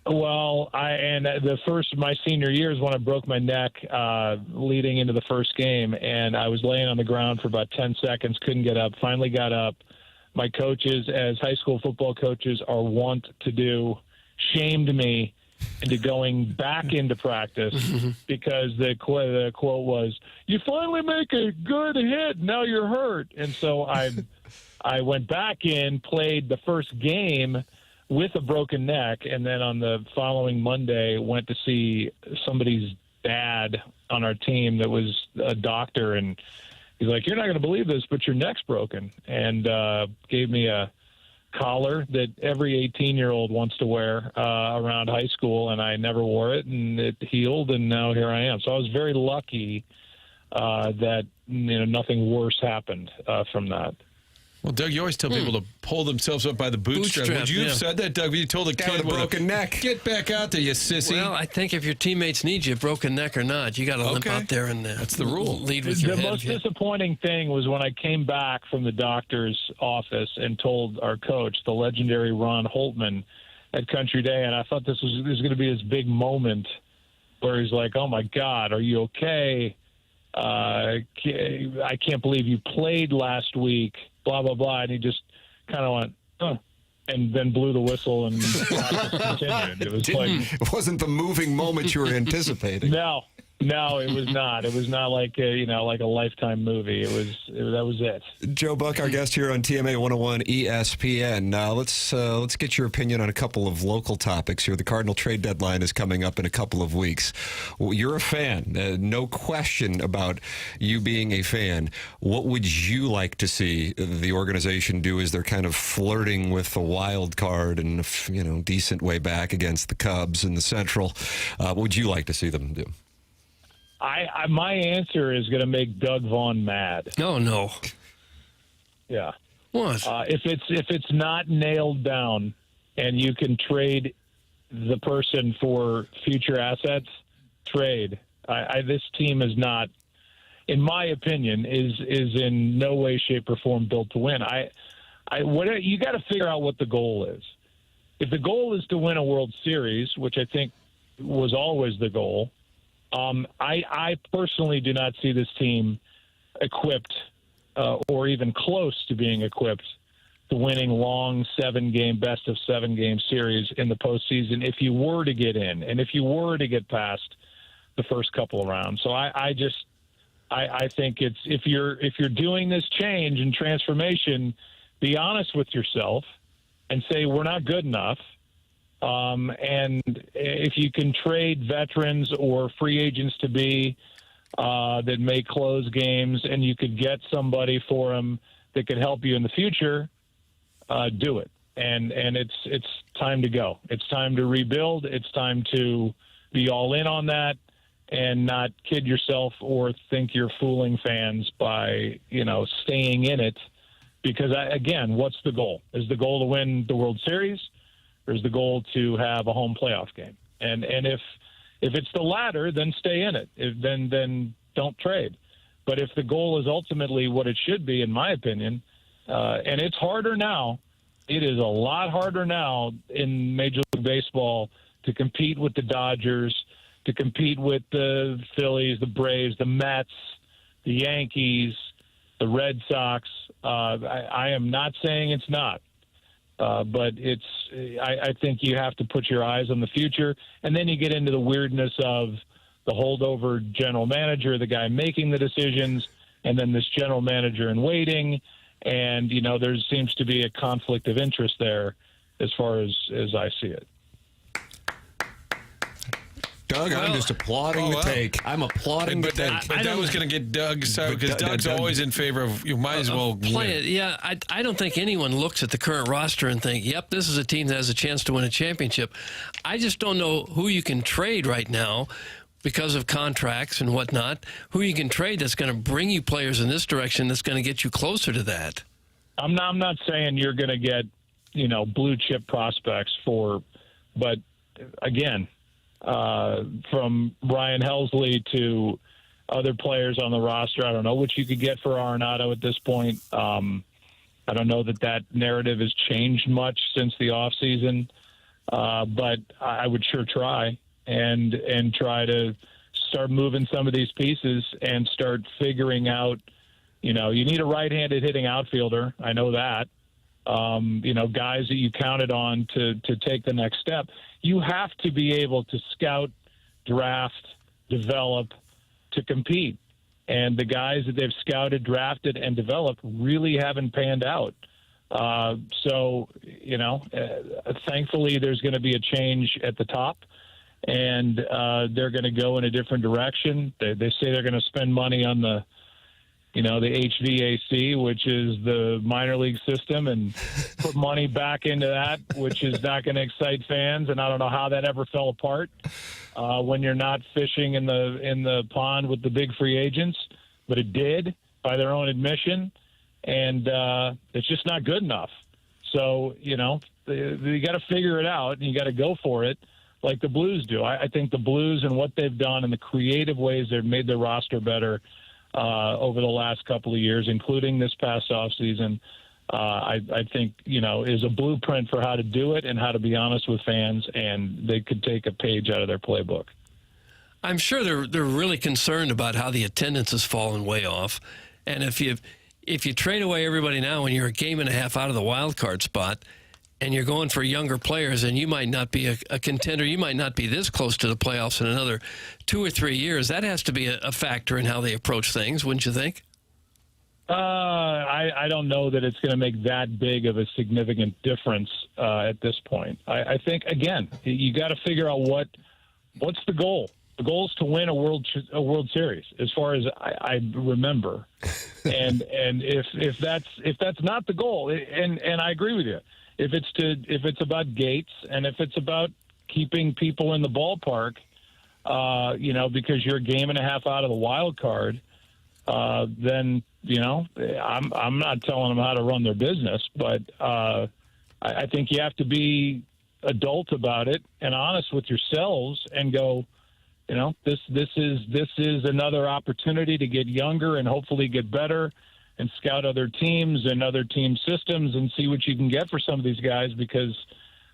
Well, my senior year is when I broke my neck leading into the first game, and I was laying on the ground for about 10 seconds, couldn't get up, finally got up. My coaches, as high school football coaches are wont to do, shamed me into going back into practice because the quote was, "You finally make a good hit, now you're hurt." And so I went back in, played the first game with a broken neck, and then on the following Monday went to see somebody's dad on our team that was a doctor, and he's like, "You're not going to believe this, but your neck's broken," and gave me a collar that every 18-year-old wants to wear around high school, and I never wore it, and it healed, and now here I am. So I was very lucky that nothing worse happened from that. Well, Doug, you always tell people to pull themselves up by the bootstrap. Would you have said that, Doug? You told a kid with a broken neck, "Get back out there, you sissy." Well, I think if your teammates need you, broken neck or not, you got to limp out there and that's the rule. Lead with your head. The most disappointing thing was when I came back from the doctor's office and told our coach, the legendary Ron Holtman, at Country Day, and I thought this was going to be this big moment where he's like, "Oh my God, are you okay? I can't believe you played last week." Blah blah blah, and he just kind of went, "Huh," and then blew the whistle and continued. It was it wasn't the moving moment you were anticipating. No, it was not. It was not like like a Lifetime movie. That was it. Joe Buck, our guest here on TMA 101 ESPN. Let's get your opinion on a couple of local topics here. The Cardinal trade deadline is coming up in a couple of weeks. Well, you're a fan, no question about you being a fan. What would you like to see the organization do as they're kind of flirting with the wild card and decent way back against the Cubs in the Central? What would you like to see them do? My answer is going to make Doug Vaughn mad. No. Yeah. What? If it's not nailed down and you can trade the person for future assets, trade. This team is not, in my opinion, is in no way, shape, or form built to win. You got to figure out what the goal is. If the goal is to win a World Series, which I think was always the goal, I personally do not see this team equipped or even close to being equipped to winning long 7-game, best of 7-game series in the postseason if you were to get in and if you were to get past the first couple of rounds. So I think it's if you're doing this change and transformation, be honest with yourself and say we're not good enough. And if you can trade veterans or free agents to be that may close games, and you could get somebody for them that could help you in the future, do it. And it's time to go. It's time to rebuild. It's time to be all in on that and not kid yourself or think you're fooling fans by, staying in it. Because, again, what's the goal? Is the goal to win the World Series, or is the goal to have a home playoff game? And if it's the latter, then stay in it. Then don't trade. But if the goal is ultimately what it should be, in my opinion, and it's harder now, it is a lot harder now in Major League Baseball to compete with the Dodgers, to compete with the Phillies, the Braves, the Mets, the Yankees, the Red Sox. I am not saying it's not, but I think you have to put your eyes on the future, and then you get into the weirdness of the holdover general manager, the guy making the decisions, and then this general manager in waiting. And, there seems to be a conflict of interest there as far as I see it. Doug, I'm just applauding the take. I'm applauding the take. But that was going to get Doug's side because Doug's always in favor of you might as well play it. Yeah, I don't think anyone looks at the current roster and think, yep, this is a team that has a chance to win a championship. I just don't know who you can trade right now because of contracts and whatnot, who you can trade that's going to bring you players in this direction that's going to get you closer to that. I'm not saying you're going to get, blue chip prospects but again, from Ryan Helsley to other players on the roster, I don't know what you could get for Arenado at this point. I don't know that narrative has changed much since the offseason, but I would sure try. And try to start moving some of these pieces and start figuring out, you need a right-handed hitting outfielder. I know that. Guys that you counted on to take the next step. You have to be able to scout, draft, develop to compete. And the guys that they've scouted, drafted, and developed really haven't panned out. Thankfully there's going to be a change at the top. And they're going to go in a different direction. They say they're going to spend money on the HVAC, which is the minor league system, and put money back into that, which is not going to excite fans. And I don't know how that ever fell apart when you're not fishing in the pond with the big free agents, but it did by their own admission, and it's just not good enough. So you got to figure it out, and you got to go for it. Like the Blues do. I think the Blues and what they've done and the creative ways they've made their roster better over the last couple of years, including this past offseason, I think, is a blueprint for how to do it and how to be honest with fans, and they could take a page out of their playbook. I'm sure they're really concerned about how the attendance has fallen way off. And if you trade away everybody now when you're a game and a half out of the wild card spot, and you're going for younger players, and you might not be a contender, you might not be this close to the playoffs in another 2 or 3 years. That has to be a factor in how they approach things, wouldn't you think? I don't know that it's going to make that big of a significant difference at this point. I think, again, you got to figure out what's the goal. The goal is to win a World Series, as far as I remember. and if that's not the goal, and I agree with you. If it's about Gates and if it's about keeping people in the ballpark, because you're a game and a half out of the wild card, then I'm not telling them how to run their business, but I think you have to be adult about it and honest with yourselves and go, this is another opportunity to get younger and hopefully get better and scout other teams and other team systems and see what you can get for some of these guys, because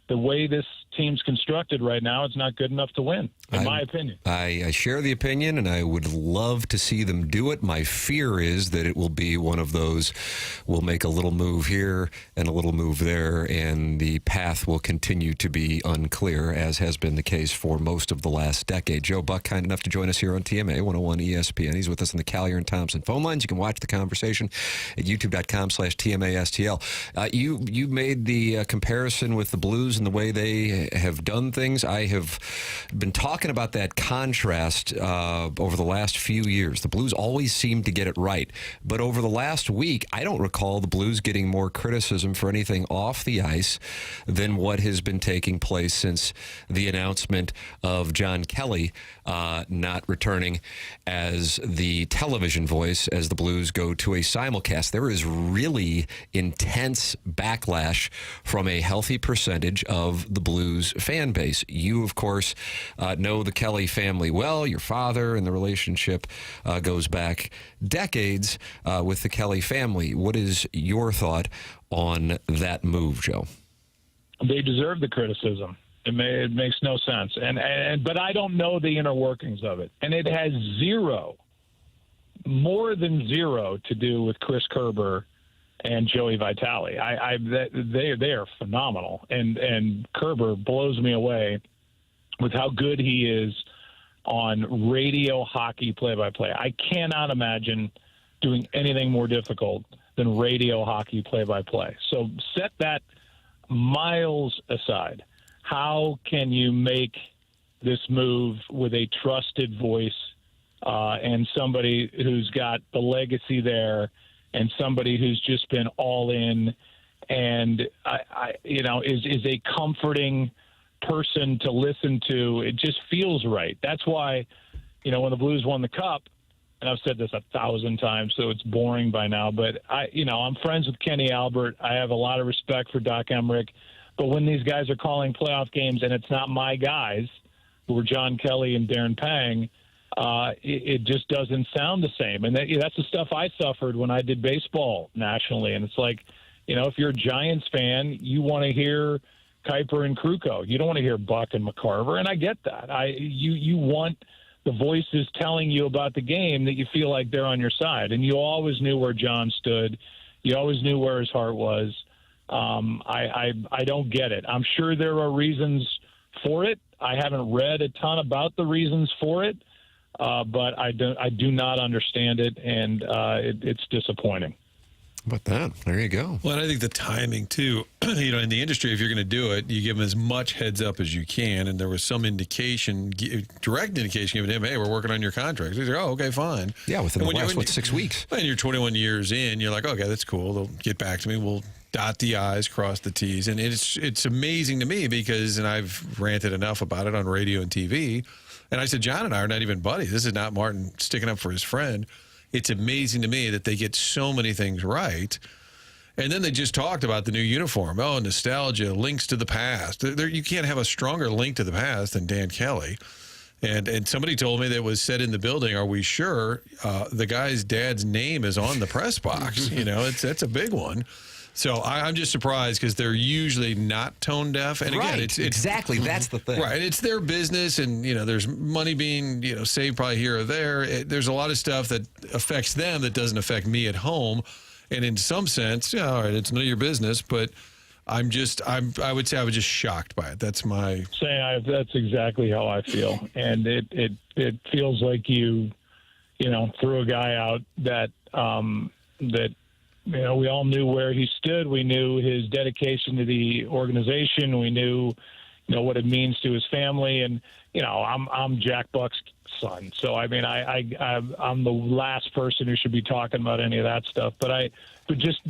the way this team's constructed right now, it's not good enough to win, in my opinion. I share the opinion, and I would love to see them do it. My fear is that it will be one of those, we'll make a little move here and a little move there, and the path will continue to be unclear, as has been the case for most of the last decade. Joe Buck, kind enough to join us here on TMA 101 ESPN. He's with us on the Collier and Thompson phone lines. You can watch the conversation at youtube.com/TMASTL. You made the comparison with the Blues and the way they have done things. I have been talking about that contrast over the last few years. The Blues always seem to get it right. But over the last week, I don't recall the Blues getting more criticism for anything off the ice than what has been taking place since the announcement of John Kelly not returning as the television voice as the Blues go to a simulcast. There is really intense backlash from a healthy percentage of the Blues fan base. You, of course, know the Kelly family well. Your father and the relationship goes back decades with the Kelly family. What is your thought on that move, Joe? They deserve the criticism. It makes no sense. But I don't know the inner workings of it. And it has more than zero to do with Chris Kerber and Joey Vitale. They are phenomenal. And Kerber blows me away with how good he is on radio hockey play-by-play. I cannot imagine doing anything more difficult than radio hockey play-by-play. So set that miles aside. How can you make this move with a trusted voice and somebody who's got the legacy there and somebody who's just been all in and is a comforting person to listen to? It just feels right. That's why, when the Blues won the Cup, and I've said this 1,000 times, so it's boring by now, but I'm friends with Kenny Albert. I have a lot of respect for Doc Emmerich. But when these guys are calling playoff games and it's not my guys, who were John Kelly and Darren Pang, it just doesn't sound the same. And that's the stuff I suffered when I did baseball nationally. And it's like, if you're a Giants fan, you want to hear Kuiper and Kruko. You don't want to hear Buck and McCarver. And I get that. You want the voices telling you about the game that you feel like they're on your side. And you always knew where John stood. You always knew where his heart was. I don't get it. I'm sure there are reasons for it. I haven't read a ton about the reasons for it, but I do not understand it, and it's disappointing. How about that? There you go. Well, and I think the timing, too, in the industry, if you're going to do it, you give them as much heads up as you can. And there was some indication, direct indication given to him, hey, we're working on your contract. He's like, oh, okay, fine. Yeah, within the last, 6 weeks? And you're 21 years in, you're like, okay, that's cool. They'll get back to me. We'll dot the I's, cross the T's. And it's amazing to me because, and I've ranted enough about it on radio and TV, and I said, John and I are not even buddies. This is not Martin sticking up for his friend. It's amazing to me that they get so many things right. And then they just talked about the new uniform. Oh, nostalgia, links to the past. You can't have a stronger link to the past than Dan Kelly. And somebody told me that was said in the building, are we sure the guy's dad's name is on the press box? That's a big one. So I'm just surprised because they're usually not tone deaf. And again, it's exactly that's the thing. Right. It's their business. And, there's money being, saved probably here or there. There's a lot of stuff that affects them that doesn't affect me at home. And in some sense, all right, it's none of your business. But I would say I was just shocked by it. That's my that's exactly how I feel. And it feels like you threw a guy out that we all knew where he stood. We knew his dedication to the organization. We knew, what it means to his family. And, I'm Jack Buck's son. So, I mean, I'm the last person who should be talking about any of that stuff. But just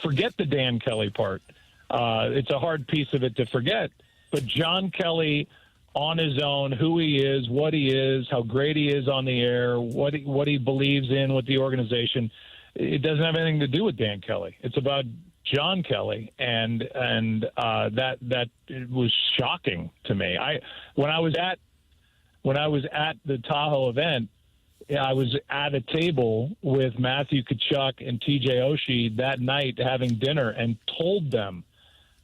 forget the Dan Kelly part. It's a hard piece of it to forget. But John Kelly on his own, who he is, what he is, how great he is on the air, what he believes in with the organization, it doesn't have anything to do with Dan Kelly. It's about John Kelly, and that it was shocking to me. When I was at the Tahoe event, I was at a table with Matthew Tkachuk and TJ Oshie that night having dinner, and told them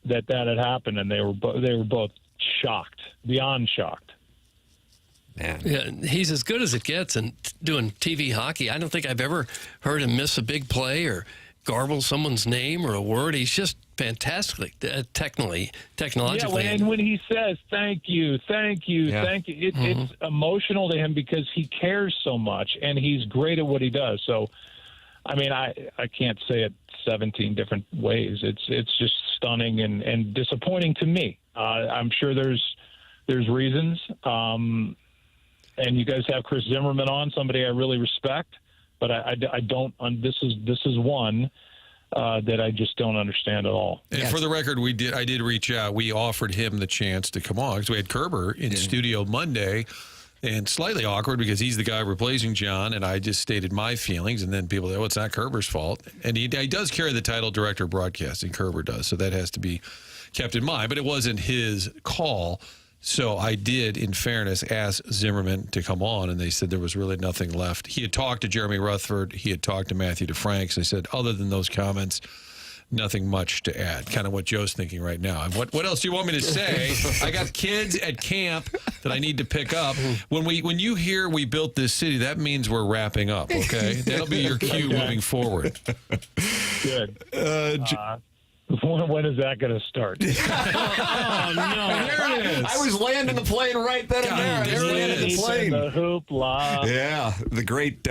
that had happened, and they were both shocked, beyond shocked. Man. Yeah, he's as good as it gets in doing TV hockey. I don't think I've ever heard him miss a big play or garble someone's name or a word. He's just fantastically, technologically. Yeah, and when he says, thank you, it's emotional to him because he cares so much, and he's great at what he does. So, I mean, I can't say it 17 different ways. It's just stunning and disappointing to me. I'm sure there's reasons. And you guys have Chris Zimmerman on, somebody I really respect, but I don't. This is one that I just don't understand at all. And for the record, I did reach out. We offered him the chance to come on because we had Kerber in studio Monday, and slightly awkward because he's the guy replacing John, and I just stated my feelings, and then people say, "Oh, it's not Kerber's fault." And he does carry the title Director of Broadcasting. Kerber does, so that has to be kept in mind. But it wasn't his call. So I did, in fairness, ask Zimmerman to come on, and they said there was really nothing left. He had talked to Jeremy Rutherford. He had talked to Matthew DeFranks. They said, other than those comments, nothing much to add. Kind of what Joe's thinking right now. And what else do you want me to say? I got kids at camp that I need to pick up. When you hear we built this city, that means we're wrapping up, okay? That'll be your cue moving forward. Good. When is that going to start? Oh, no. There it is. I was landing the plane right then and there. There landed the plane. The hoopla. Yeah. The great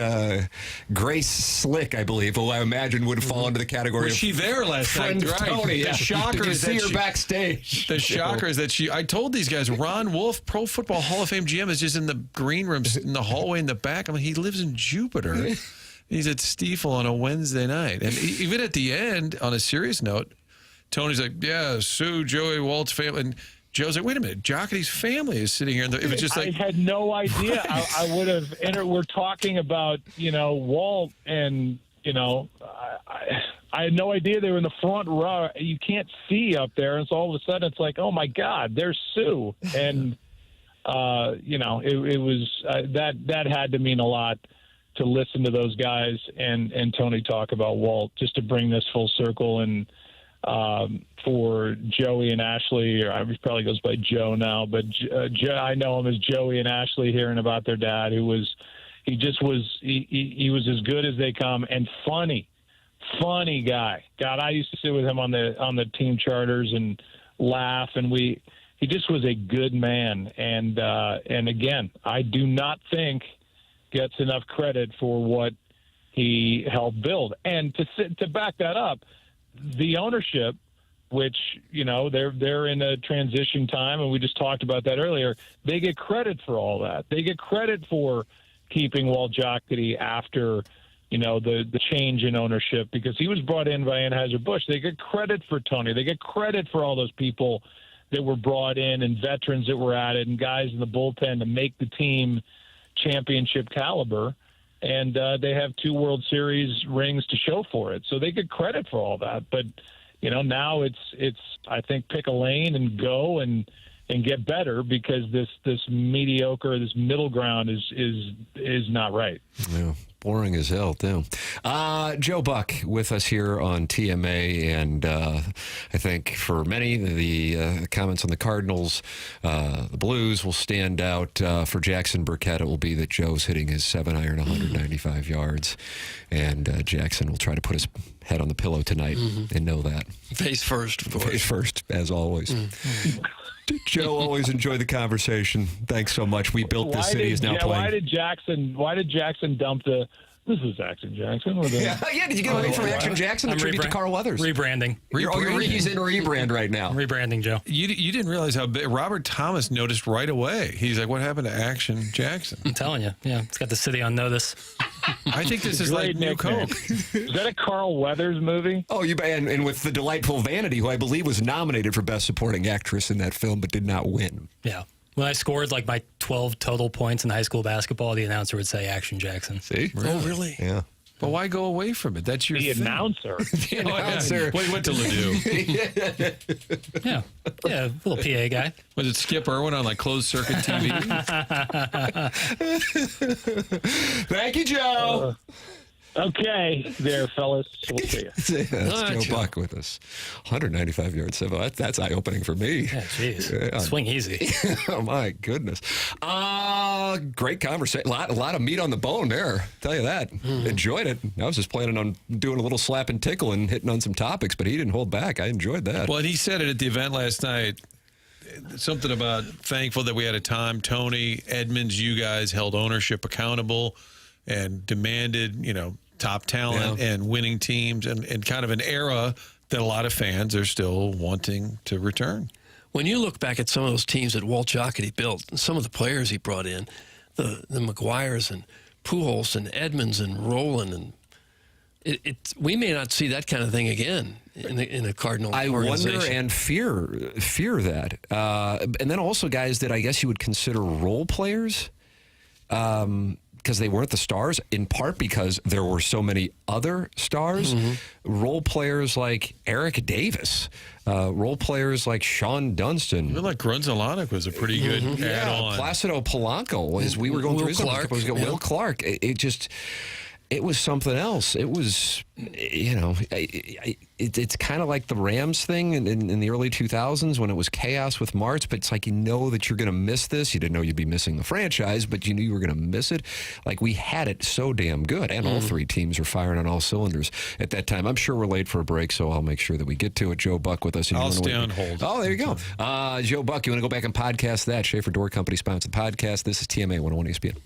Grace Slick, I believe, who I imagine would fall into the category Was she there last night? friend of Right. Tony. The shocker Did you is see that her backstage. The shocker is that I told these guys, Ron Wolf, Pro Football Hall of Fame GM, is just in the green room, in the hallway in the back. I mean, he lives in Jupiter. He's at Stiefel on a Wednesday night. And even at the end, on a serious note, Tony's like, yeah, Sue, Joey, Walt's family. And Joe's like, wait a minute, Jockety's family is sitting here. It was just like... I had no idea. I would have entered. We're talking about, Walt, and, I had no idea they were in the front row. You can't see up there. And so all of a sudden it's like, oh, my God, there's Sue. And, it was that had to mean a lot to listen to those guys and Tony talk about Walt, just to bring this full circle. And for Joey and Ashley, or he probably goes by Joe now, but I know him as Joey and Ashley, hearing about their dad, he was as good as they come, and funny guy. God, I used to sit with him on the team charters and laugh, and he just was a good man. And again, I do not think gets enough credit for what he helped build. And to back that up, the ownership, which, they're in a transition time, and we just talked about that earlier, they get credit for all that. They get credit for keeping Walt Jocketty after, the change in ownership, because he was brought in by Anheuser-Busch. They get credit for Tony. They get credit for all those people that were brought in, and veterans that were added, and guys in the bullpen to make the team championship caliber. And they have 2 World Series rings to show for it. So they get credit for all that. But, now it's I think, pick a lane and go and get better, because this mediocre, this middle ground is not right. Yeah. Boring as hell, too. Joe Buck with us here on TMA, and I think for many, the comments on the Cardinals, the Blues will stand out. For Jackson Burkett, it will be that Joe's hitting his 7-iron 195 yards, and Jackson will try to put his head on the pillow tonight and know that. Face first, of course. Face first, as always. Joe, always enjoy the conversation. Thanks so much. We built this city is now playing. Why did Jackson dump the? This is Jackson Jackson. Yeah, did you get away from Jackson Jackson to tribute to Carl Weathers? Rebranding. He's in rebrand right now. Rebranding, Joe. You didn't realize how big Robert Thomas noticed right away. He's like, what happened to Action Jackson? I'm telling you. Yeah, it's got the city on notice. I think this is like New Coke. Is that a Carl Weathers movie? Oh, and with the delightful Vanity, who I believe was nominated for Best Supporting Actress in that film, but did not win. Yeah. When I scored like my 12 total points in high school basketball, the announcer would say Action Jackson. See? Really? Oh, really? Yeah. But why go away from it? That's your the thing. Announcer. The announcer. Well, he went to Ladue. Yeah, a little PA guy. Was it Skip Irwin on like closed circuit TV? Thank you, Joe. Okay, there, fellas. We'll see you. That's Joe Buck with us. 195 yards. That's eye-opening for me. Yeah, jeez. Swing easy. Oh, my goodness. Great conversation. A lot of meat on the bone there. Tell you that. Enjoyed it. I was just planning on doing a little slap and tickle and hitting on some topics, but he didn't hold back. I enjoyed that. Well, he said it at the event last night. Something about thankful that we had a time. Tony, Edmonds, you guys held ownership accountable and demanded, top talent and winning teams, and kind of an era that a lot of fans are still wanting to return. when you look back at some of those teams that Walt Jocketty built, some of the players he brought in, the McGuires and Pujols and Edmonds and Rowland, and we may not see that kind of thing again in a Cardinal organization. I wonder and fear that. And then also guys that I guess you would consider role players. Because they weren't the stars, in part because there were so many other stars. Role players like Eric Davis, role players like Sean Dunston. I feel like Grunzalonic was a pretty good add-on. Placido Polanco, as we were going through his Clark. Will Clark. It was something else. It was, it's kind of like the Rams thing in the early 2000s when it was chaos with Martz, but it's like you know that you're going to miss this. You didn't know you'd be missing the franchise, but you knew you were going to miss it. Like we had it so damn good, and all three teams are firing on all cylinders at that time. I'm sure we're late for a break, so I'll make sure that we get to it. Joe Buck with us. I'll stay on hold. Oh, there you go. Joe Buck, you want to go back and podcast that? Schaefer Door Company sponsored podcast. This is TMA 101 ESPN.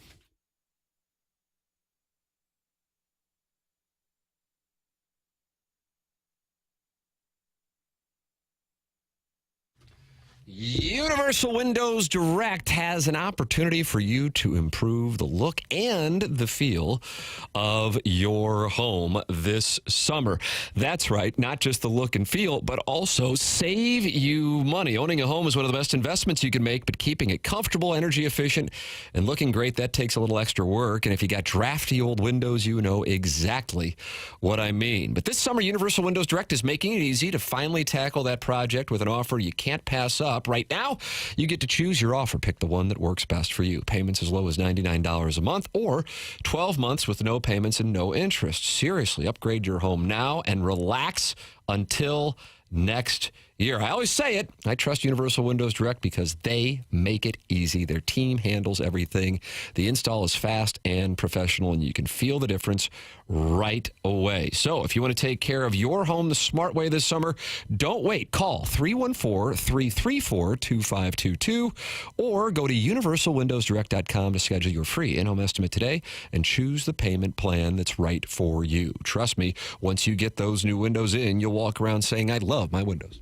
Universal Windows Direct has an opportunity for you to improve the look and the feel of your home this summer. That's right, not just the look and feel, but also save you money. Owning a home is one of the best investments you can make, but keeping it comfortable, energy efficient, and looking great, that takes a little extra work. And if you got drafty old windows, you know exactly what I mean. But this summer, Universal Windows Direct is making it easy to finally tackle that project with an offer you can't pass up. Right now, you get to choose your offer. Pick the one that works best for you. Payments as low as $99 a month or 12 months with no payments and no interest. Seriously, upgrade your home now and relax until next year. I always say it. I trust Universal Windows Direct because they make it easy. Their team handles everything. The install is fast and professional, and you can feel the difference right away. So if you want to take care of your home the smart way this summer, don't wait. Call 314-334-2522 or go to universalwindowsdirect.com to schedule your free in-home estimate today and choose the payment plan that's right for you. Trust me, once you get those new windows in, you'll walk around saying, I love my windows.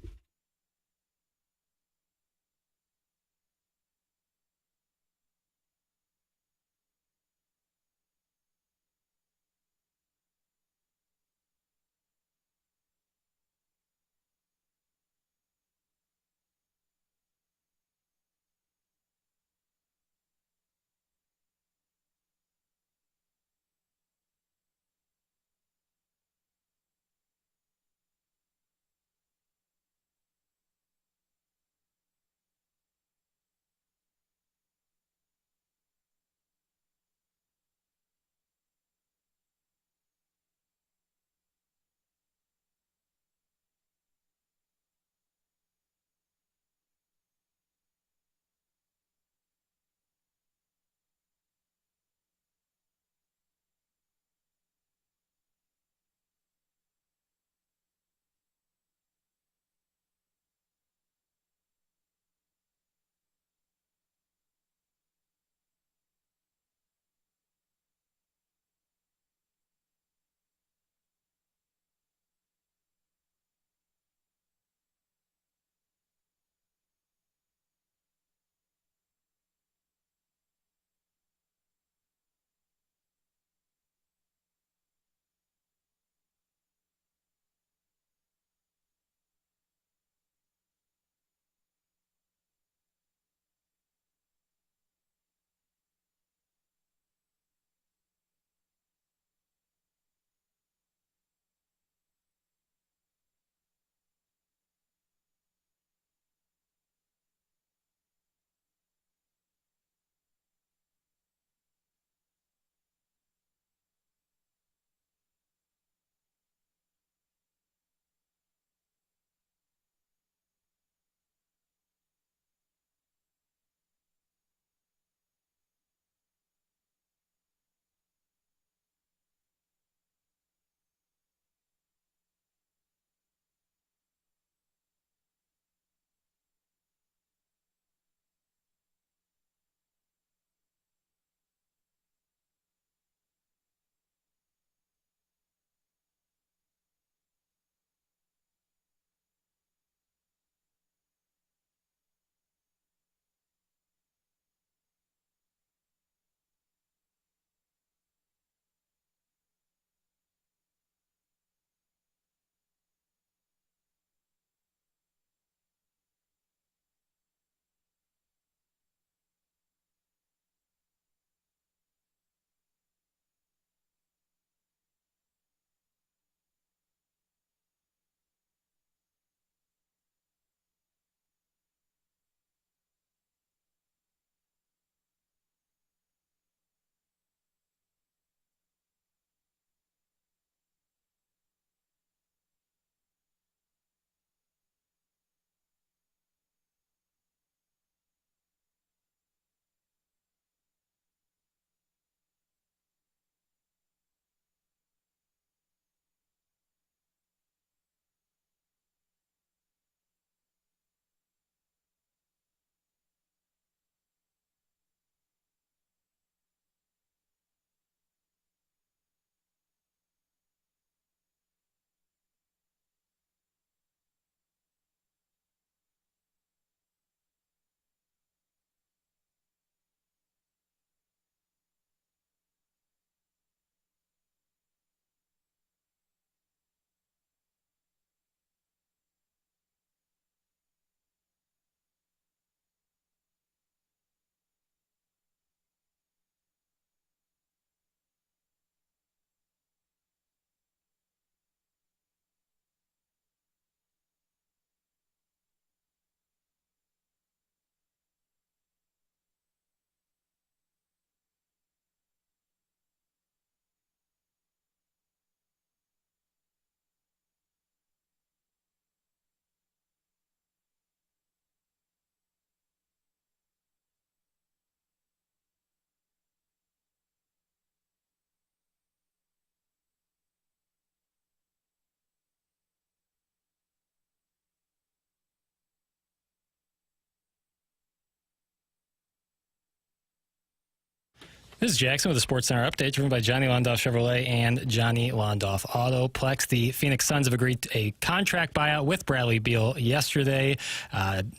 This is Jackson with the Sports Center update, driven by Johnny Londoff Chevrolet and Johnny Londoff Autoplex. The Phoenix Suns have agreed to a contract buyout with Bradley Beal yesterday.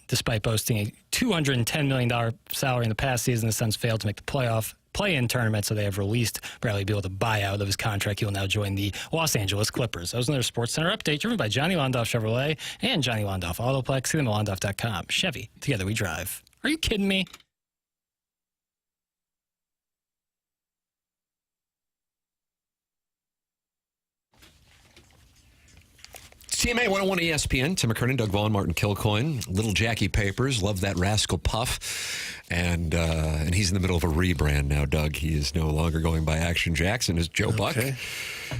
Despite boasting a $210 million salary in the past season, the Suns failed to make the play-in tournament, so they have released Bradley Beal with a buyout of his contract. He will now join the Los Angeles Clippers. That was another Sports Center update, driven by Johnny Londoff Chevrolet and Johnny Londoff Autoplex. See them at Londoff.com. Chevy, together we drive. Are you kidding me? TMA 101 ESPN, Tim McKernan, Doug Vaughn, Martin Kilcoyne, Little Jackie Papers, love that Rascal Puff, and he's in the middle of a rebrand now, Doug. He is no longer going by Action Jackson as Joe Buck.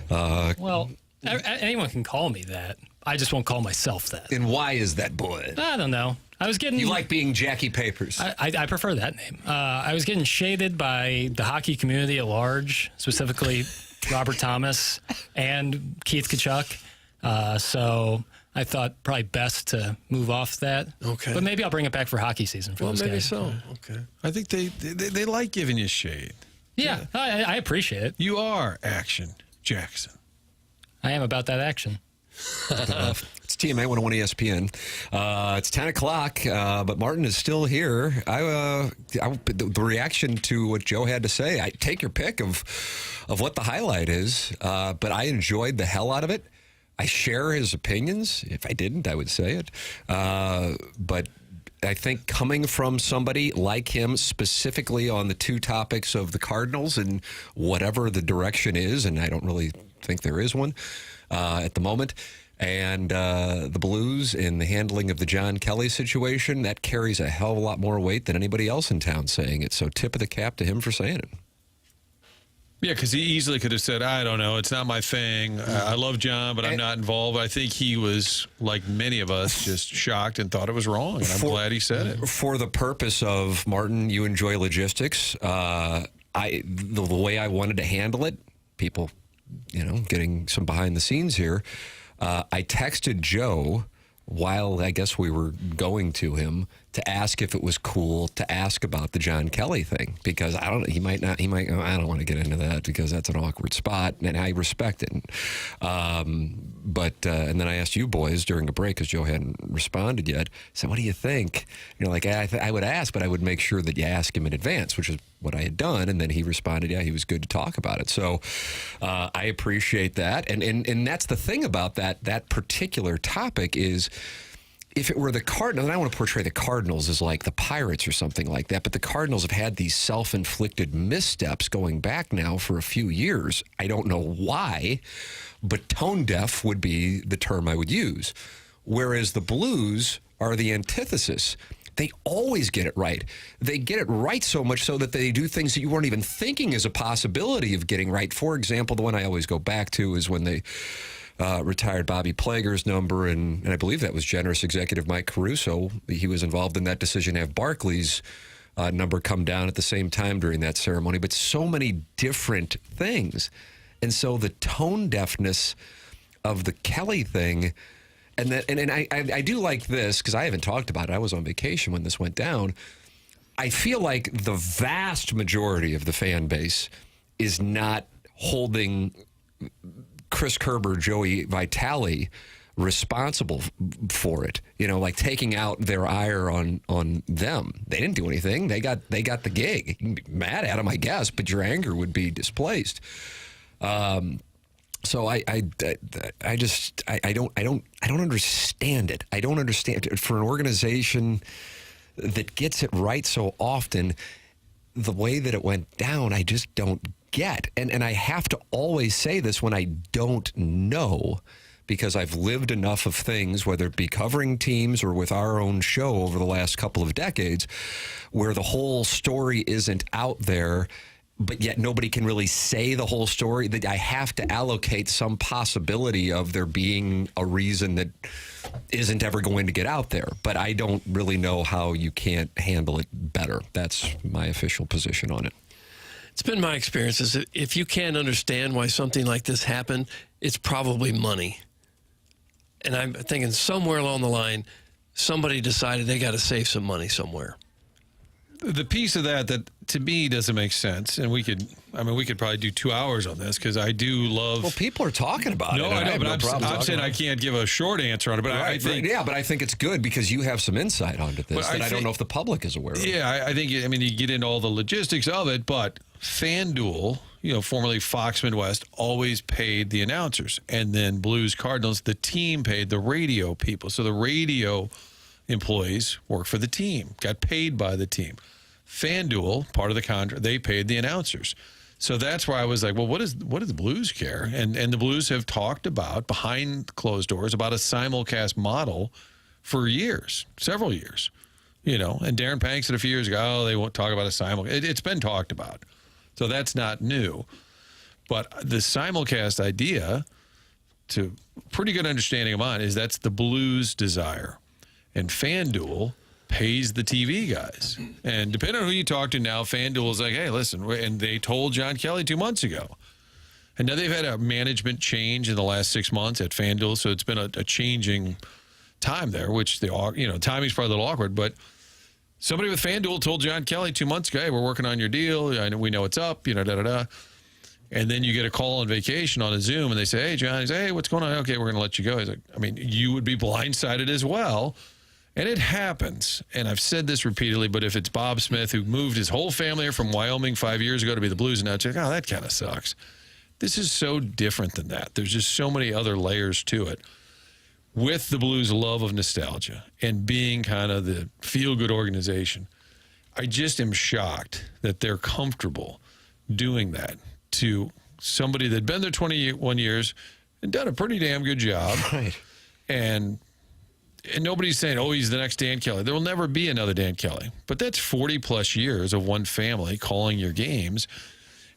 Well, anyone can call me that. I just won't call myself that. And why is that, boy? I don't know. I was getting. You like being Jackie Papers? I prefer that name. I was getting shaded by the hockey community at large, specifically Robert Thomas and Keith Kachuk. So I thought probably best to move off that. Okay. But maybe I'll bring it back for hockey season for those maybe guys. so. Okay. I think they like giving you shade. Yeah, I appreciate it. You are Action Jackson. I am about that action. It's TMA 101 ESPN. It's 10 o'clock, but Martin is still here. The reaction to what Joe had to say, I take your pick of what the highlight is, but I enjoyed the hell out of it. I share his opinions. If I didn't, I would say it. But I think coming from somebody like him, specifically on the two topics of the Cardinals and whatever the direction is, and I don't really think there is one at the moment, and the Blues and the handling of the John Kelly situation, that carries a hell of a lot more weight than anybody else in town saying it. So tip of the cap to him for saying it. Yeah, because he easily could have said, I don't know, it's not my thing. I love John, but I'm not involved. I think he was, like many of us, just shocked and thought it was wrong, and I'm glad he said it. For the purpose of, Martin, you enjoy logistics. The way I wanted to handle it, people, getting some behind the scenes here, I texted Joe while I guess we were going to him to ask if it was cool to ask about the John Kelly thing, because I don't want to get into that because that's an awkward spot, and I respect it. And then I asked you boys during a break because Joe hadn't responded yet. I said, what do you think? And you're like, I would ask, but I would make sure that you ask him in advance, which is what I had done. And then he responded, yeah, he was good to talk about it. So I appreciate that. And that's the thing about that particular topic is, if it were the Cardinals, and I don't want to portray the Cardinals as like the Pirates or something like that, but the Cardinals have had these self-inflicted missteps going back now for a few years. I don't know why, but tone deaf would be the term I would use. Whereas the Blues are the antithesis. They always get it right. They get it right so much so that they do things that you weren't even thinking is a possibility of getting right. For example, the one I always go back to is when they retired Bobby Plager's number, and I believe that was generous executive Mike Caruso. He was involved in that decision to have Barkley's number come down at the same time during that ceremony, but so many different things. And so the tone deafness of the Kelly thing, and I do like this, because I haven't talked about it. I was on vacation when this went down. I feel like the vast majority of the fan base is not holding Chris Kerber, Joey Vitale responsible for it, like taking out their ire on them. They didn't do anything. They got the gig. You can be mad at them, I guess, but your anger would be displaced. So I don't understand it. I don't understand it. For an organization that gets it right so often, the way that it went down, I just don't get. And I have to always say this when I don't know, because I've lived enough of things, whether it be covering teams or with our own show over the last couple of decades, where the whole story isn't out there, but yet nobody can really say the whole story, that I have to allocate some possibility of there being a reason that isn't ever going to get out there. But I don't really know how you can't handle it better. That's my official position on it. It's been my experience is if you can't understand why something like this happened, it's probably money. And I'm thinking somewhere along the line, somebody decided they got to save some money somewhere. the piece of that to me doesn't make sense, and we could probably do 2 hours on this because I do love. Well, people are talking about it. No, I know, but I'm saying I can't give a short answer on it. But I think, but I think it's good because you have some insight onto this that I don't know if the public is aware of. Yeah, I think. I mean, you get into all the logistics of it, but FanDuel, formerly Fox Midwest, always paid the announcers, and then Blues Cardinals, the team paid the radio people. So the radio employees work for the team, got paid by the team. FanDuel, part of the contract, they paid the announcers. So that's why I was like, well, what do the Blues care? And the Blues have talked about, behind closed doors, about a simulcast model for years, several years. And Darren Pank said a few years ago, they won't talk about a simulcast. It's been talked about. So that's not new. But the simulcast idea, to pretty good understanding of mine, is that's the Blues' desire. And FanDuel pays the TV guys. And depending on who you talk to now, FanDuel is like, hey, listen, and they told John Kelly 2 months ago. And now they've had a management change in the last 6 months at FanDuel, so it's been a changing time there, which timing's probably a little awkward, but somebody with FanDuel told John Kelly 2 months ago, hey, we're working on your deal. We know it's up, da-da-da. And then you get a call on vacation on a Zoom, and they say, hey, John, he's, hey, what's going on? Okay, we're going to let you go. He's like, you would be blindsided as well. And it happens, and I've said this repeatedly, but if it's Bob Smith, who moved his whole family from Wyoming 5 years ago to be the Blues, and now it's like, oh, that kind of sucks. This is so different than that. There's just so many other layers to it. With the Blues' love of nostalgia and being kind of the feel-good organization, I just am shocked that they're comfortable doing that to somebody that'd been there 21 years and done a pretty damn good job. Right. And nobody's saying, oh, he's the next Dan Kelly. There will never be another Dan Kelly. But that's 40-plus years of one family calling your games.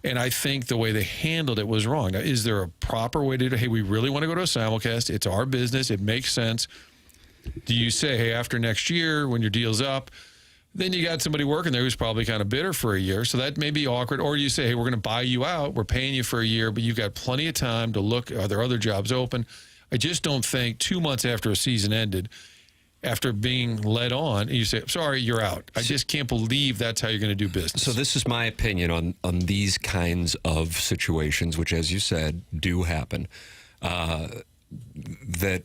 And I think the way they handled it was wrong. Now, is there a proper way to do it? Hey, we really want to go to a simulcast. It's our business. It makes sense. Do you say, hey, after next year, when your deal's up, then you got somebody working there who's probably kind of bitter for a year, so that may be awkward. Or you say, hey, we're going to buy you out. We're paying you for a year, but you've got plenty of time to look. Are there other jobs open? I just don't think 2 months after a season ended, after being led on, you say, sorry, you're out. I just can't believe that's how you're going to do business. So this is my opinion on these kinds of situations, which, as you said, do happen. That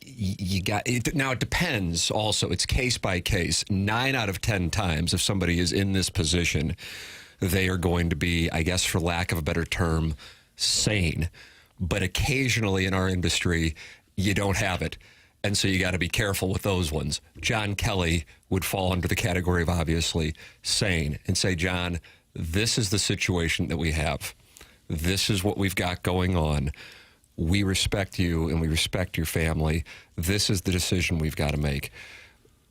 you got it. Now, it depends also. It's case by case. 9 out of 10 times, if somebody is in this position, they are going to be, I guess, for lack of a better term, sane. But occasionally in our industry, you don't have it. And so you got to be careful with those ones. John Kelly would fall under the category of obviously sane and say, John, this is the situation that we have. This is what we've got going on. We respect you and we respect your family. This is the decision we've got to make.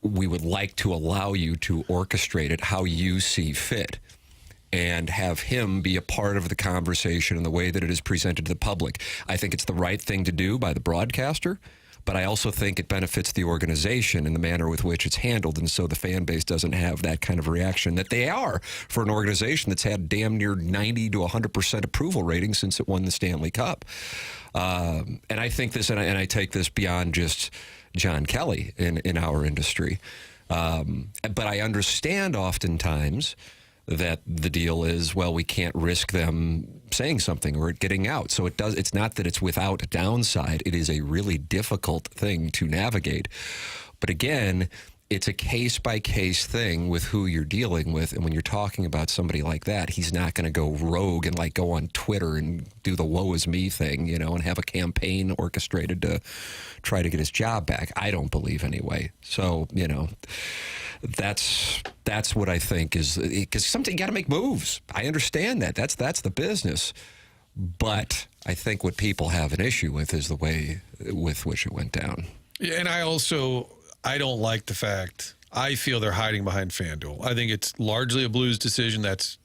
We would like to allow you to orchestrate it how you see fit and have him be a part of the conversation in the way that it is presented to the public. I think it's the right thing to do by the broadcaster, but I also think it benefits the organization in the manner with which it's handled, and so the fan base doesn't have that kind of reaction that they are for an organization that's had damn near 90 to 100% approval rating since it won the Stanley Cup. And I think this, and I take this beyond just John Kelly in our industry. But I understand oftentimes that the deal is, well, we can't risk them saying something or it getting out. So it's not that it's without a downside. It is a really difficult thing to navigate. But again, it's a case-by-case thing with who you're dealing with. And when you're talking about somebody like that, he's not going to go rogue and go on Twitter and do the woe is me thing, and have a campaign orchestrated to try to get his job back. I don't believe anyway. So, that's what I think is, because something, you got to make moves. I understand that. That's the business. But I think what people have an issue with is the way with which it went down. Yeah, and I don't like the fact, I feel they're hiding behind FanDuel. I think it's largely a Blues decision. That's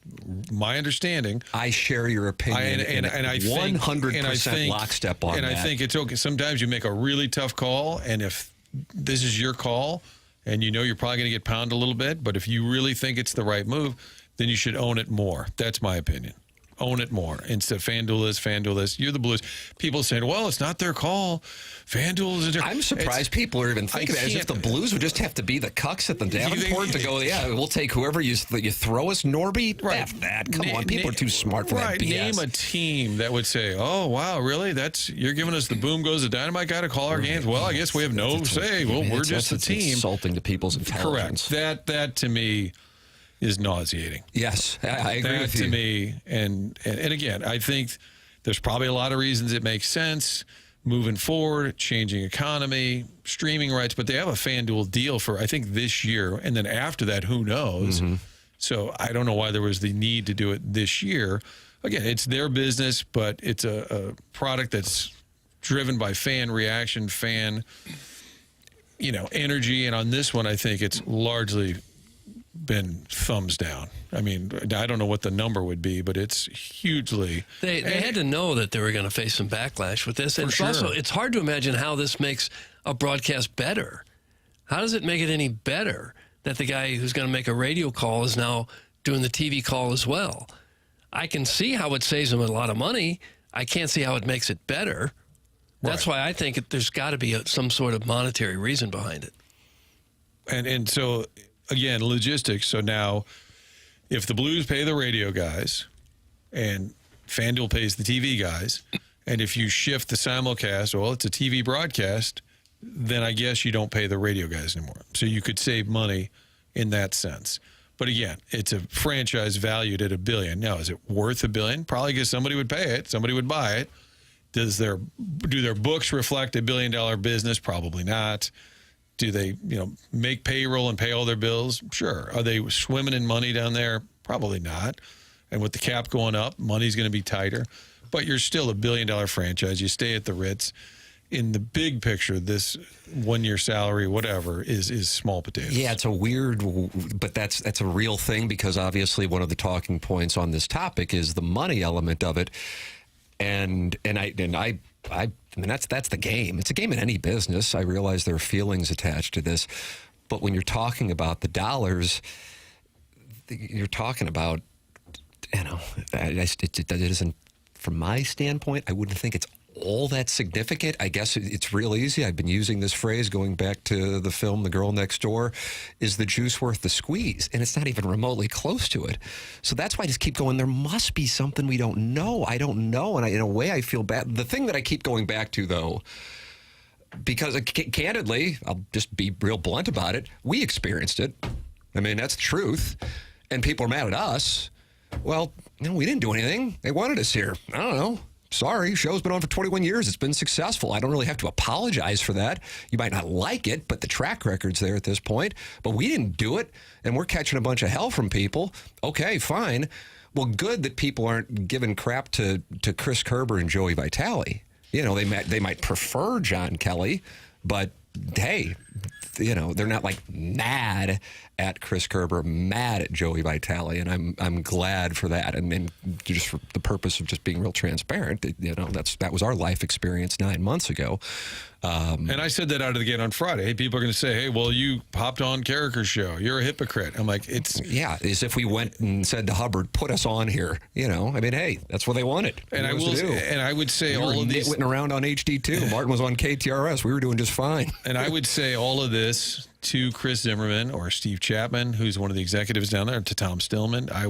my understanding. I share your opinion, and I 100% lockstep on that. And I think it's okay. Sometimes you make a really tough call, and if this is your call, and you're probably going to get pounded a little bit, but if you really think it's the right move, then you should own it more. That's my opinion. own it more. Instead of FanDuel this. You're the Blues. People saying, well, it's not their call. FanDuel is. I'm surprised people are even thinking that, as if the Blues would just have to be the cucks at the Davenport to go, yeah, we'll take whoever you throw us, Norby. Right. F that. Come on, people are too smart for that BS. Name a team that would say, oh, wow, really? You're giving us the boom goes the dynamite guy to call our games? Well, I guess we have no say. Well, we're just a team. Insulting to people's intelligence. Correct. That to me is nauseating. Yes, I agree with you. That to me, and again, I think there's probably a lot of reasons it makes sense moving forward, changing economy, streaming rights, but they have a FanDuel deal for, I think, this year, and then after that, who knows? Mm-hmm. So I don't know why there was the need to do it this year. Again, it's their business, but it's a product that's driven by fan reaction, fan, energy, and on this one, I think it's largely been thumbs down. I mean, I don't know what the number would be, but it's hugely. They had to know that they were going to face some backlash with this. And it's hard to imagine how this makes a broadcast better. How does it make it any better that the guy who's going to make a radio call is now doing the TV call as well? I can see how it saves them a lot of money. I can't see how it makes it better. That's why I think there's got to be some sort of monetary reason behind it. And so, again, logistics. So now, if the Blues pay the radio guys and FanDuel pays the TV guys, and if you shift the simulcast, well, it's a TV broadcast, then I guess you don't pay the radio guys anymore. So you could save money in that sense. But again, it's a franchise valued at $1 billion. Now, is it worth $1 billion? Probably because somebody would pay it. Somebody would buy it. Do their books reflect $1 billion business? Probably not. Do they, make payroll and pay all their bills? Sure. Are they swimming in money down there? Probably not. And with the cap going up, money's going to be tighter. But you're still $1 billion franchise. You stay at the Ritz. In the big picture, this 1 year salary, whatever, is small potatoes. Yeah, it's a weird, but that's a real thing, because obviously one of the talking points on this topic is the money element of it. And I mean, that's the game. It's a game in any business. I realize there are feelings attached to this, but when you're talking about the dollars, you're talking about, it isn't, from my standpoint, I wouldn't think it's all that significant. I guess it's real easy. I've been using this phrase going back to the film The Girl Next Door. Is the juice worth the squeeze? And it's not even remotely close to it. So that's why I just keep going, there must be something we don't know. I don't know. And in a way, I feel bad. The thing that I keep going back to, though, because candidly, I'll just be real blunt about it, we experienced it. I mean, that's the truth. And people are mad at us. Well, we didn't do anything. They wanted us here. I don't know. Sorry, show's been on for 21 years. It's been successful. I don't really have to apologize for that. You might not like it, but the track record's there at this point. But we didn't do it, and we're catching a bunch of hell from people. Okay, fine. Well, good that people aren't giving crap to Chris Kerber and Joey Vitale. They might prefer John Kelly, but hey, they're not like mad at Chris Kerber, mad at Joey Vitale, and I'm glad for that. And just for the purpose of just being real transparent, that was our life experience 9 months ago. And I said that out of the gate on Friday. Hey, people are going to say, hey, well, you hopped on Carricker's show. You're a hypocrite. I'm like, as if we went and said to Hubbard, put us on here. I mean, hey, that's what they wanted. And I would say all of these nitwitting around on HD2. Martin was on KTRS. We were doing just fine. And I would say all of this to Chris Zimmerman or Steve Chapman, who's one of the executives down there, to Tom Stillman. I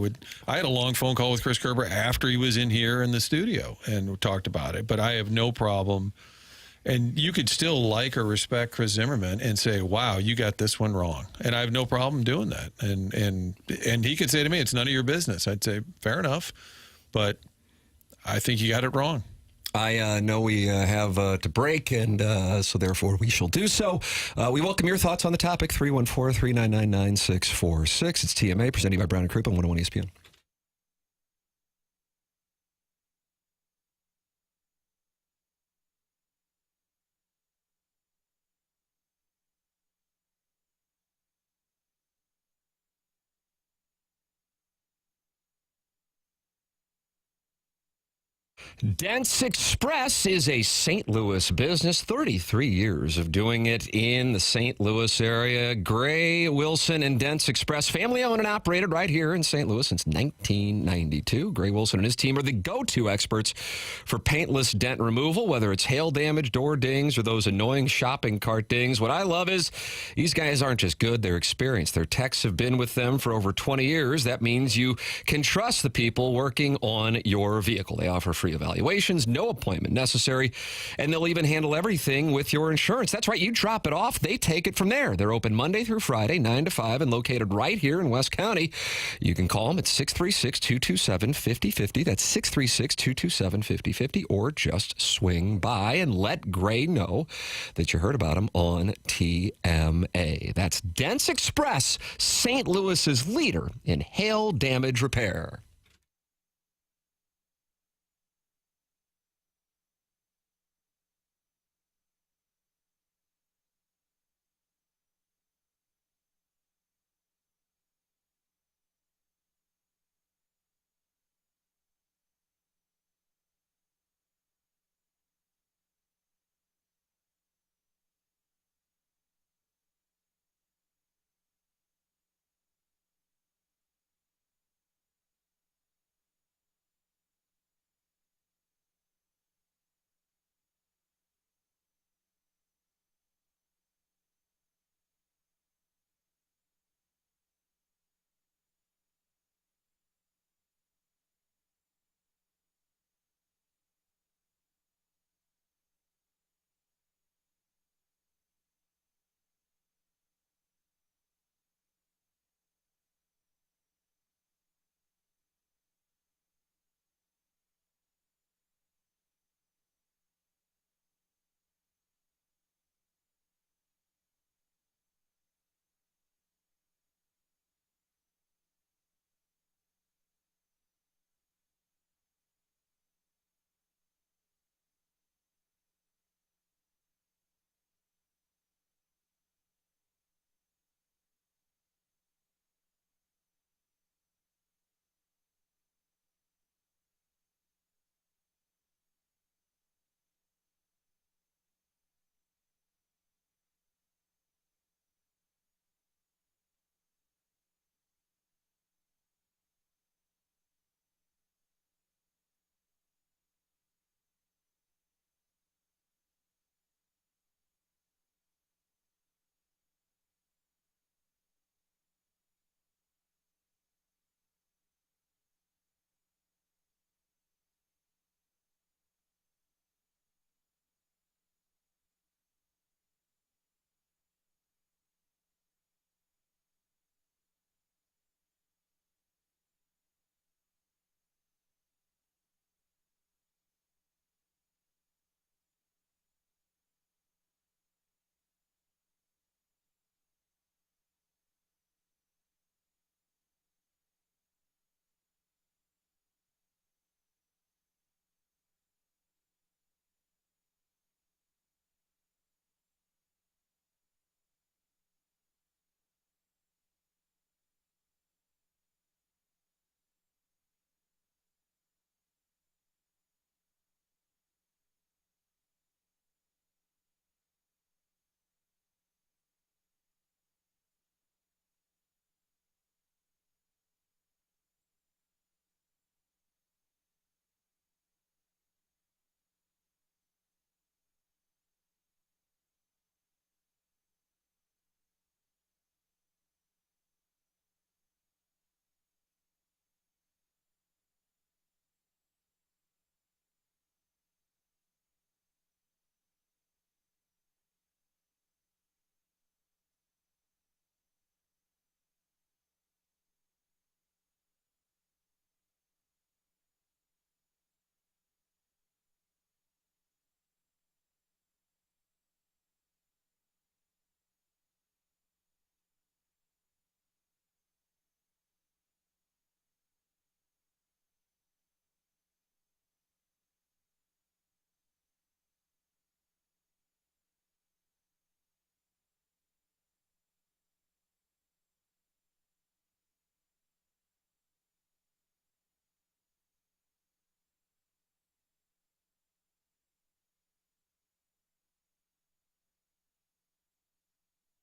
had a long phone call with Chris Kerber after he was in here in the studio and talked about it. But I have no problem. And you could still like or respect Chris Zimmerman and say, wow, you got this one wrong. And I have no problem doing that. And he could say to me, it's none of your business. I'd say, fair enough. But I think you got it wrong. I know we have to break, and so therefore we shall do so. We welcome your thoughts on the topic, 314-399-9646. It's TMA, presented by Brown & Crouppen on 101 ESPN. Dents Express is a St. Louis business, 33 years of doing it in the St. Louis area. Gray, Wilson, and Dents Express, family owned and operated right here in St. Louis since 1992. Gray Wilson and his team are the go-to experts for paintless dent removal, whether it's hail damage, door dings, or those annoying shopping cart dings. What I love is these guys aren't just good, they're experienced. Their techs have been with them for over 20 years. That means you can trust the people working on your vehicle. They offer free evaluations, no appointment necessary, and they'll even handle everything with your insurance. That's right, you drop it off, they take it from there. They're open Monday through Friday, 9 to 5, and located right here in West County. You can call them at 636-227-5050. That's 636-227-5050, or just swing by and let Gray know that you heard about them on TMA. That's Dents Express, St. Louis's leader in hail damage repair.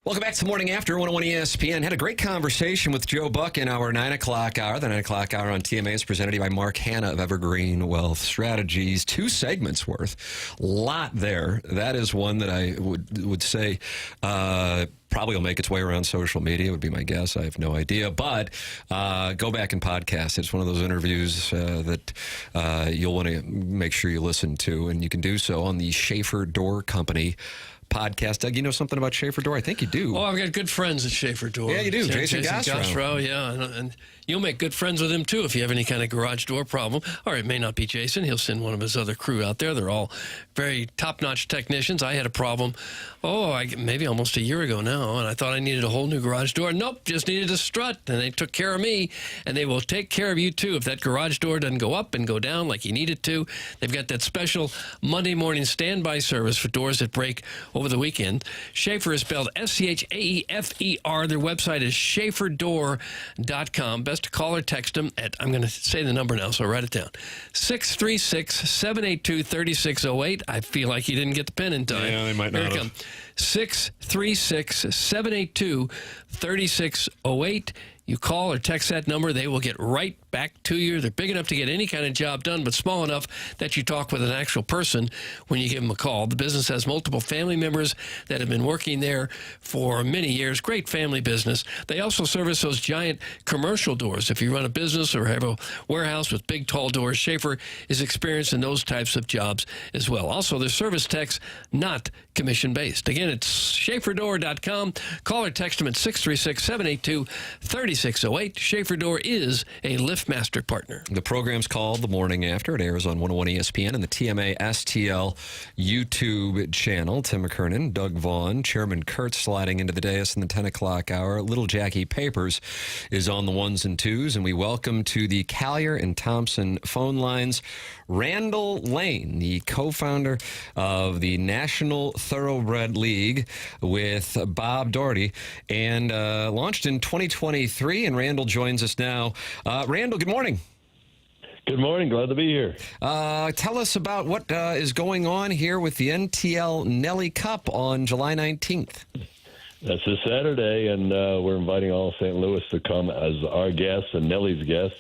Welcome back to Morning After 101 ESPN. Had a great conversation with Joe Buck in our 9 o'clock hour. The 9 o'clock hour on TMA is presented to you by Mark Hanna of Evergreen Wealth Strategies. 2 segments worth. A lot there. That is one that I would say probably will make its way around social media, would be my guess. I have no idea. But go back and podcast. It's one of those interviews that you'll want to make sure you listen to, and you can do so on the Schaefer Door Company podcast. Doug, you know something about Schaefer Door? I think you do. Oh, I've got good friends at Schaefer Door. Yeah, you do. Jason Gostrow. Yeah, and you'll make good friends with him, too, if you have any kind of garage door problem. Or it may not be Jason. He'll send one of his other crew out there. They're all very top-notch technicians. I had a problem, maybe almost a year ago now, and I thought I needed a whole new garage door. Nope, just needed a strut, and they took care of me, and they will take care of you, too. If that garage door doesn't go up and go down like you need it to, they've got that special Monday morning standby service for doors that break over the weekend. Schaefer is spelled S-C-H-A-E-F-E-R. Their website is schaeferdoor.com. Best to call or text them at, I'm going to say the number now, so write it down, 636-782-3608. I feel like you didn't get the pen in time. Yeah, they might not have. 636-782-3608. You call or text that number, they will get right back to you. They're big enough to get any kind of job done, but small enough that you talk with an actual person when you give them a call. The business has multiple family members that have been working there for many years. Great family business. They also service those giant commercial doors. If you run a business or have a warehouse with big, tall doors, Schaefer is experienced in those types of jobs as well. Also, their service techs, not commission-based. Again, it's schaeferdoor.com. Call or text them at 636-782-3608. Schaefer Door is a LiftMaster partner. The program's called The Morning After. It airs on 101 ESPN and the TMA STL YouTube channel. Tim McKernan, Doug Vaughn, Chairman Kurt sliding into the dais in the 10 o'clock hour. Little Jackie Papers is on the ones and twos, and we welcome to the Collier and Thompson phone lines Randall Lane, the co-founder of the National Thoroughbred League with Bob Doherty, and launched in 2023, and Randall joins us now. Randall, good morning. Good morning. Glad to be here. Tell us about what is going on here with the NTL Nelly Cup on July 19th. That's this Saturday, and we're inviting all of St. Louis to come as our guests and Nelly's guests.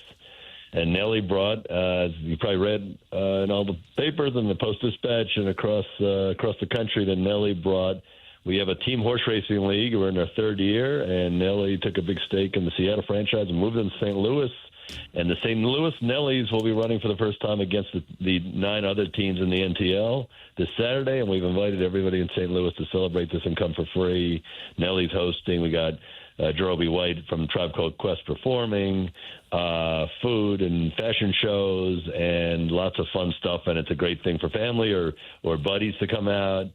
And Nelly brought, as you probably read in all the papers and the Post-Dispatch and across the country, that Nelly brought. We have a team horse racing league. We're in our 3rd year, and Nelly took a big stake in the Seattle franchise and moved them to St. Louis. And the St. Louis Nellies will be running for the first time against the 9 other teams in the NTL this Saturday, and we've invited everybody in St. Louis to celebrate this and come for free. Nelly's hosting. We got Jeroby White from Tribe Called Quest performing, food and fashion shows, and lots of fun stuff. And it's a great thing for family or buddies to come out,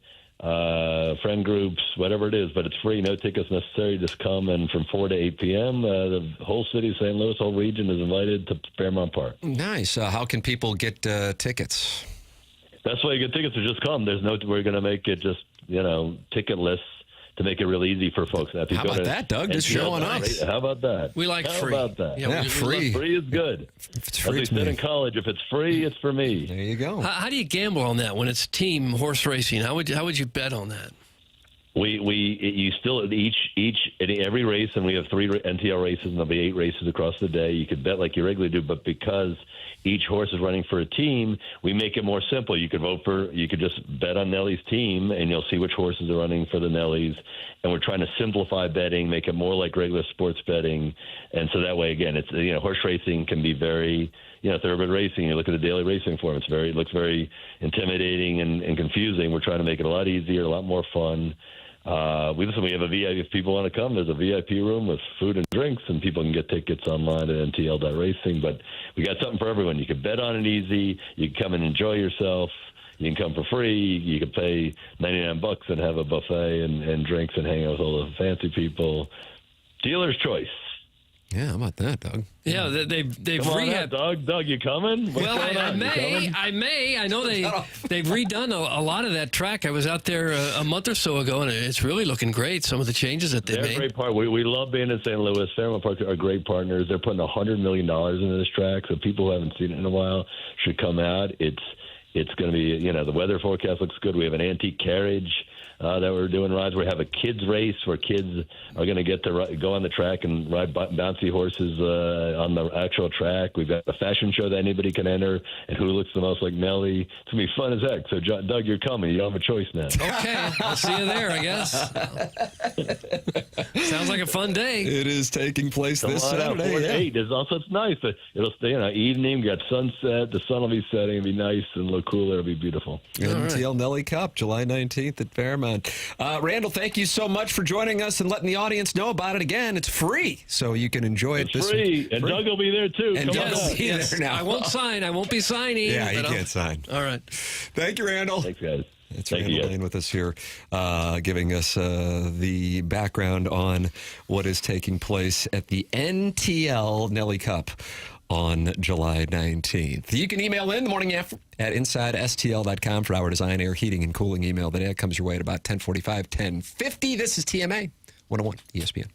friend groups, whatever it is. But it's free, no tickets necessary. Just come, and from 4 to 8 p.m., the whole city of St. Louis, whole region is invited to Fairmount Park. Nice. How can people get tickets? That's why you get tickets to just come. We're going to make it just, ticketless to make it really easy for folks. Now, How about that, Doug? Just showing up. How about that? We like free. How about that? Yeah, free. Free is good. If it's free, as we said in college, if it's free, it's for me. There you go. How do you gamble on that when it's team horse racing? How would you bet on that? You still every race, and we have 3 NTL races, and there'll be 8 races across the day. You could bet like you regularly do, but because each horse is running for a team, we make it more simple. You could just bet on Nelly's team, and you'll see which horses are running for the Nellies. And we're trying to simplify betting, make it more like regular sports betting, and so that way, again, it's horse racing can be very thoroughbred racing. You look at the daily racing form; it looks very intimidating and confusing. We're trying to make it a lot easier, a lot more fun. We have a VIP. If people want to come, there's a VIP room with food and drinks, and people can get tickets online at ntl.racing. But we got something for everyone. You can bet on it easy. You can come and enjoy yourself. You can come for free. You can pay $99 and have a buffet and drinks and hang out with all the fancy people. Dealer's choice. Yeah, how about that, Doug? Yeah, they've rehabbed. Doug, you coming? Well, I may. I know they've redone a lot of that track. I was out there a month or so ago, and it's really looking great. Some of the changes that they made. They're a great part. We love being in St. Louis. Fairmount Park are great partners. They're putting $100 million into this track, so people who haven't seen it in a while should come out. It's going to be, the weather forecast looks good. We have an antique carriage that we're doing rides. We have a kids race where kids are going to get to go on the track and ride bouncy horses on the actual track. We've got a fashion show that anybody can enter, and who looks the most like Nelly. It's going to be fun as heck. So, Doug, you're coming. You don't have a choice now. Okay, I'll see you there, I guess. Sounds like a fun day. It is taking place this Saturday. 4 to 8. It's nice. It'll stay evening. We got sunset. The sun will be setting. It'll be nice and a little cooler. It'll be beautiful. NTL Nelly Cup, July 19th at Fairmount. Randall, thank you so much for joining us and letting the audience know about it again. It's free, so you can enjoy it. It's free. And Doug will be there, too. And Doug will be there now. I won't sign. I won't be signing. Yeah, he can't sign. All right. Thank you, Randall. Thanks, guys. It's Randall Lane with us here, giving us the background on what is taking place at the NTL Nelly Cup on July 19th. You can email in the morning after at InsideSTL.com for our design, air, heating, and cooling email. That comes your way at about 10:45, 10:50. This is TMA 101 ESPN.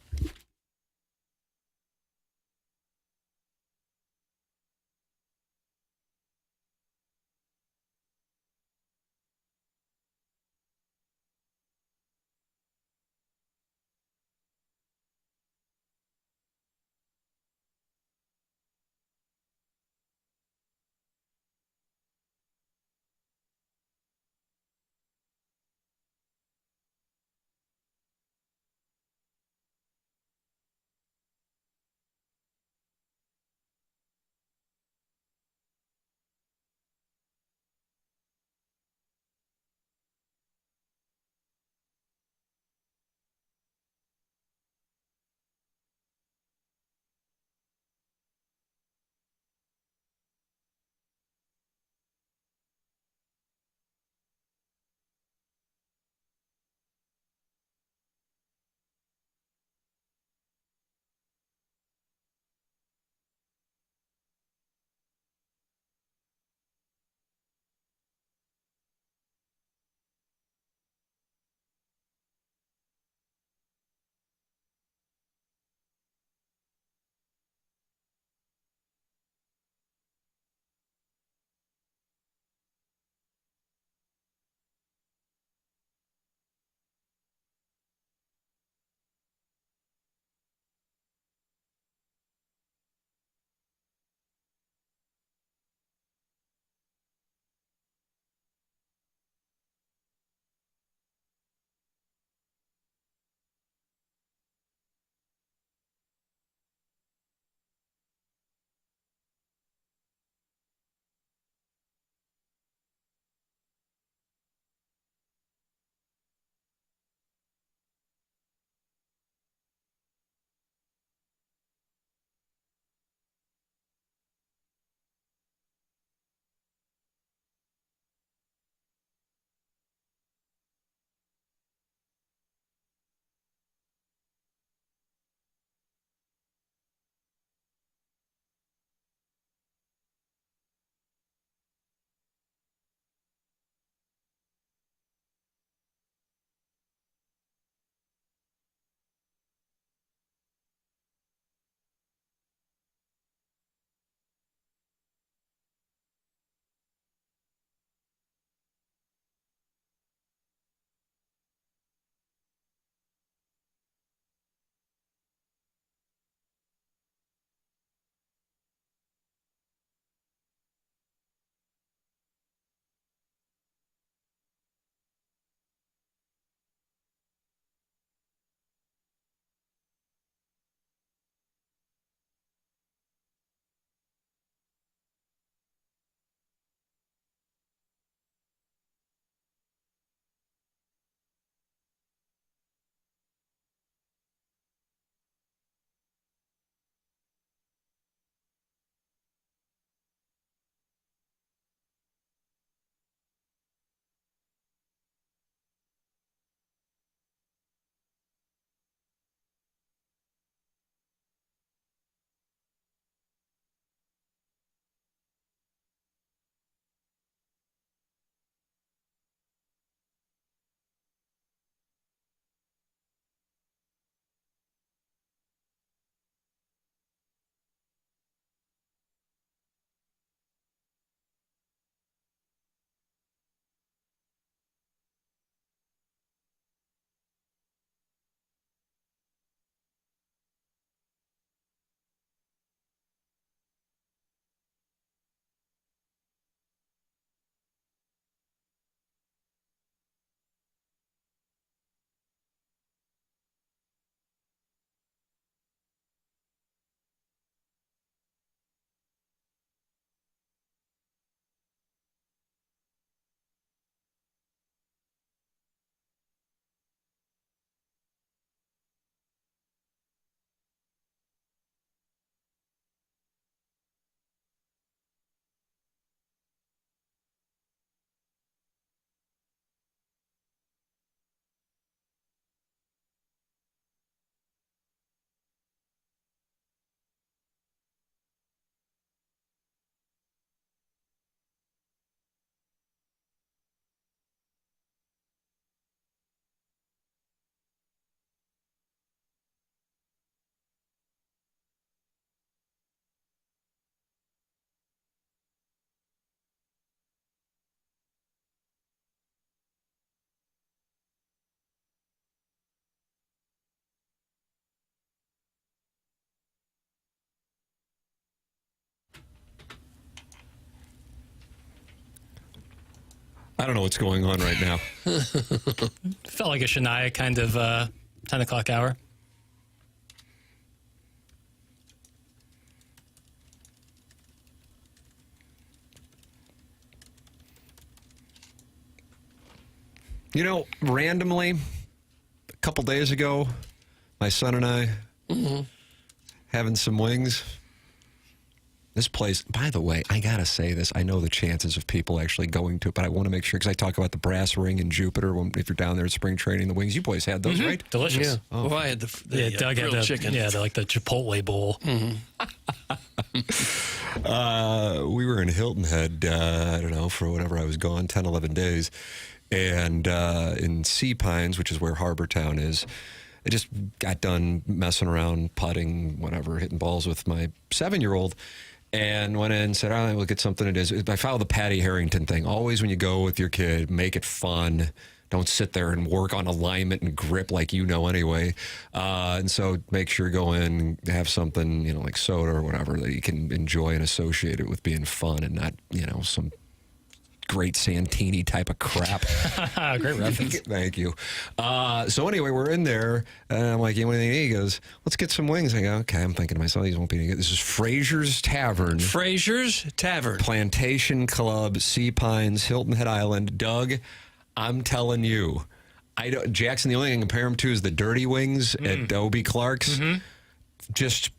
I don't know what's going on right now. Felt like a Shania kind of 10 o'clock hour. You know, randomly, a couple days ago, my son and I having some wings. This place, by the way, I got to say this. I know the chances of people actually going to it, but I want to make sure, because I talk about the brass ring in Jupiter if you're down there at spring training, the wings. You boys had those, right? Delicious. Yeah. Oh. Well, I had the Doug had grilled chicken. Yeah, like the Chipotle bowl. We were in Hilton Head, I don't know, for whatever I was gone, 10, 11 days. And in Sea Pines, which is where Harbor Town is, I just got done messing around, putting, whatever, hitting balls with my 7-year-old, and went in and said, all right, we'll get something to do. I follow the Patty Harrington thing. Always when you go with your kid, make it fun. Don't sit there and work on alignment and grip like you know anyway. And so make sure you go in and have something, you know, like soda or whatever that you can enjoy and associate it with being fun and not, you know, some great Santini type of crap. Great reference. Thank you. So anyway, we're in there, and I'm like, you want anything to eat? He goes, let's get some wings. I go, okay. I'm thinking to myself, these won't be any good. This is Fraser's Tavern. Fraser's Tavern. Plantation Club, Sea Pines, Hilton Head Island. Doug, I'm telling you, Jackson, the only thing I compare him to is the Dirty Wings at O.B. Clark's. Just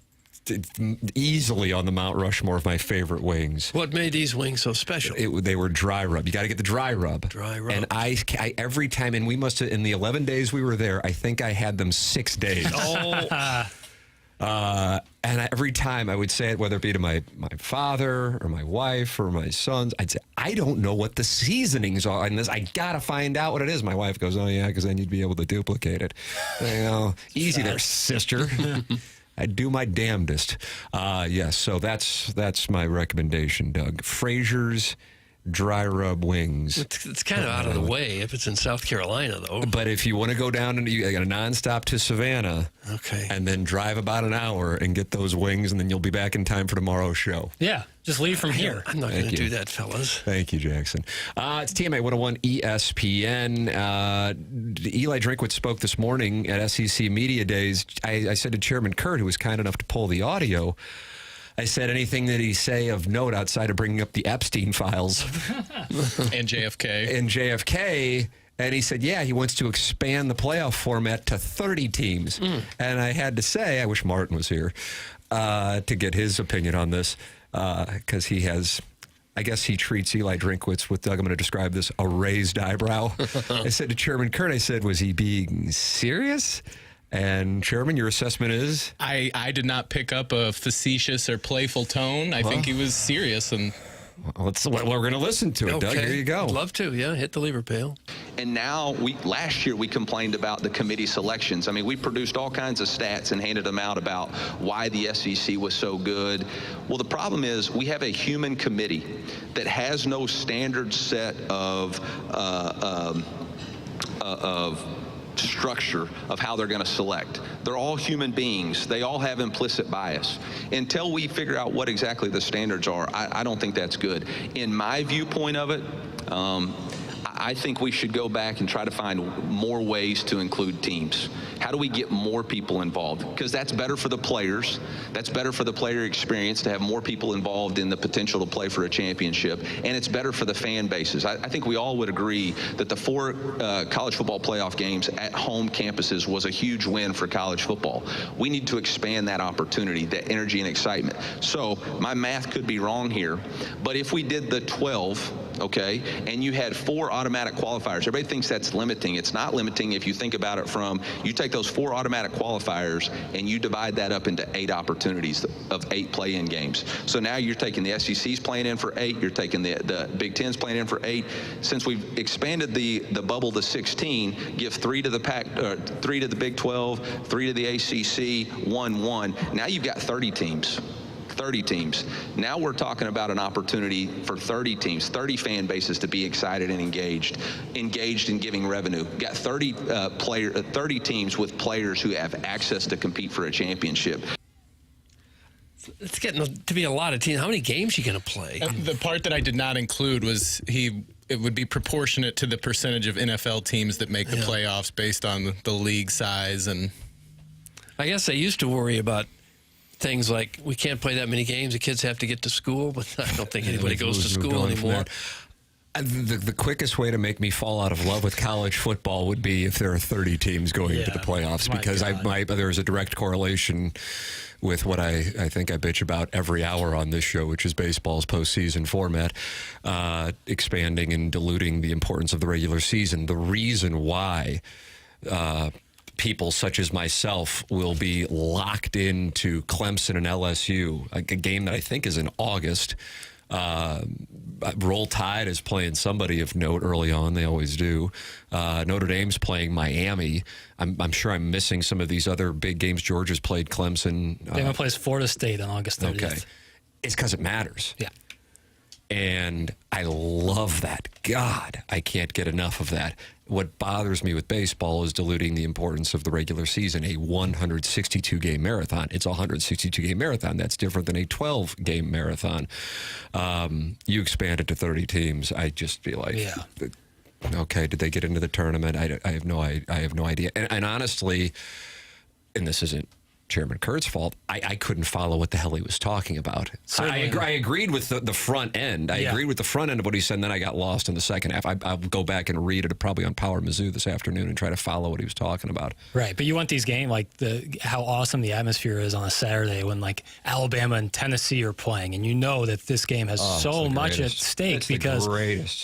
easily on the Mount Rushmore of my favorite wings. What made these wings so special? They were dry rub. You got to get the dry rub. Dry rub. And I every time, and we must have, in the 11 days we were there, I think I had them 6 days. And every time I would say it, whether it be to my father or my wife or my sons, I'd say, I don't know what the seasonings are in this. I got to find out what it is. My wife goes, oh, yeah, because then you'd be able to duplicate it. You know, easy there, sister. I'd do my damnedest. Yes, so that's my recommendation, Doug. Fraser's dry rub wings. It's kind of out of the way if it's in South Carolina, though. But if you want to go down and you got a nonstop to Savannah, okay, and then drive about an hour and get those wings, and then you'll be back in time for tomorrow's show. Yeah, just leave from here. I'm not going to do that, fellas. Thank you, Jackson. It's TMA 101 ESPN. Eli Drinkwitz spoke this morning at SEC Media Days. I said to Chairman Kurt, who was kind enough to pull the audio, I said, anything that he say of note outside of bringing up the Epstein files and JFK. And he said, yeah, he wants to expand the playoff format to 30 teams. And I had to say, I wish Martin was here to get his opinion on this, because he has, I guess he treats Eli Drinkwitz with, Doug, I'm going to describe this, a raised eyebrow. I said to Chairman Kurt, I said, was he being serious? And Chairman, your assessment is? I did not pick up a facetious or playful tone. I think he was serious. And well, we're going to listen to it, okay. Doug. Here you go. I'd love to, yeah. Hit the lever pail. And now, last year we complained about the committee selections. I mean, we produced all kinds of stats and handed them out about why the SEC was so good. Well, the problem is we have a human committee that has no standard set of structure of how they're going to select. They're all human beings. They all have implicit bias. Until we figure out what exactly the standards are, I don't think that's good. In my viewpoint of it, I think we should go back and try to find more ways to include teams. How do we get more people involved? Because that's better for the players. That's better for the player experience to have more people involved in the potential to play for a championship. And it's better for the fan bases. I think we all would agree that the 4 college football playoff games at home campuses was a huge win for college football. We need to expand that opportunity, that energy and excitement. So my math could be wrong here, but if we did the 12, okay, and you had 4 automatic qualifiers, everybody thinks that's limiting. It's not limiting if you think about it from, you take those 4 automatic qualifiers and you divide that up into 8 opportunities of 8 play-in games. So now you're taking the SEC's playing in for 8, you're taking the Big Ten's playing in for 8. Since we've expanded the bubble to 16, give 3 to the 3 to the Big 12, 3 to the ACC, 1. Now you've got 30 teams. 30 teams. Now we're talking about an opportunity for 30 teams, 30 fan bases to be excited and engaged in giving revenue. Got 30 teams with players who have access to compete for a championship. It's getting to be a lot of teams. How many games are you going to play? The part that I did not include was he it would be proportionate to the percentage of NFL teams that make the playoffs based on the league size. And I guess I used to worry about things like we can't play that many games. The kids have to get to school, but I don't think anybody goes to school anymore. The quickest way to make me fall out of love with college football would be if there are 30 teams going into the playoffs, because there's a direct correlation with what I think I bitch about every hour on this show, which is baseball's postseason format, expanding and diluting the importance of the regular season. The reason why people such as myself will be locked into Clemson and LSU, a game that I think is in August. Roll Tide is playing somebody of note early on. They always do. Notre Dame's playing Miami. I'm sure I'm missing some of these other big games. Georgia's played Clemson. Bama plays Florida State on August 30th. Okay. It's because it matters. Yeah. And I love that. God, I can't get enough of that. What bothers me with baseball is diluting the importance of the regular season, a 162-game marathon. It's a 162-game marathon. That's different than a 12-game marathon. You expand it to 30 teams. I just feel like, okay, did they get into the tournament? I have no idea. And honestly, and this isn't Chairman Kurt's fault, I couldn't follow what the hell he was talking about. I agreed with the front end. I agreed with the front end of what he said, and then I got lost in the second half. I'll go back and read it probably on Power Mizzou this afternoon and try to follow what he was talking about. Right, but you want these games, like how awesome the atmosphere is on a Saturday when like Alabama and Tennessee are playing, and you know that this game has so much at stake because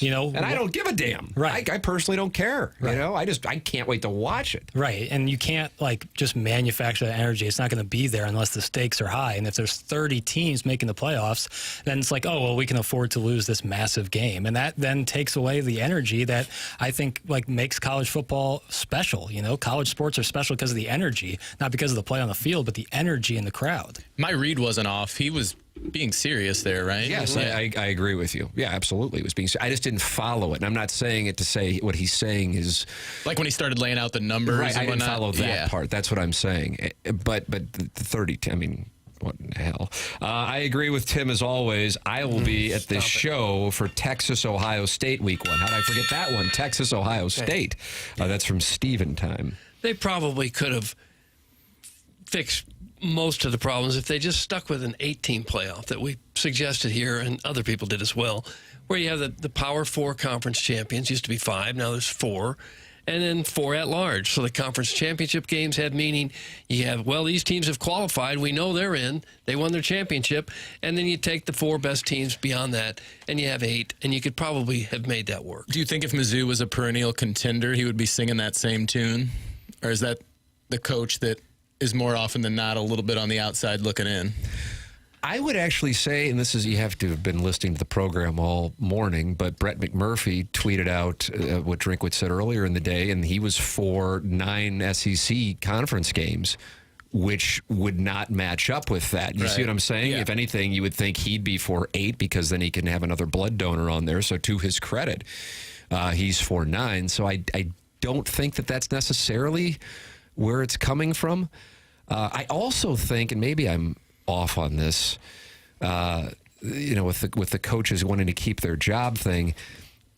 you know, and I don't give a damn. Right, I personally don't care. Right. You know, I can't wait to watch it. Right, and you can't like just manufacture that energy. It's not going to be there unless the stakes are high. And if there's 30 teams making the playoffs, then it's like, oh, well, we can afford to lose this massive game. And that then takes away the energy that I think like makes college football special. You know, college sports are special because of the energy, not because of the play on the field, but the energy in the crowd. My read wasn't off. He was being serious there, right? Yes, I agree with you. Yeah, absolutely. It was being. I just didn't follow it, and I'm not saying it to say what he's saying is like when he started laying out the numbers. Right, and I didn't whatnot. follow that part. That's what I'm saying. But the 30. I mean, what in the hell? I agree with Tim as always. I will be at this show for Texas Ohio State week 1. How did I forget that one? Texas Ohio State. That's from Steven time. They probably could have fixed most of the problems if they just stuck with an 8-team playoff that we suggested here and other people did as well, where you have the Power 4 conference champions. Used to be 5, now there's 4, and then 4 at large. So the conference championship games have meaning. You have, well, these teams have qualified. We know they're in. They won their championship. And then you take the 4 best teams beyond that, and you have 8, and you could probably have made that work. Do you think if Mizzou was a perennial contender, he would be singing that same tune? Or is that the coach that is more often than not a little bit on the outside looking in? I would actually say, and this is, you have to have been listening to the program all morning, but Brett McMurphy tweeted out what Drinkwitz said earlier in the day, and he was for 9 SEC conference games, which would not match up with that. You see what I'm saying? Yeah. If anything, you would think he'd be for 8 because then he can have another blood donor on there. So to his credit, he's for 9. So I don't think that that's necessarily where it's coming from. I also think, and maybe I'm off on this, you know, with the coaches wanting to keep their job thing.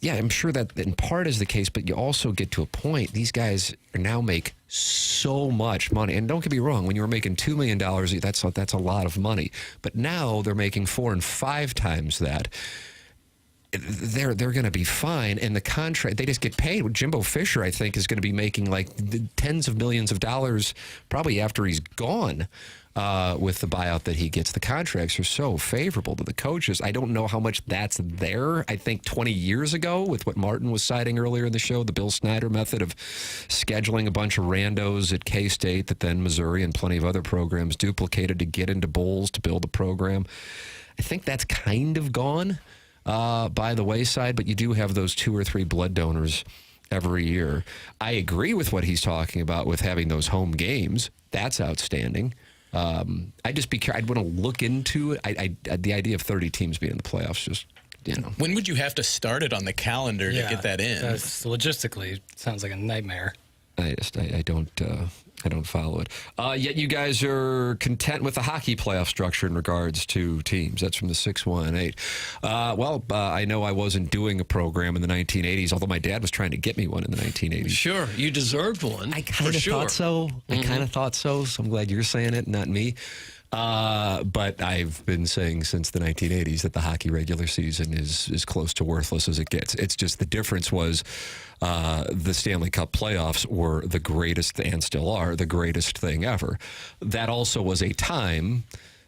Yeah, I'm sure that in part is the case, but you also get to a point. These guys now make so much money, and don't get me wrong. When you were making $2 million, that's a lot of money. But now they're making 4 and 5 times that. They're going to be fine, and the contract, they just get paid. Jimbo Fisher, I think, is going to be making like tens of millions of dollars probably after he's gone with the buyout that he gets. The contracts are so favorable to the coaches. I don't know how much that's there. I think 20 years ago, with what Martin was citing earlier in the show, the Bill Snyder method of scheduling a bunch of randos at K-State that then Missouri and plenty of other programs duplicated to get into bowls to build the program. I think that's kind of gone by the wayside, but you do have those 2 or 3 blood donors every year. I agree with what he's talking about with having those home games. That's outstanding. I'd just be I'd want to look into it. The idea of 30 teams being in the playoffs, just, you know. When would you have to start it on the calendar to get that in? Logistically, sounds like a nightmare. I don't. I don't follow it. Yet you guys are content with the hockey playoff structure in regards to teams. That's from the 618. I know I wasn't doing a program in the 1980s, although my dad was trying to get me one in the 1980s. Sure, you deserved one. I kind of thought so. I kind of thought so. So I'm glad you're saying it, not me. But I've been saying since the 1980s that the hockey regular season is close to worthless as it gets. It's just the difference was the Stanley Cup playoffs were the greatest, and still are, the greatest thing ever. That also was a time,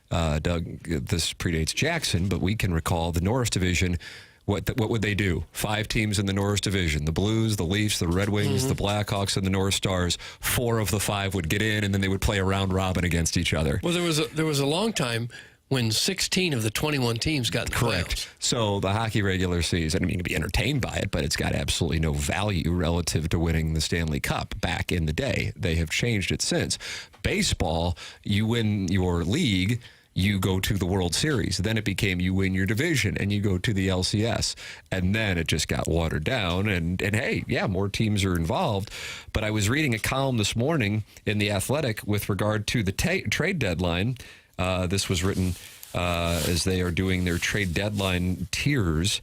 Doug, this predates Jackson, but we can recall the Norris Division. What would they do? 5 teams in the Norris Division: the Blues, the Leafs, the Red Wings, the Blackhawks, and the North Stars. 4 of the 5 would get in, and then they would play a round robin against each other. Well, there was a long time when 16 of the 21 teams got in the Correct. playoffs. So the hockey regular season, I mean, you can be entertained by it, but it's got absolutely no value relative to winning the Stanley Cup back in the day. They have changed it since. Baseball, you win your league, you go to the World Series. Then it became you win your division and you go to the LCS. And then it just got watered down. And hey, yeah, more teams are involved. But I was reading a column this morning in The Athletic with regard to the trade deadline. This was written as they are doing their trade deadline tiers.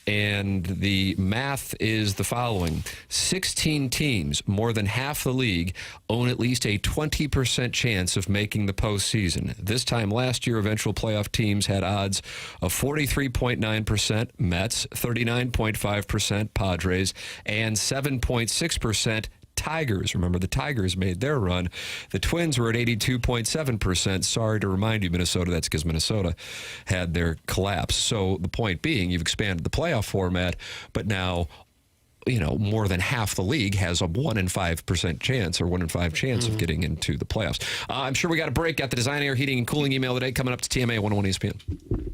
And the math is the following. 16 teams, more than half the league, own at least a 20% chance of making the postseason. This time last year, eventual playoff teams had odds of 43.9% Mets, 39.5% Padres, and 7.6% Tigers. Remember, the Tigers made their run. The Twins were at 82.7%. Sorry to remind you, Minnesota, that's because Minnesota had their collapse. So the point being, you've expanded the playoff format, but now, more than half the league has a 1 in 5% chance, or 1 in 5 chance of getting into the playoffs. I'm sure we got a break. Got the Design, Air, Heating, and Cooling email today coming up to TMA 101 ESPN.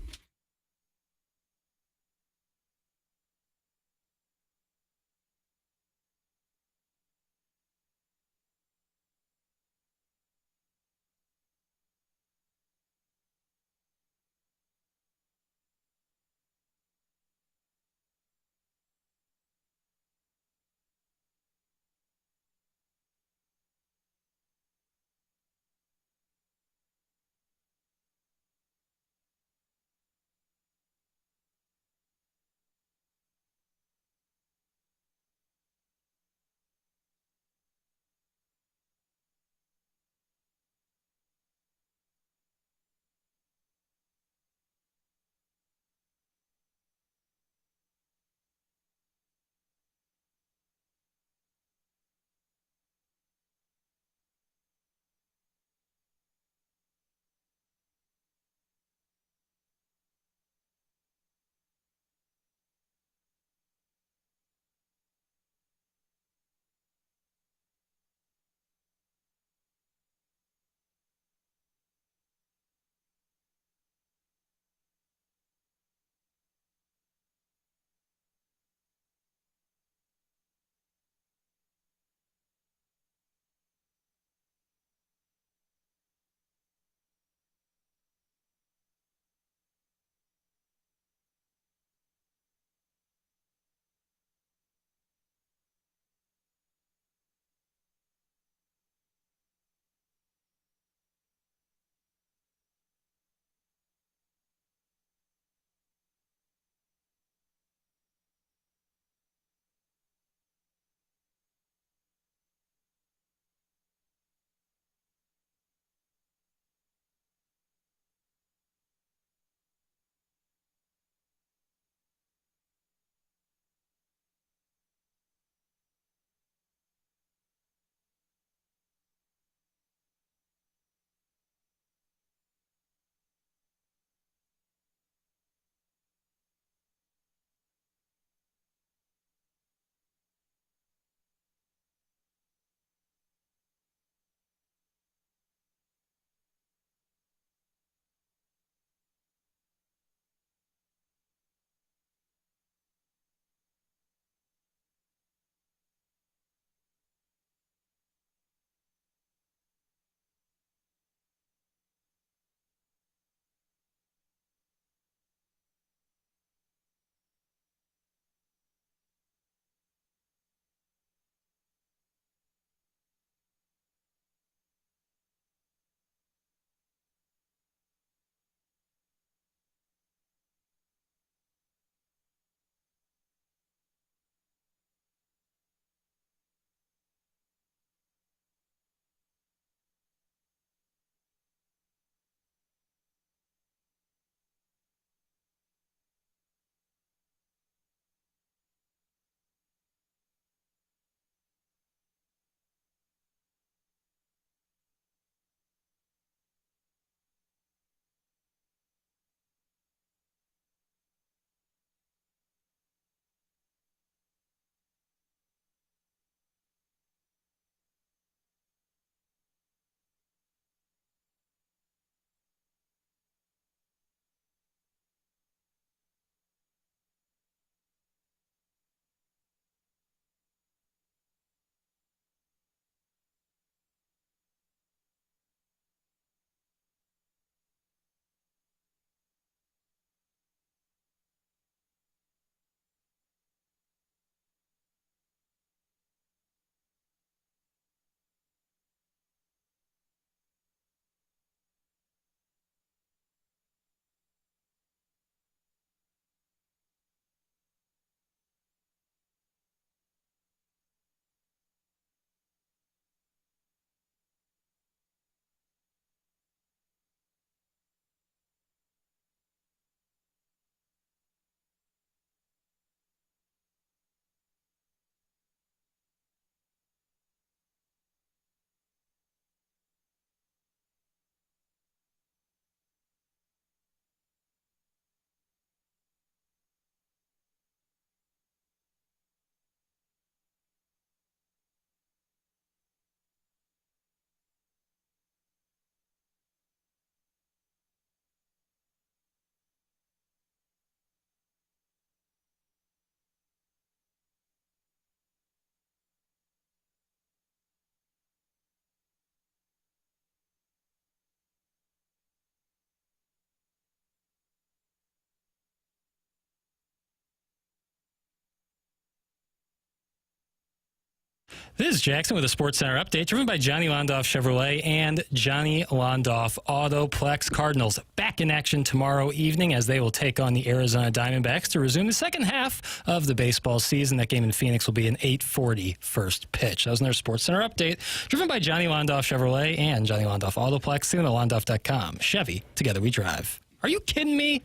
This is Jackson with a Sports Center update, driven by Johnny Londoff Chevrolet and Johnny Londoff Autoplex. Cardinals back in action tomorrow evening as they will take on the Arizona Diamondbacks to resume the second half of the baseball season. That game in Phoenix will be an 8:40 first pitch. That was another Sports Center update, driven by Johnny Londoff Chevrolet and Johnny Londoff Autoplex. See them at Londoff.com. Chevy, together we drive. Are you kidding me?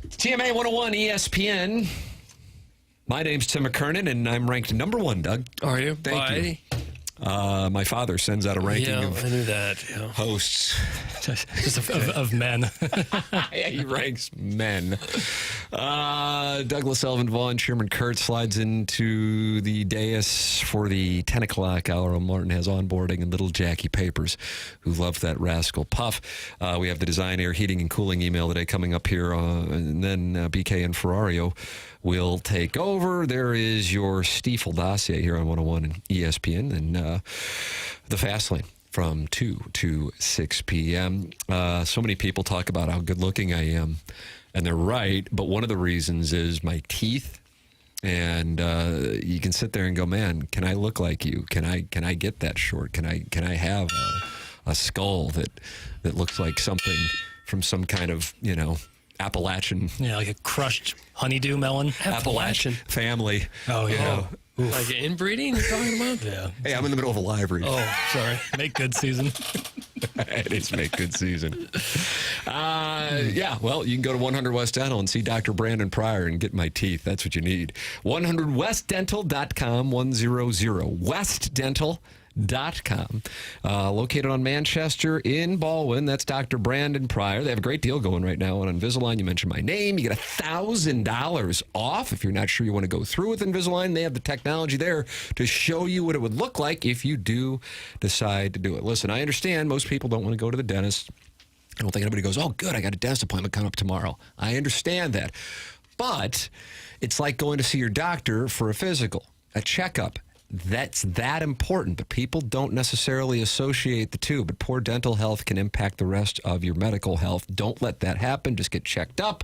TMA 101 ESPN. My name's Tim McKernan, and I'm ranked number 1, Doug. Are you? Thank you. My father sends out a ranking of I knew that. Yeah. hosts. Just of men. Yeah, he ranks men. Douglas Elvin Vaughn, Chairman Kurt slides into the dais for the 10 o'clock hour. Martin has onboarding, and little Jackie Papers, who loved that rascal Puff. We have the Design, Air, Heating, and Cooling email today coming up here, and then BK and Ferrario will take over. There is your Stiefel dossier here on 101 and ESPN, and the Fast Lane from 2 to 6 p.m. So many people talk about how good looking I am, and they're right, but one of the reasons is my teeth. And you can sit there and go, man, can I look like you? Can I get that short? Can I have a skull that looks like something from some kind of, Appalachian. Yeah, like a crushed honeydew melon. Appalachian family. Oh, yeah. Like inbreeding you're talking about? Yeah. Hey, I'm in the middle of a live read. Oh, sorry. Make good season. It is make good season. Yeah, well, you can go to 100 West Dental and see Dr. Brandon Pryor and get my teeth. That's what you need. 100westdental.com, 100westdental.com. Located on Manchester in Baldwin. That's Dr. Brandon Pryor. They have a great deal going right now on Invisalign. You mentioned my name. You get $1,000 off if you're not sure you want to go through with Invisalign. They have the technology there to show you what it would look like if you do decide to do it. Listen, I understand most people don't want to go to the dentist. I don't think anybody goes, oh, good, I got a dentist appointment coming up tomorrow. I understand that. But it's like going to see your doctor for a physical, a checkup. That's that important, but people don't necessarily associate the two. But poor dental health can impact the rest of your medical health. Don't let that happen. Just get checked up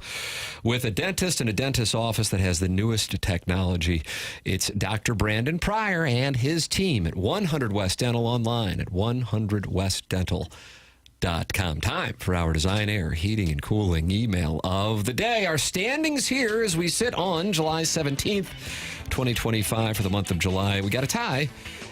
with a dentist in a dentist's office that has the newest technology. It's Dr. Brandon Pryor and his team at 100 West Dental, online at 100westdental.com. Time for our Design, Air, Heating, and Cooling email of the day. Our standings here as we sit on July 17th, 2025 for the month of July. We got a tie,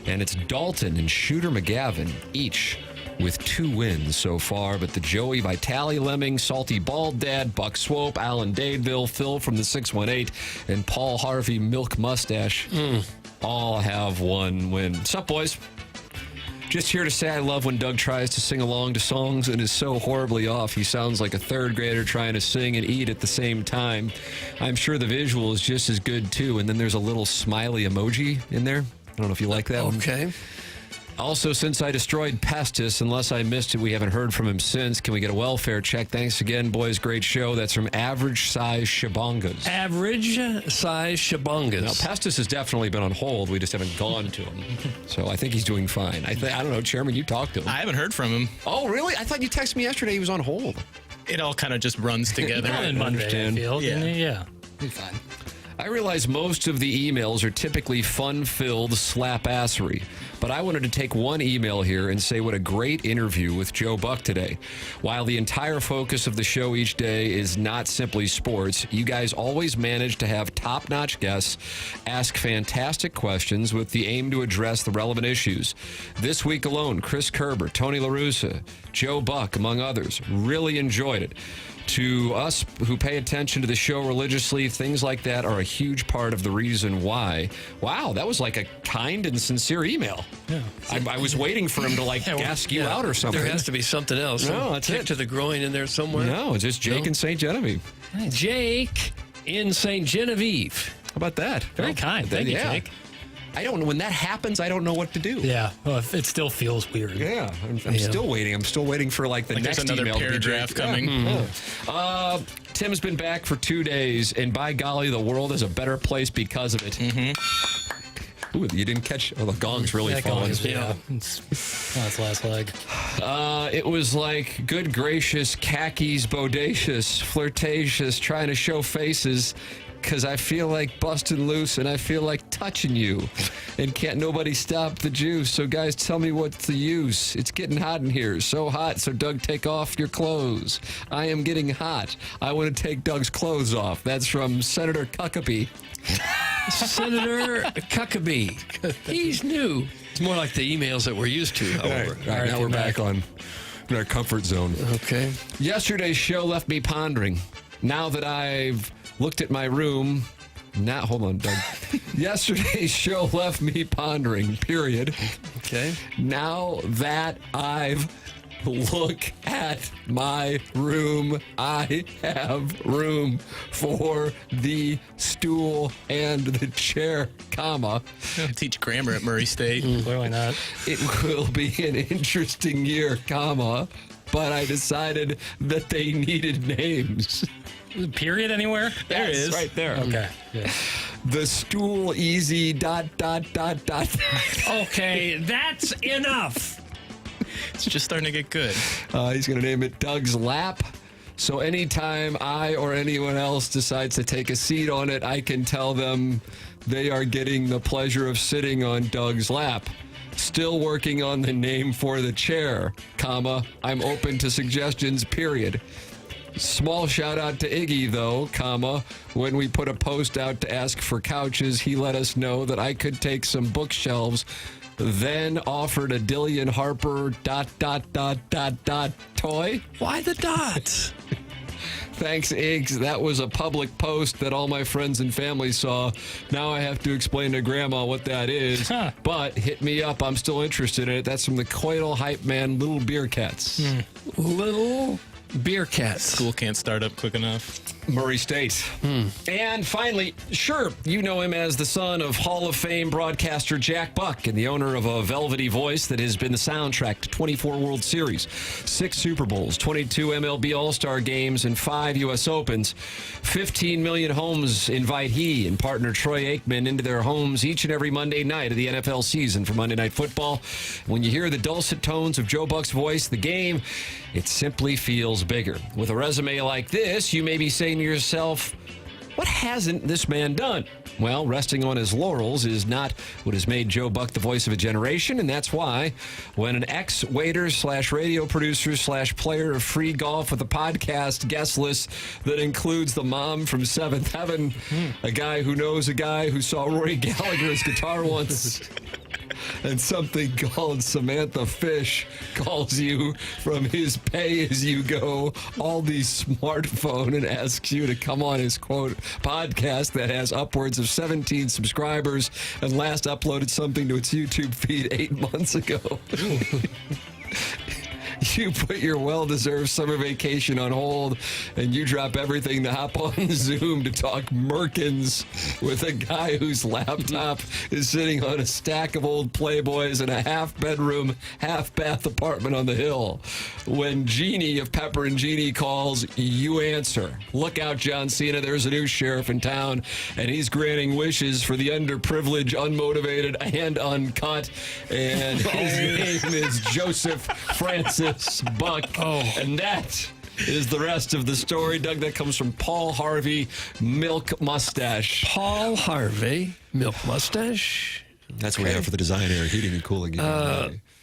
and it's Dalton and Shooter McGavin, each with 2 wins so far. But the Joey Vitale Lemming, Salty Bald Dad, Buck Swope, Alan Dadeville, Phil from the 618, and Paul Harvey Milk Mustache all have 1 win. What's up, boys? Just here to say I love when Doug tries to sing along to songs and is so horribly off. He sounds like a 3rd grader trying to sing and eat at the same time. I'm sure the visual is just as good, too. And then there's a little smiley emoji in there. I don't know if you like that one. Okay. Also, since I destroyed Pestis, unless I missed it, we haven't heard from him since. Can we get a welfare check? Thanks again, boys. Great show. That's from Average Size Shabongas. Average Size Shabongas. Now, Pestis has definitely been on hold. We just haven't gone to him. So I think he's doing fine. I don't know, Chairman, you talked to him. I haven't heard from him. Oh, really? I thought you texted me yesterday he was on hold. It all kind of just runs together. On Monday, I feel. Yeah. Be fine. I realize most of the emails are typically fun-filled slap-assery, but I wanted to take one email here and say what a great interview with Joe Buck today. While the entire focus of the show each day is not simply sports, you guys always manage to have top-notch guests ask fantastic questions with the aim to address the relevant issues. This week alone, Chris Kerber, Tony La Russa, Joe Buck, among others, really enjoyed it. To us who pay attention to the show religiously, things like that are a huge part of the reason why. Wow, that was like a kind and sincere email. Yeah. I was waiting for him to ask you out or something. There has to be something else. No, that's Kick it. to the groin in there somewhere. No, it's just Jake and St. Genevieve. Jake in St. Genevieve. How about that? Very kind. Thank you, Jake. I don't know. When that happens, I don't know what to do. Yeah. Well, it still feels weird. Yeah. I'm still waiting. I'm still waiting for the next another email paragraph to be coming. Yeah. Tim's been back for 2 days, and by golly, the world is a better place because of it. Ooh, you didn't catch. Oh, the gong's really falling. Yeah, it's on its last leg. It was like, good gracious, khakis, bodacious, flirtatious, trying to show faces, because I feel like busting loose and I feel like touching you. And can't nobody stop the juice. So, guys, tell me what's the use. It's getting hot in here. So hot, so Doug, take off your clothes. I am getting hot. I want to take Doug's clothes off. That's from Senator Cuckabee. Senator Cuckabee. He's new. It's more like the emails that we're used to, however. All right, now we're back on in our comfort zone. Okay. Yesterday's show left me pondering. Now that I've looked at my room, hold on, Doug. Yesterday's show left me pondering, period. Okay. Now that I've looked at my room, I have room for the stool and the chair, comma. Teach grammar at Murray State. Clearly not. It will be an interesting year, comma, but I decided that they needed names. Period anywhere? There it is. Right there. Okay. Yeah. The stool easy ... Okay, that's enough. It's just starting to get good. He's going to name it Doug's Lap. So anytime I or anyone else decides to take a seat on it, I can tell them they are getting the pleasure of sitting on Doug's lap. Still working on the name for the chair, comma. I'm open to suggestions, period. Small shout out to Iggy, though, comma. When we put a post out to ask for couches, he let us know that I could take some bookshelves, then offered a Dillian Harper ... toy. Why the dots? Thanks, Iggs. That was a public post that all my friends and family saw. Now I have to explain to Grandma what that is. But hit me up. I'm still interested in it. That's from the Coital Hype Man, Little Beer Cats. Little Beer Cats. School can't start up quick enough. Murray State. And finally, sure, you know him as the son of Hall of Fame broadcaster Jack Buck and the owner of a velvety voice that has been the soundtrack to 24 World Series, 6 Super Bowls, 22 MLB All-Star games, and 5 U.S. Opens. 15 million homes invite he and partner Troy Aikman into their homes each and every Monday night of the NFL season for Monday Night Football. When you hear the dulcet tones of Joe Buck's voice, the game, it simply feels bigger. With a resume like this, you may be saying to yourself, what hasn't this man done? Well, resting on his laurels is not what has made Joe Buck the voice of a generation, and that's why when an ex-waiter / radio producer / player of free golf with a podcast guest list that includes the mom from Seventh Heaven, a guy who knows a guy who saw Rory Gallagher's guitar once, and something called Samantha Fish calls you from his pay-as-you-go Aldi smartphone and asks you to come on his, quote, podcast that has upwards of 17 subscribers and last uploaded something to its YouTube feed 8 months ago. You put your well-deserved summer vacation on hold, and you drop everything to hop on Zoom to talk Merkins with a guy whose laptop is sitting on a stack of old Playboys in a half-bedroom, half-bath apartment on the hill. When Jeannie of Pepper and Jeannie calls, you answer. Look out, John Cena, there's a new sheriff in town, and he's granting wishes for the underprivileged, unmotivated, and uncut, and his name is Joseph Francis Buck. And that is the rest of the story. Doug, that comes from Paul Harvey, Milk Mustache. Paul Harvey, Milk Mustache. That's what we have for the Design, Air, Heating, and Cooling.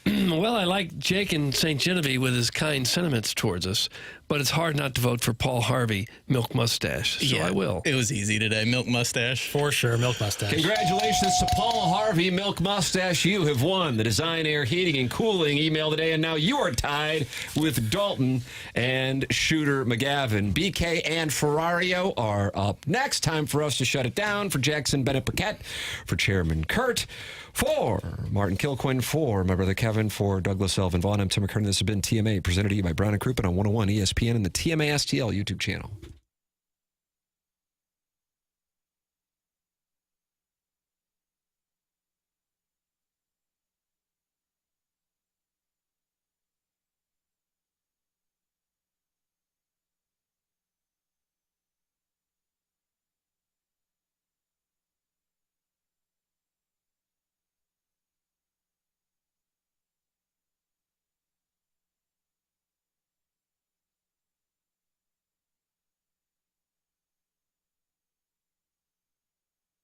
Well, I like Jake in St. Genevieve with his kind sentiments towards us, but it's hard not to vote for Paul Harvey, Milk Mustache, so I will. It was easy today, Milk Mustache. For sure, Milk Mustache. Congratulations to Paul Harvey, Milk Mustache. You have won the Design, Air, Heating, and Cooling email today, and now you are tied with Dalton and Shooter McGavin. BK and Ferrario are up next. Time for us to shut it down. For Jackson Burkett, for Chairman Kurt, for Martin Kilcoyne, for my brother Kevin, for Douglas Elvin Vaughn, I'm Tim McKernan. This has been TMA, presented to you by Brown & Crouppen on 101 ESPN and the TMA STL YouTube channel.